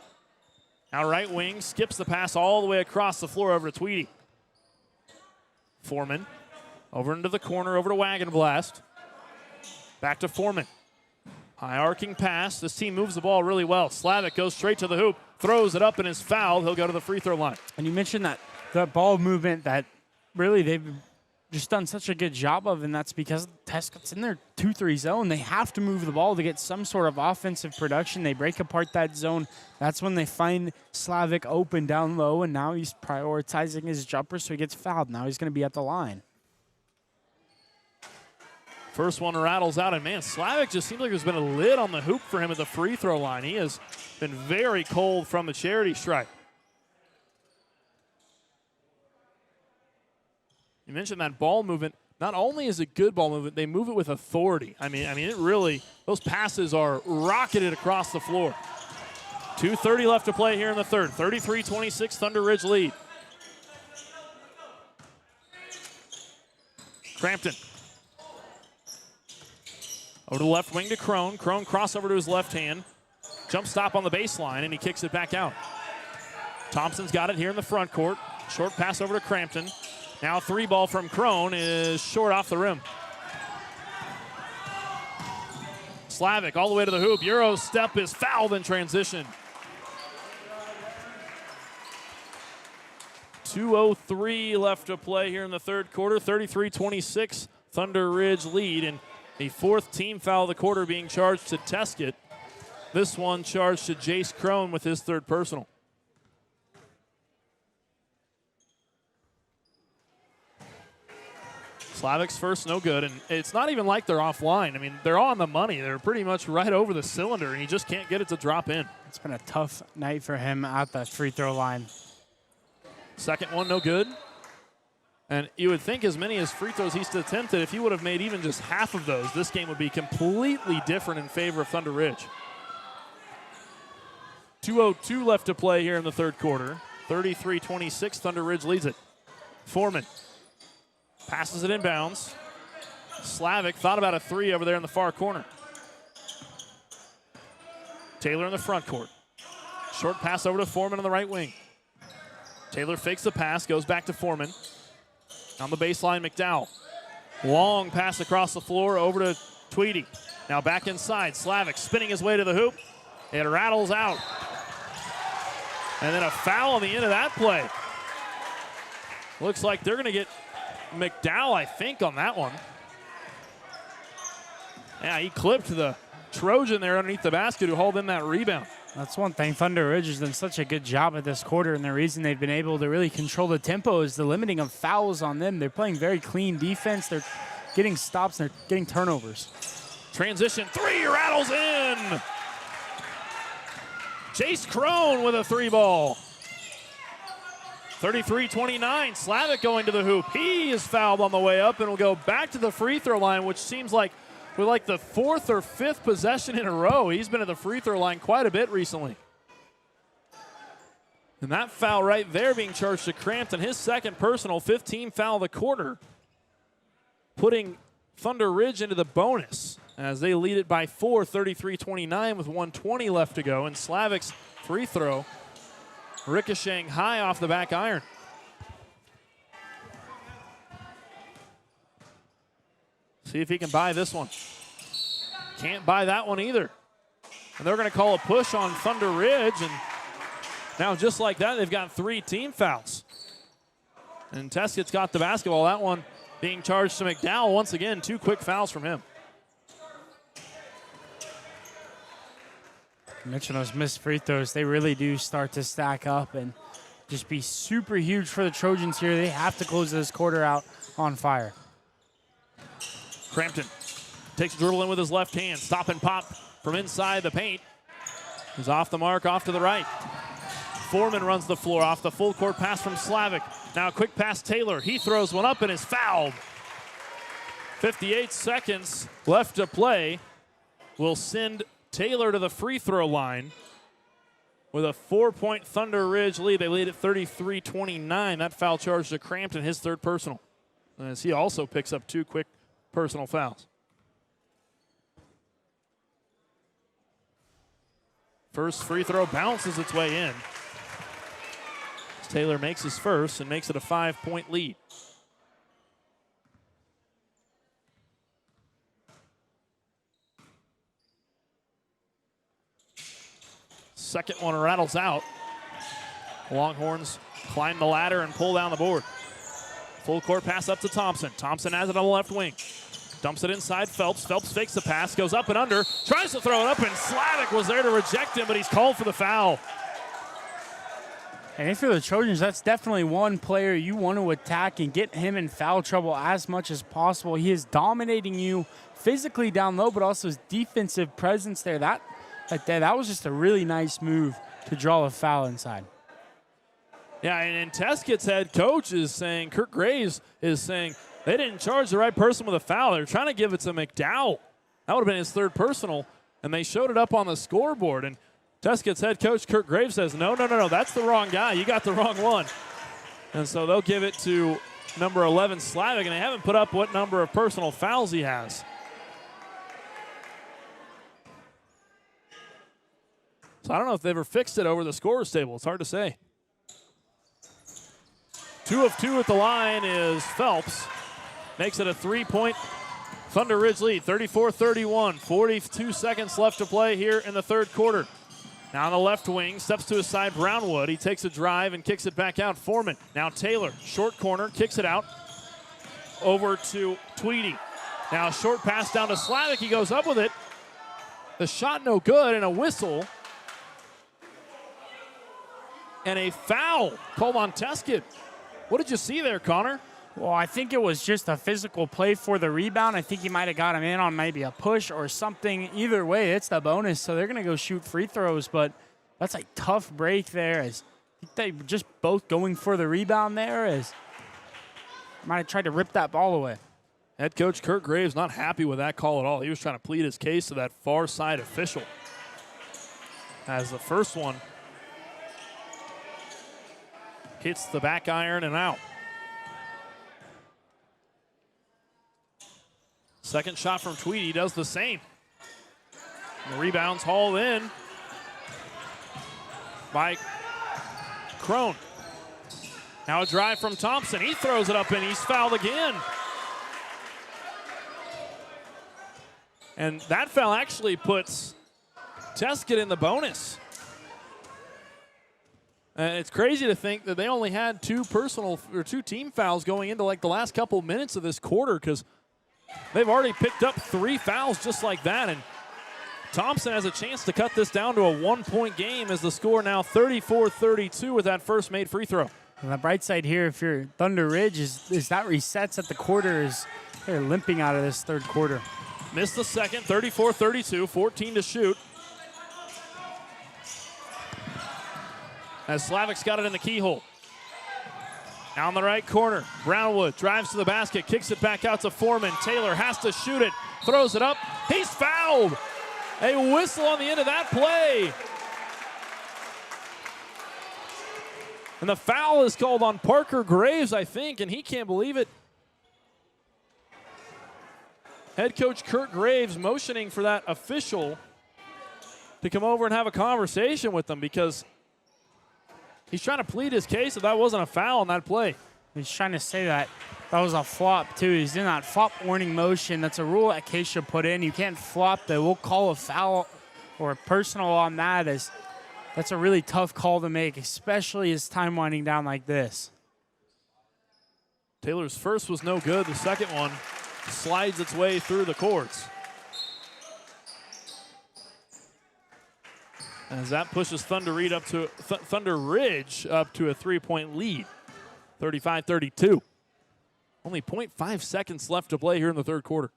Now right wing, skips the pass all the way across the floor over to Tweedy. Foreman, over into the corner, over to Wagon blast. Back to Foreman. High arcing pass. This team moves the ball really well. Slavic goes straight to the hoop, throws it up and is fouled. He'll go to the free throw line. And you mentioned that ball movement that really they've just done such a good job of, and that's because Tescott's in their 2-3 zone. They have to move the ball to get some sort of offensive production. They break apart that zone. That's when they find Slavic open down low, and now he's prioritizing his jumper, so he gets fouled. Now he's going to be at the line. First one rattles out, and man, Slavic just seems like there's been a lid on the hoop for him at the free throw line. He has been very cold from the charity stripe. You mentioned that ball movement. Not only is it good ball movement, they move it with authority. I mean, it really, those passes are rocketed across the floor. 2:30 left to play here in the third. 33-26, Thunder Ridge lead. Crampton. Over to the left wing to Crone. Crone crossover to his left hand. Jump stop on the baseline, and he kicks it back out. Thompson's got it here in the front court. Short pass over to Crampton. Now three ball from Crone is short off the rim. Slavic all the way to the hoop. Euro step is fouled in transition. 2:03 left to play here in the third quarter. 33-26, Thunder Ridge lead. And the fourth team foul of the quarter being charged to Tescott. This one charged to Jace Crone with his third personal. Slavic's first, no good, and it's not even like they're offline. I mean, they're on the money. They're pretty much right over the cylinder, and he just can't get it to drop in. It's been a tough night for him at the free throw line. Second one, no good. And you would think as many as free throws he's attempted, if he would have made even just half of those, this game would be completely different in favor of Thunder Ridge. 2:02 left to play here in the third quarter. 33-26, Thunder Ridge leads it. Foreman passes it inbounds. Slavic thought about a three over there in the far corner. Taylor in the front court. Short pass over to Foreman on the right wing. Taylor fakes the pass, goes back to Foreman. On the baseline, McDowell. Long pass across the floor over to Tweedy. Now back inside. Slavic spinning his way to the hoop. It rattles out. And then a foul on the end of that play. Looks like they're going to get McDowell, I think, on that one. Yeah, he clipped the Trojan there underneath the basket who hauled in that rebound. That's one thing. Thunder Ridge has done such a good job at this quarter, and the reason they've been able to really control the tempo is the limiting of fouls on them. They're playing very clean defense. They're getting stops, and they're getting turnovers. Transition three rattles in. Jace Crone with a three ball. 33-29, Slavic going to the hoop. He is fouled on the way up and will go back to the free throw line, which seems like with like the fourth or fifth possession in a row. He's been at the free throw line quite a bit recently. And that foul right there being charged to Crampton, his second personal, 15 foul of the quarter, putting Thunder Ridge into the bonus as they lead it by 4, 33-29 with 1:20 left to go. And Slavic's free throw ricocheting high off the back iron. See if he can buy this one. Can't buy that one either. And they're going to call a push on Thunder Ridge. And now just like that, they've got 3 team fouls. And Tescott's got the basketball. That one being charged to McDowell. Once again, 2 quick fouls from him. Mention those missed free throws. They really do start to stack up and just be super huge for the Trojans here. They have to close this quarter out on fire. Crampton takes a dribble in with his left hand. Stop and pop from inside the paint. He's off the mark, off to the right. Foreman runs the floor off the full court pass from Slavic. Now a quick pass Taylor. He throws one up and is fouled. 58 seconds left to play. Will send Taylor to the free throw line with a 4-point Thunder Ridge lead. They lead at 33-29. That foul charge to Crampton, his third personal, as he also picks up 2 quick personal fouls. First free throw bounces its way in. Taylor makes his first and makes it a 5-point lead. Second one rattles out. Longhorns climb the ladder and pull down the board. Full court pass up to Thompson. Thompson has it on the left wing. Dumps it inside Phelps. Phelps fakes the pass, goes up and under, tries to throw it up, and Slavic was there to reject him, but he's called for the foul. And if you're the Trojans, that's definitely one player you want to attack and get him in foul trouble as much as possible. He is dominating you physically down low, but also his defensive presence there. That was just a really nice move to draw a foul inside. Yeah, and Tescott's head coach is saying, Kurt Graves is saying, they didn't charge the right person with a foul. They're trying to give it to McDowell. That would have been his third personal, and they showed it up on the scoreboard. And Tescott's head coach, Kurt Graves, says, no, that's the wrong guy. You got the wrong one. And so they'll give it to number 11, Slavic, and they haven't put up what number of personal fouls he has. So I don't know if they ever fixed it over the scorer's table. It's hard to say. 2 of 2 at the line is Phelps. Makes it a 3-point Thunder Ridge lead, 34-31. 42 seconds left to play here in the third quarter. Now on the left wing, steps to his side, Brownwood. He takes a drive and kicks it back out. Foreman. Now Taylor, short corner, kicks it out over to Tweedy. Now a short pass down to Slavic. He goes up with it. The shot no good, and a whistle. And a foul called on Tescott. What did you see there, Connor? Well, I think it was just a physical play for the rebound. I think he might have got him in on maybe a push or something. Either way, it's the bonus, so they're going to go shoot free throws, but that's a tough break there. As they just both going for the rebound there, as might have tried to rip that ball away. Head coach Kurt Graves not happy with that call at all. He was trying to plead his case to that far side official. As the first one hits the back iron and out. Second shot from Tweedy does the same. And the rebound's hauled in by Crone. Now a drive from Thompson. He throws it up and he's fouled again. And that foul actually puts Tescott in the bonus. It's crazy to think that they only had 2 team fouls going into like the last couple minutes of this quarter, because they've already picked up 3 fouls just like that. And Thompson has a chance to cut this down to a 1-point game, as the score now 34-32 with that first made free throw. On the bright side here, if you're Thunder Ridge, is that resets at the quarter, as they're limping out of this third quarter. Missed the second, 34-32, 14 to shoot. As Slavic's got it in the keyhole. Now in the right corner, Brownwood drives to the basket, kicks it back out to Foreman. Taylor has to shoot it, throws it up. He's fouled. A whistle on the end of that play. And the foul is called on Parker Graves, I think, and he can't believe it. Head coach Kurt Graves motioning for that official to come over and have a conversation with them, because he's trying to plead his case that that wasn't a foul on that play. He's trying to say that was a flop, too. He's in that flop warning motion. That's a rule that Acacia put in. You can't flop that. We'll call a foul or a personal on that. That's a really tough call to make, especially as time winding down like this. Taylor's first was no good. The second one slides its way through the courts. as that pushes Thunder Ridge up to a 3-point lead, 35-32. Only 0.5 seconds left to play here in the third quarter.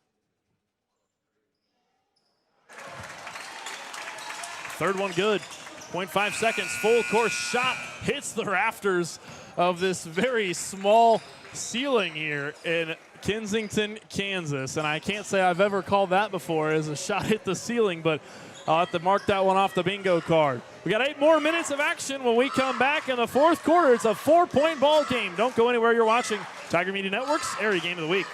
Third one good. 0.5 seconds. Full course shot hits the rafters of this very small ceiling here in Kensington, Kansas. And I can't say I've ever called that before as a shot hit the ceiling, but I'll have to mark that one off the bingo card. We got 8 more minutes of action when we come back in the fourth quarter. It's a 4-point ball game. Don't go anywhere. You're watching Tiger Media Network's Area Game of the Week.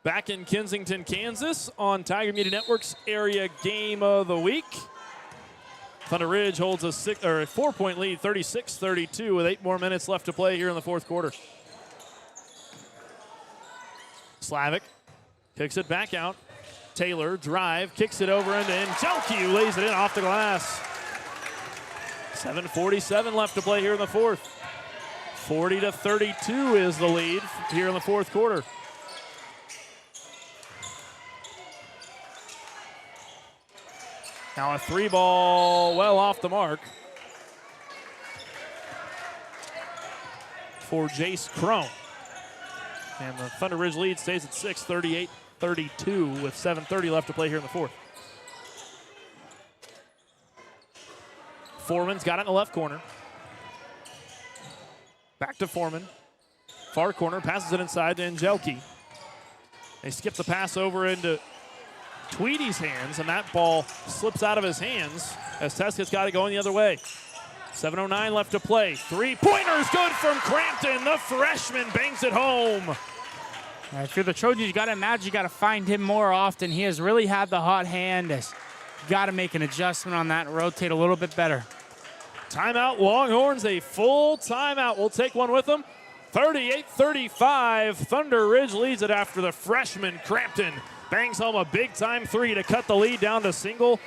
Back in Kensington, Kansas on Tiger Media Network's Area Game of the Week. Thunder Ridge holds a 4-point lead, 36-32, with 8 more minutes left to play here in the fourth quarter. Slavic kicks it back out. Taylor, drive, kicks it over into Angelke, who lays it in off the glass. 7:47 left to play here in the fourth. 40-32 is the lead here in the fourth quarter. Now a 3-ball well off the mark for Jace Crone. And the Thunder Ridge lead stays at 6, 38-32 with 7:30 left to play here in the fourth. Foreman's got it in the left corner. Back to Foreman. Far corner, passes it inside to Angelke. They skip the pass over into Tweedy's hands, and that ball slips out of his hands as Tescott's got it going the other way. 7:09 left to play. 3-pointer's good from Crampton. The freshman bangs it home. If you're the Trojans, you got to imagine you got to find him more often. He has really had the hot hand. You got to make an adjustment on that and rotate a little bit better. Timeout, Longhorns, a full timeout. We'll take one with them. 38-35, Thunder Ridge leads it after the freshman Crampton bangs home a big-time 3 to cut the lead down to single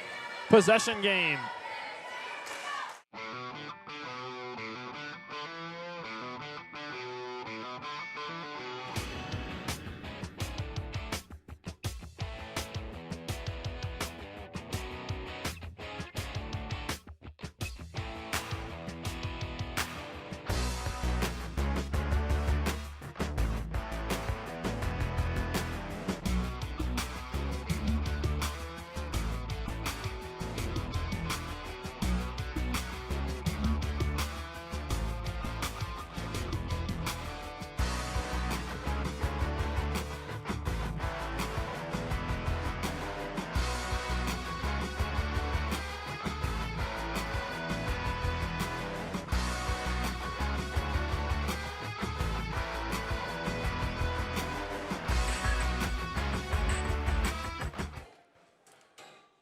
possession game.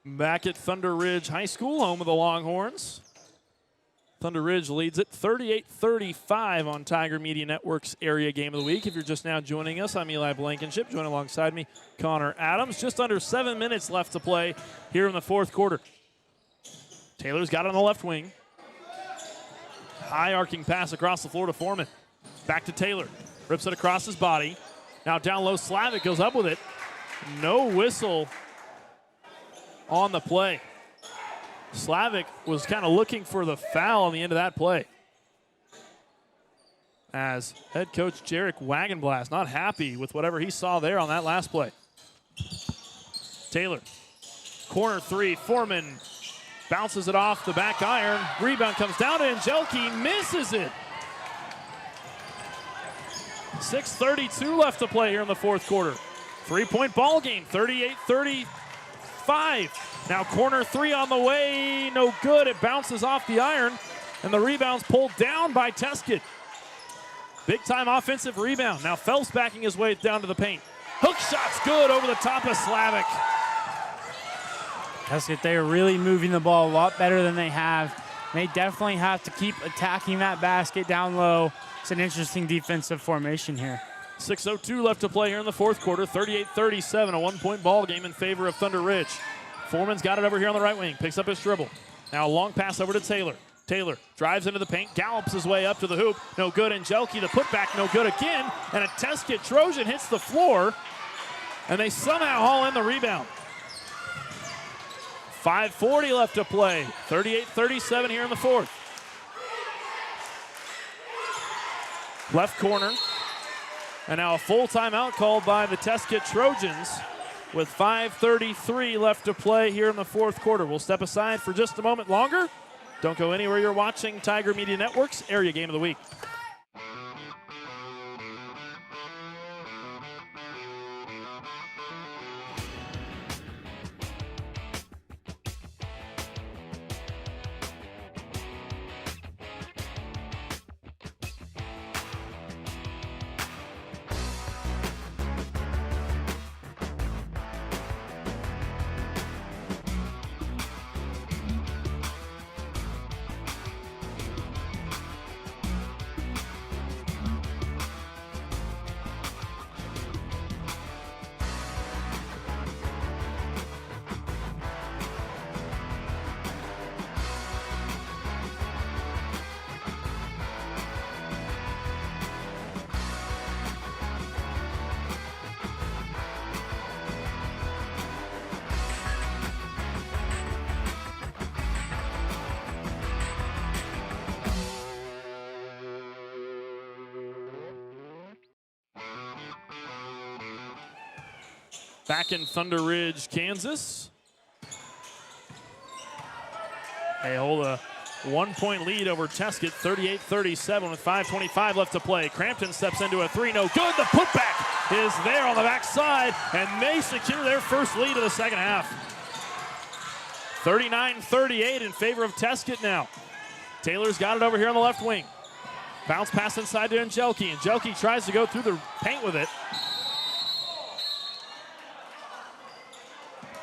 Back at Thunder Ridge High School, home of the Longhorns. Thunder Ridge leads it 38-35 on Tiger Media Network's Area Game of the Week. If you're just now joining us, I'm Eli Blankenship. Joining alongside me, Connor Adams. Just under 7 minutes left to play here in the fourth quarter. Taylor's got it on the left wing. High arcing pass across the floor to Foreman. Back to Taylor. Rips it across his body. Now down low, Slavic goes up with it. No whistle on the play. Slavic was kind of looking for the foul on the end of that play, as head coach Jarek Wagenblast not happy with whatever he saw there on that last play. Taylor, corner three, Foreman bounces it off the back iron. Rebound comes down to Angelke, misses it. 6:32 left to play here in the fourth quarter. 3-point ball game, 38-35. Now corner three on the way, no good. It bounces off the iron, and the rebound's pulled down by Tescott. Big time offensive rebound. Now Phelps backing his way down to the paint. Hook shot's good over the top of Slavic. Tescott, they are really moving the ball a lot better than they have. They definitely have to keep attacking that basket down low. It's an interesting defensive formation here. 6:02 left to play here in the fourth quarter. 38-37, a 1-point ball game in favor of Thunder Ridge. Foreman's got it over here on the right wing, picks up his dribble. Now a long pass over to Taylor. Taylor drives into the paint, gallops his way up to the hoop. No good. Angelke, the putback, no good again. And a Tescott Trojan hits the floor, and they somehow haul in the rebound. 5:40 left to play. 38-37 here in the fourth. Left corner. And now a full timeout called by the Tescott Trojans with 5:33 left to play here in the fourth quarter. We'll step aside for just a moment longer. Don't go anywhere. You're watching Tiger Media Network's Area Game of the Week. Back in Thunder Ridge, Kansas. They hold a 1-point lead over Tescott, 38-37 with 5:25 left to play. Crampton steps into a three, no good. The putback is there on the backside, and they secure their first lead of the second half. 39-38 in favor of Tescott now. Taylor's got it over here on the left wing. Bounce pass inside to Angelke. Angelke tries to go through the paint with it.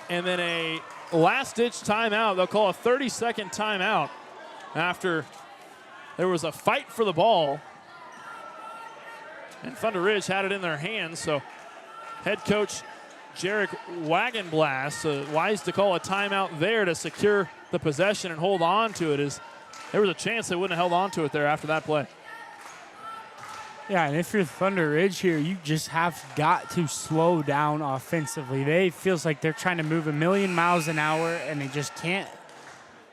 And then a last-ditch timeout. They'll call a 30-second timeout after there was a fight for the ball. And Thunder Ridge had it in their hands, so head coach Jarek Wagenblast wise to call a timeout there to secure the possession and hold on to it, as there was a chance they wouldn't have held on to it there after that play. Yeah, and if you're Thunder Ridge here, you just have got to slow down offensively. They feels like they're trying to move a million miles an hour, and they just can't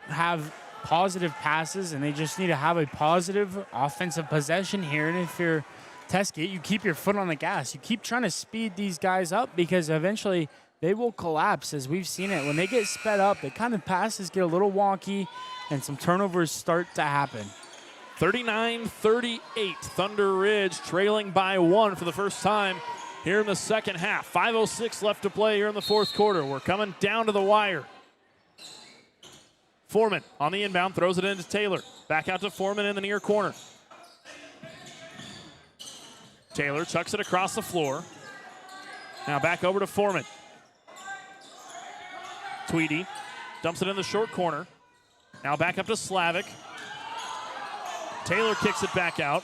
have positive passes, and they just need to have a positive offensive possession here. And if you're Tescott, you keep your foot on the gas. You keep trying to speed these guys up, because eventually they will collapse, as we've seen it. When they get sped up, the kind of passes get a little wonky, and some turnovers start to happen. 39-38, Thunder Ridge trailing by 1 for the first time here in the second half. 5:06 left to play here in the fourth quarter. We're coming down to the wire. Foreman on the inbound, throws it into Taylor. Back out to Foreman in the near corner. Taylor chucks it across the floor. Now back over to Foreman. Tweedy dumps it in the short corner. Now back up to Slavic. Taylor kicks it back out.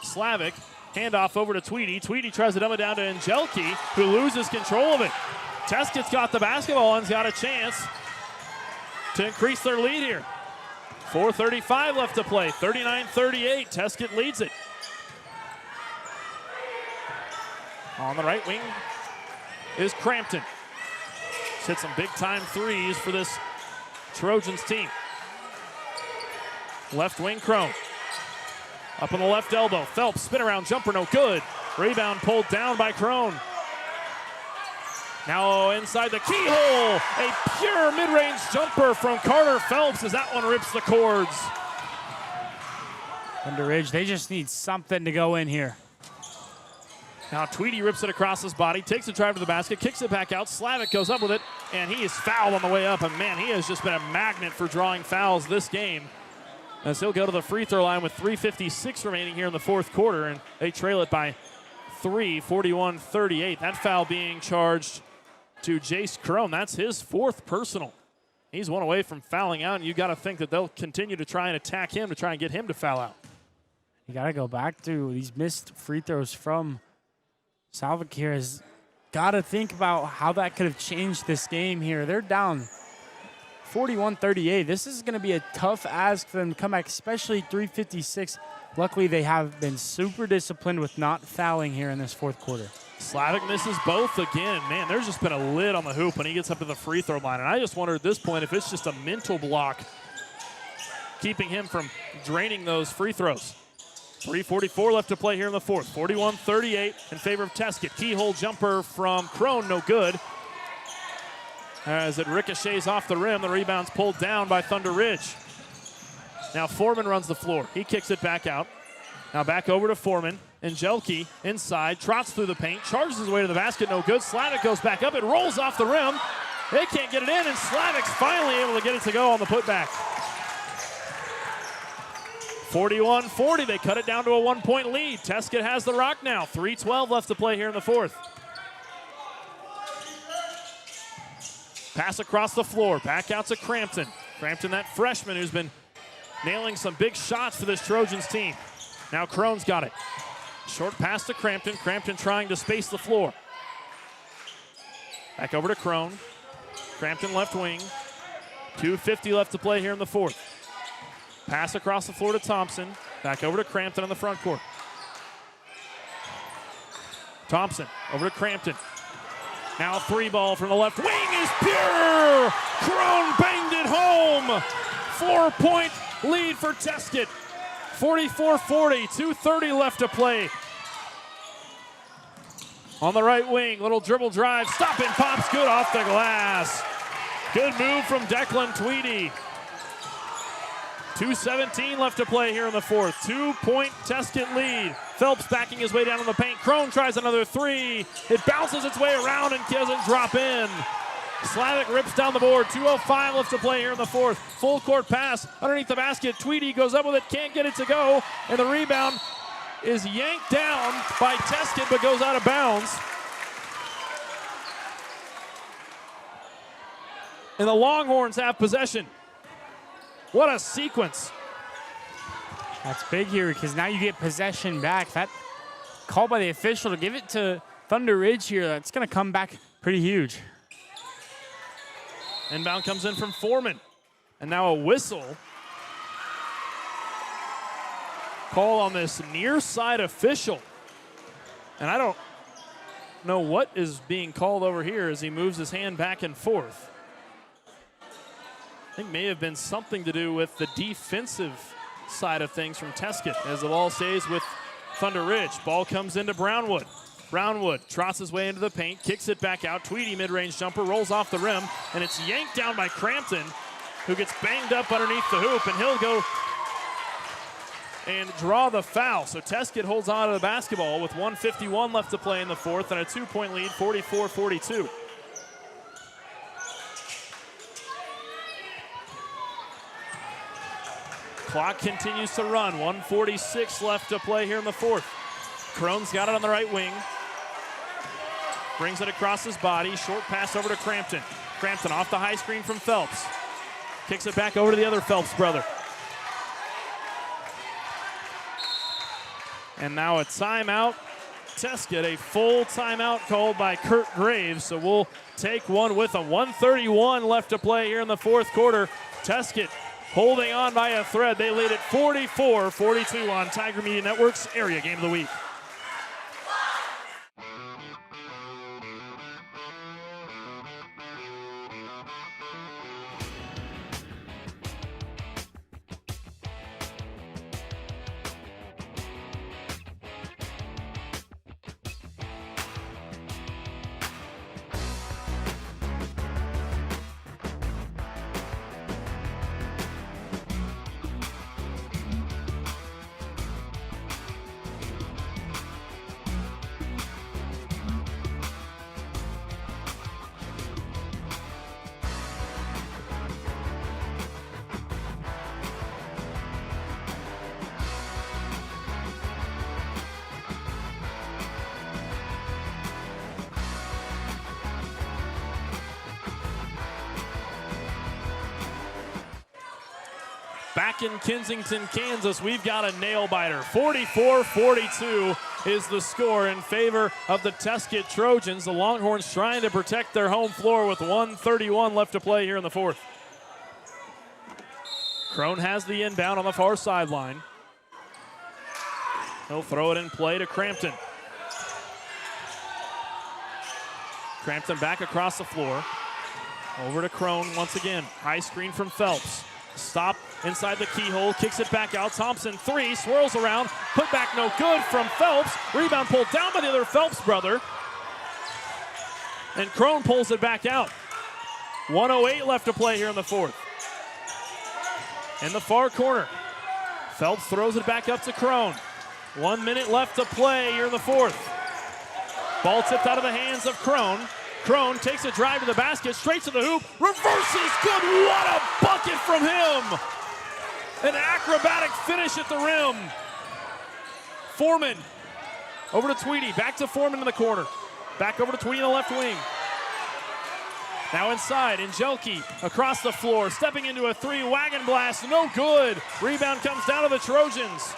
Slavic, handoff over to Tweedy. Tweedy tries to dumb it down to Angelke, who loses control of it. Tescott's got the basketball and's got a chance to increase their lead here. 4:35 left to play. 39-38. Tescott leads it. On the right wing is Crampton. He's hit some big-time threes for this Trojans team. Left wing, Crone. Up on the left elbow. Phelps, spin around jumper, no good. Rebound pulled down by Crone. Now inside the keyhole, a pure mid-range jumper from Carter Phelps as that one rips the cords. Thunder Ridge, they just need something to go in here. Now Tweedy rips it across his body, takes a drive to the basket, kicks it back out. Slavic goes up with it, and he is fouled on the way up. And man, he has just been a magnet for drawing fouls this game, as he'll go to the free throw line with 3:56 remaining here in the fourth quarter, and they trail it by 3, 41-38. That foul being charged to Jace Crone. That's his fourth personal. He's one away from fouling out, and you got to think that they'll continue to try and attack him to try and get him to foul out. You got to go back to these missed free throws from Slavic here. Has got to think about how that could have changed this game here. They're down 41-38. This is going to be a tough ask for them to come back, especially 3:56. Luckily, they have been super disciplined with not fouling here in this fourth quarter. Slavic misses both again. Man, there's just been a lid on the hoop when he gets up to the free throw line. And I just wonder at this point if it's just a mental block keeping him from draining those free throws. 3:44 left to play here in the fourth. 41-38 in favor of Tescott. Keyhole jumper from Crone, no good. As it ricochets off the rim, the rebound's pulled down by Thunder Ridge. Now Foreman runs the floor. He kicks it back out. Now back over to Foreman. Angelke inside, trots through the paint, charges his way to the basket, no good. Slavic goes back up, it rolls off the rim. They can't get it in, and Slavic's finally able to get it to go on the putback. 41-40, they cut it down to a 1-point lead. Tescott has the rock now. 3:12 left to play here in the fourth. Pass across the floor, back out to Crampton. Crampton, that freshman who's been nailing some big shots for this Trojans team. Now Crone's got it. Short pass to Crampton. Crampton trying to space the floor. Back over to Crone. Crampton left wing. 2:50 left to play here in the fourth. Pass across the floor to Thompson. Back over to Crampton on the front court. Thompson over to Crampton. Now a three ball from the left wing is pure! Crone banged it home! 4-point lead for Tescott. 44-40, 2:30 left to play. On the right wing, little dribble drive, stop and pops good off the glass. Good move from Declan Tweedy. 2:17 left to play here in the fourth. 2-point Tescott lead. Phelps backing his way down in the paint. Crone tries another three. It bounces its way around and doesn't drop in. Slavic rips down the board. 2:05 left to play here in the fourth. Full court pass underneath the basket. Tweedy goes up with it, can't get it to go, and the rebound is yanked down by Tescott but goes out of bounds. And the Longhorns have possession. What a sequence. That's big here because now you get possession back. That call by the official to give it to Thunder Ridge here, that's going to come back pretty huge. Inbound comes in from Foreman. And now a whistle. Call on this near side official. And I don't know what is being called over here as he moves his hand back and forth. I think may have been something to do with the defensive side of things from Tescott as the ball stays with Thunder Ridge. Ball comes into Brownwood. Brownwood trots his way into the paint, kicks it back out. Tweedy mid-range jumper, rolls off the rim, and it's yanked down by Crampton, who gets banged up underneath the hoop, and he'll go and draw the foul. So Tescott holds on to the basketball with 1:51 left to play in the fourth and a 2-point lead, 44-42. Clock continues to run. 1:46 left to play here in the fourth. Crone's got it on the right wing. Brings it across his body. Short pass over to Crampton. Crampton off the high screen from Phelps. Kicks it back over to the other Phelps brother. And now a timeout. Tescott, a full timeout called by Kurt Graves. So we'll take one with him. 1:31 left to play here in the fourth quarter. Tescott holding on by a thread. They lead at 44-42 on Tiger Media Network's Area Game of the Week. back in Kensington, Kansas, we've got a nail-biter. 44-42 is the score in favor of the Tescott Trojans. The Longhorns trying to protect their home floor with 1:31 left to play here in the fourth. Crone has the inbound on the far sideline. He'll throw it in play to Crampton. Crampton back across the floor. Over to Crone once again. High screen from Phelps. Stop inside the keyhole, kicks it back out. Thompson, three, swirls around. Put back no good from Phelps. Rebound pulled down by the other Phelps brother. And Crone pulls it back out. 1:08 left to play here in the fourth. In the far corner, Phelps throws it back up to Crone. 1 minute left to play here in the fourth. Ball tipped out of the hands of Crone. Crone takes a drive to the basket, straight to the hoop, reverses, good, what a bucket from him! An acrobatic finish at the rim. Foreman, over to Tweedy, back to Foreman in the corner. Back over to Tweedy in the left wing. Now inside, Angelke across the floor, stepping into a three, wagon blast, no good. Rebound comes down to the Trojans.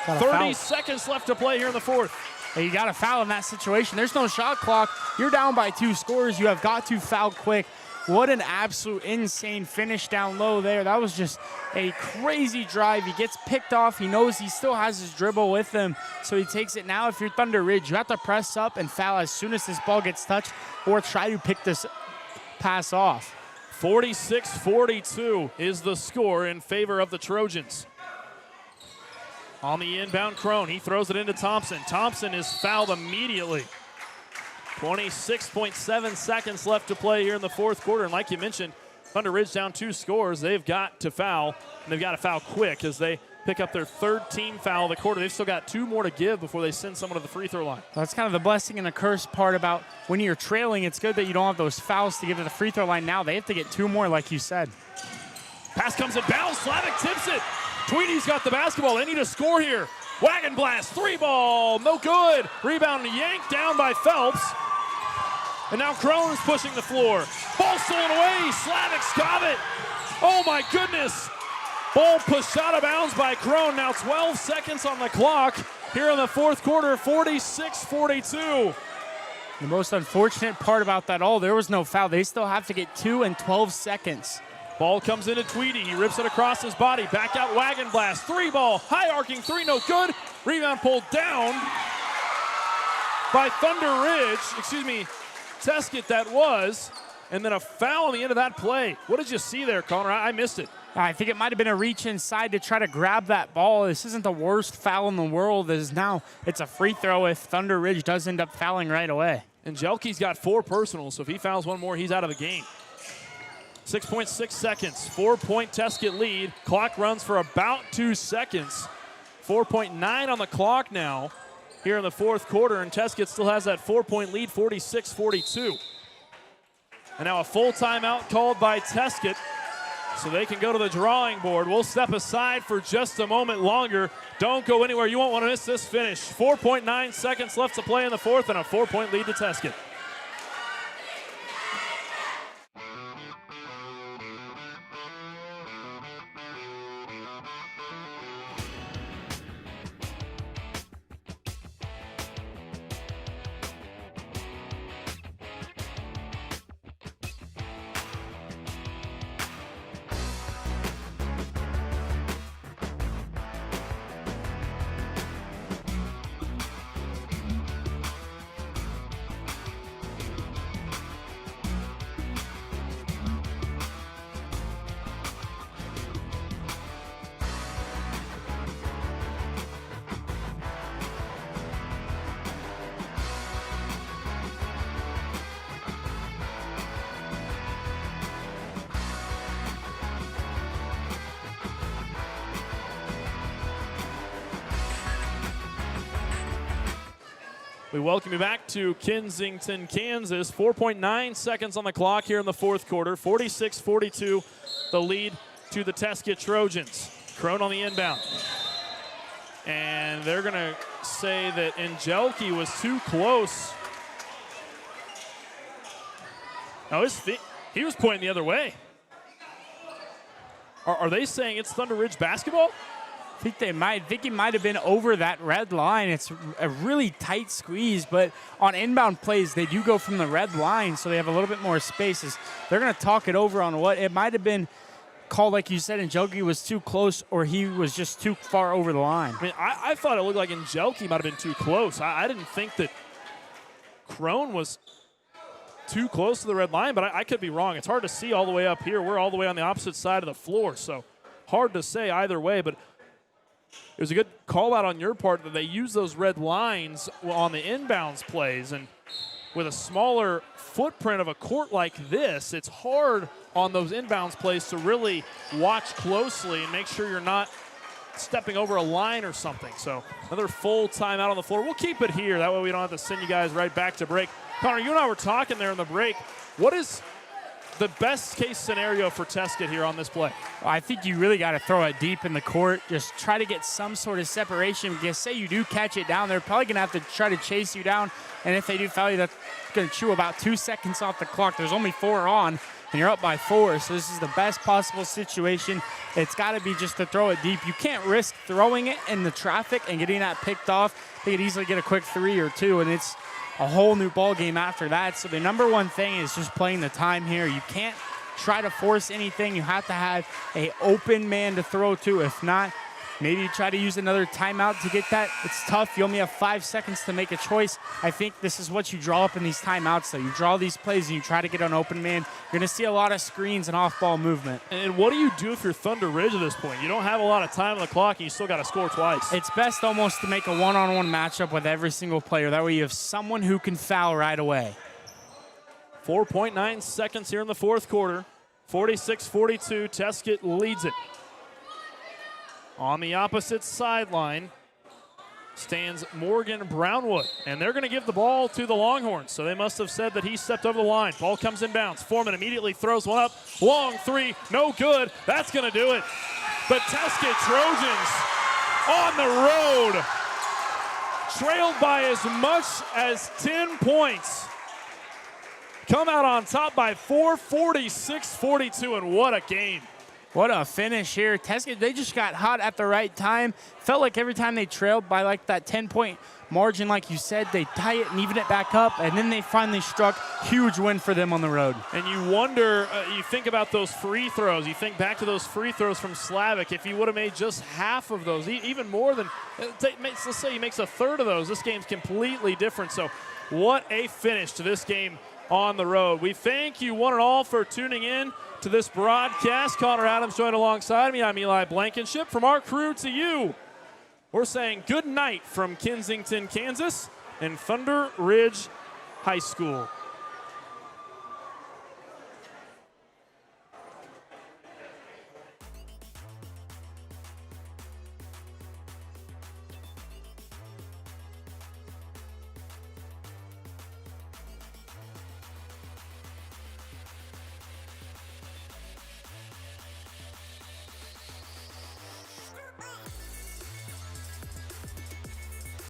30 seconds left to play here in the fourth. Hey, you got to foul in that situation. There's no shot clock. You're down by 2 scores. You have got to foul quick. What an absolute insane finish down low there. That was just a crazy drive. He gets picked off. He knows he still has his dribble with him, so he takes it. Now, if you're Thunder Ridge, you have to press up and foul as soon as this ball gets touched or try to pick this pass off. 46-42 is the score in favor of the Trojans. On the inbound, Crone, he throws it into Thompson. Thompson is fouled immediately. 26.7 seconds left to play here in the fourth quarter. And like you mentioned, Thunder Ridge down 2 scores. They've got to foul, and they've got to foul quick as they pick up their 3rd team foul of the quarter. They've still got 2 more to give before they send someone to the free throw line. That's kind of the blessing and the curse part about when you're trailing. It's good that you don't have those fouls to get to the free throw line now. They have to get 2 more, like you said. Pass comes in bounds. Slavic tips it. Tweedy's got the basketball. They need a score here. Wagon blast, 3 ball, no good. Rebound yanked down by Phelps. And now Crone is pushing the floor. Ball stolen away. Slavic's got it. Oh my goodness. Ball pushed out of bounds by Crone. Now 12 seconds on the clock here in the fourth quarter, 46-42. The most unfortunate part about that all, there was no foul. They still have to get 2 in 12 seconds. Ball comes into Tweedy. He rips it across his body. Back out wagon blast. 3 ball. High arcing 3, no good. Rebound pulled down by Thunder Ridge. Tescott that was. And then a foul on the end of that play. What did you see there, Connor? I missed it. I think it might have been a reach inside to try to grab that ball. This isn't the worst foul in the world. It's a free throw if Thunder Ridge does end up fouling right away. And Jelke's got 4 personals, so if he fouls 1 more, he's out of the game. 6.6 seconds, 4-point Tescott lead. Clock runs for about 2 seconds. 4.9 on the clock now here in the fourth quarter, and Tescott still has that 4-point lead, 46-42. And now a full timeout called by Tescott, so they can go to the drawing board. We'll step aside for just a moment longer. Don't go anywhere. You won't want to miss this finish. 4.9 seconds left to play in the fourth, and a 4-point lead to Tescott. We welcome you back to Kensington, Kansas. 4.9 seconds on the clock here in the fourth quarter. 46-42, the lead to the Tescott Trojans. Crone on the inbound. And they're going to say that Angelke was too close. No, he was pointing the other way. Are they saying it's Thunder Ridge basketball? I think they might. I think it might have been over that red line. It's a really tight squeeze, but on inbound plays, they do go from the red line, so they have a little bit more spaces. They're going to talk it over on what it might have been called, like you said, Angelki was too close or he was just too far over the line. I mean, I thought it looked like Angelki might have been too close. I didn't think that Crone was too close to the red line, but I could be wrong. It's hard to see all the way up here. We're all the way on the opposite side of the floor, so hard to say either way, but it was a good call out on your part that they use those red lines on the inbounds plays, and with a smaller footprint of a court like this, it's hard on those inbounds plays to really watch closely and make sure you're not stepping over a line or something. So another full timeout on the floor. We'll keep it here. That way we don't have to send you guys right back to break. Connor, you and I were talking there in the break. What is the best case scenario for Tescott here on this play? I think you really got to throw it deep in the court. Just try to get some sort of separation, because say you do catch it down, they're probably going to have to try to chase you down. And if they do foul you, that's going to chew about 2 seconds off the clock. There's only 4 on, and you're up by 4. So this is the best possible situation. It's got to be just to throw it deep. You can't risk throwing it in the traffic and getting that picked off. They could easily get a quick 3 or 2, and it's a whole new ball game after that. So the number one thing is just playing the time here. You can't try to force anything. You have to have an open man to throw to. If not, maybe you try to use another timeout to get that. It's tough. You only have 5 seconds to make a choice. I think this is what you draw up in these timeouts, though. You draw these plays and you try to get an open man. You're going to see a lot of screens and off-ball movement. And what do you do if you're Thunder Ridge at this point? You don't have a lot of time on the clock and you still got to score twice. It's best almost to make a one-on-one matchup with every single player. That way you have someone who can foul right away. 4.9 seconds here in the fourth quarter. 46-42, Tescott leads it. On the opposite sideline stands Morgan Brownwood, and they're going to give the ball to the Longhorns. So they must have said that he stepped over the line. Ball comes inbounds. Foreman immediately throws one up. Long 3, no good. That's going to do it. The Tescott Trojans on the road, trailed by as much as 10 points. Come out on top by 4, 46-42, and what a game. What a finish here. Tescott, they just got hot at the right time. Felt like every time they trailed by like that 10-point margin, like you said, they tie it and even it back up, and then they finally struck. Huge win for them on the road. And you wonder, you think about those free throws. You think back to those free throws from Slavic. If he would have made just half of those, even more than, let's say he makes a third of those, this game's completely different. So what a finish to this game on the road. We thank you one and all for tuning in to this broadcast. Connor Adams joined alongside me. I'm Eli Blankenship. From our crew to you, we're saying good night from Kensington, Kansas, and Thunder Ridge High School.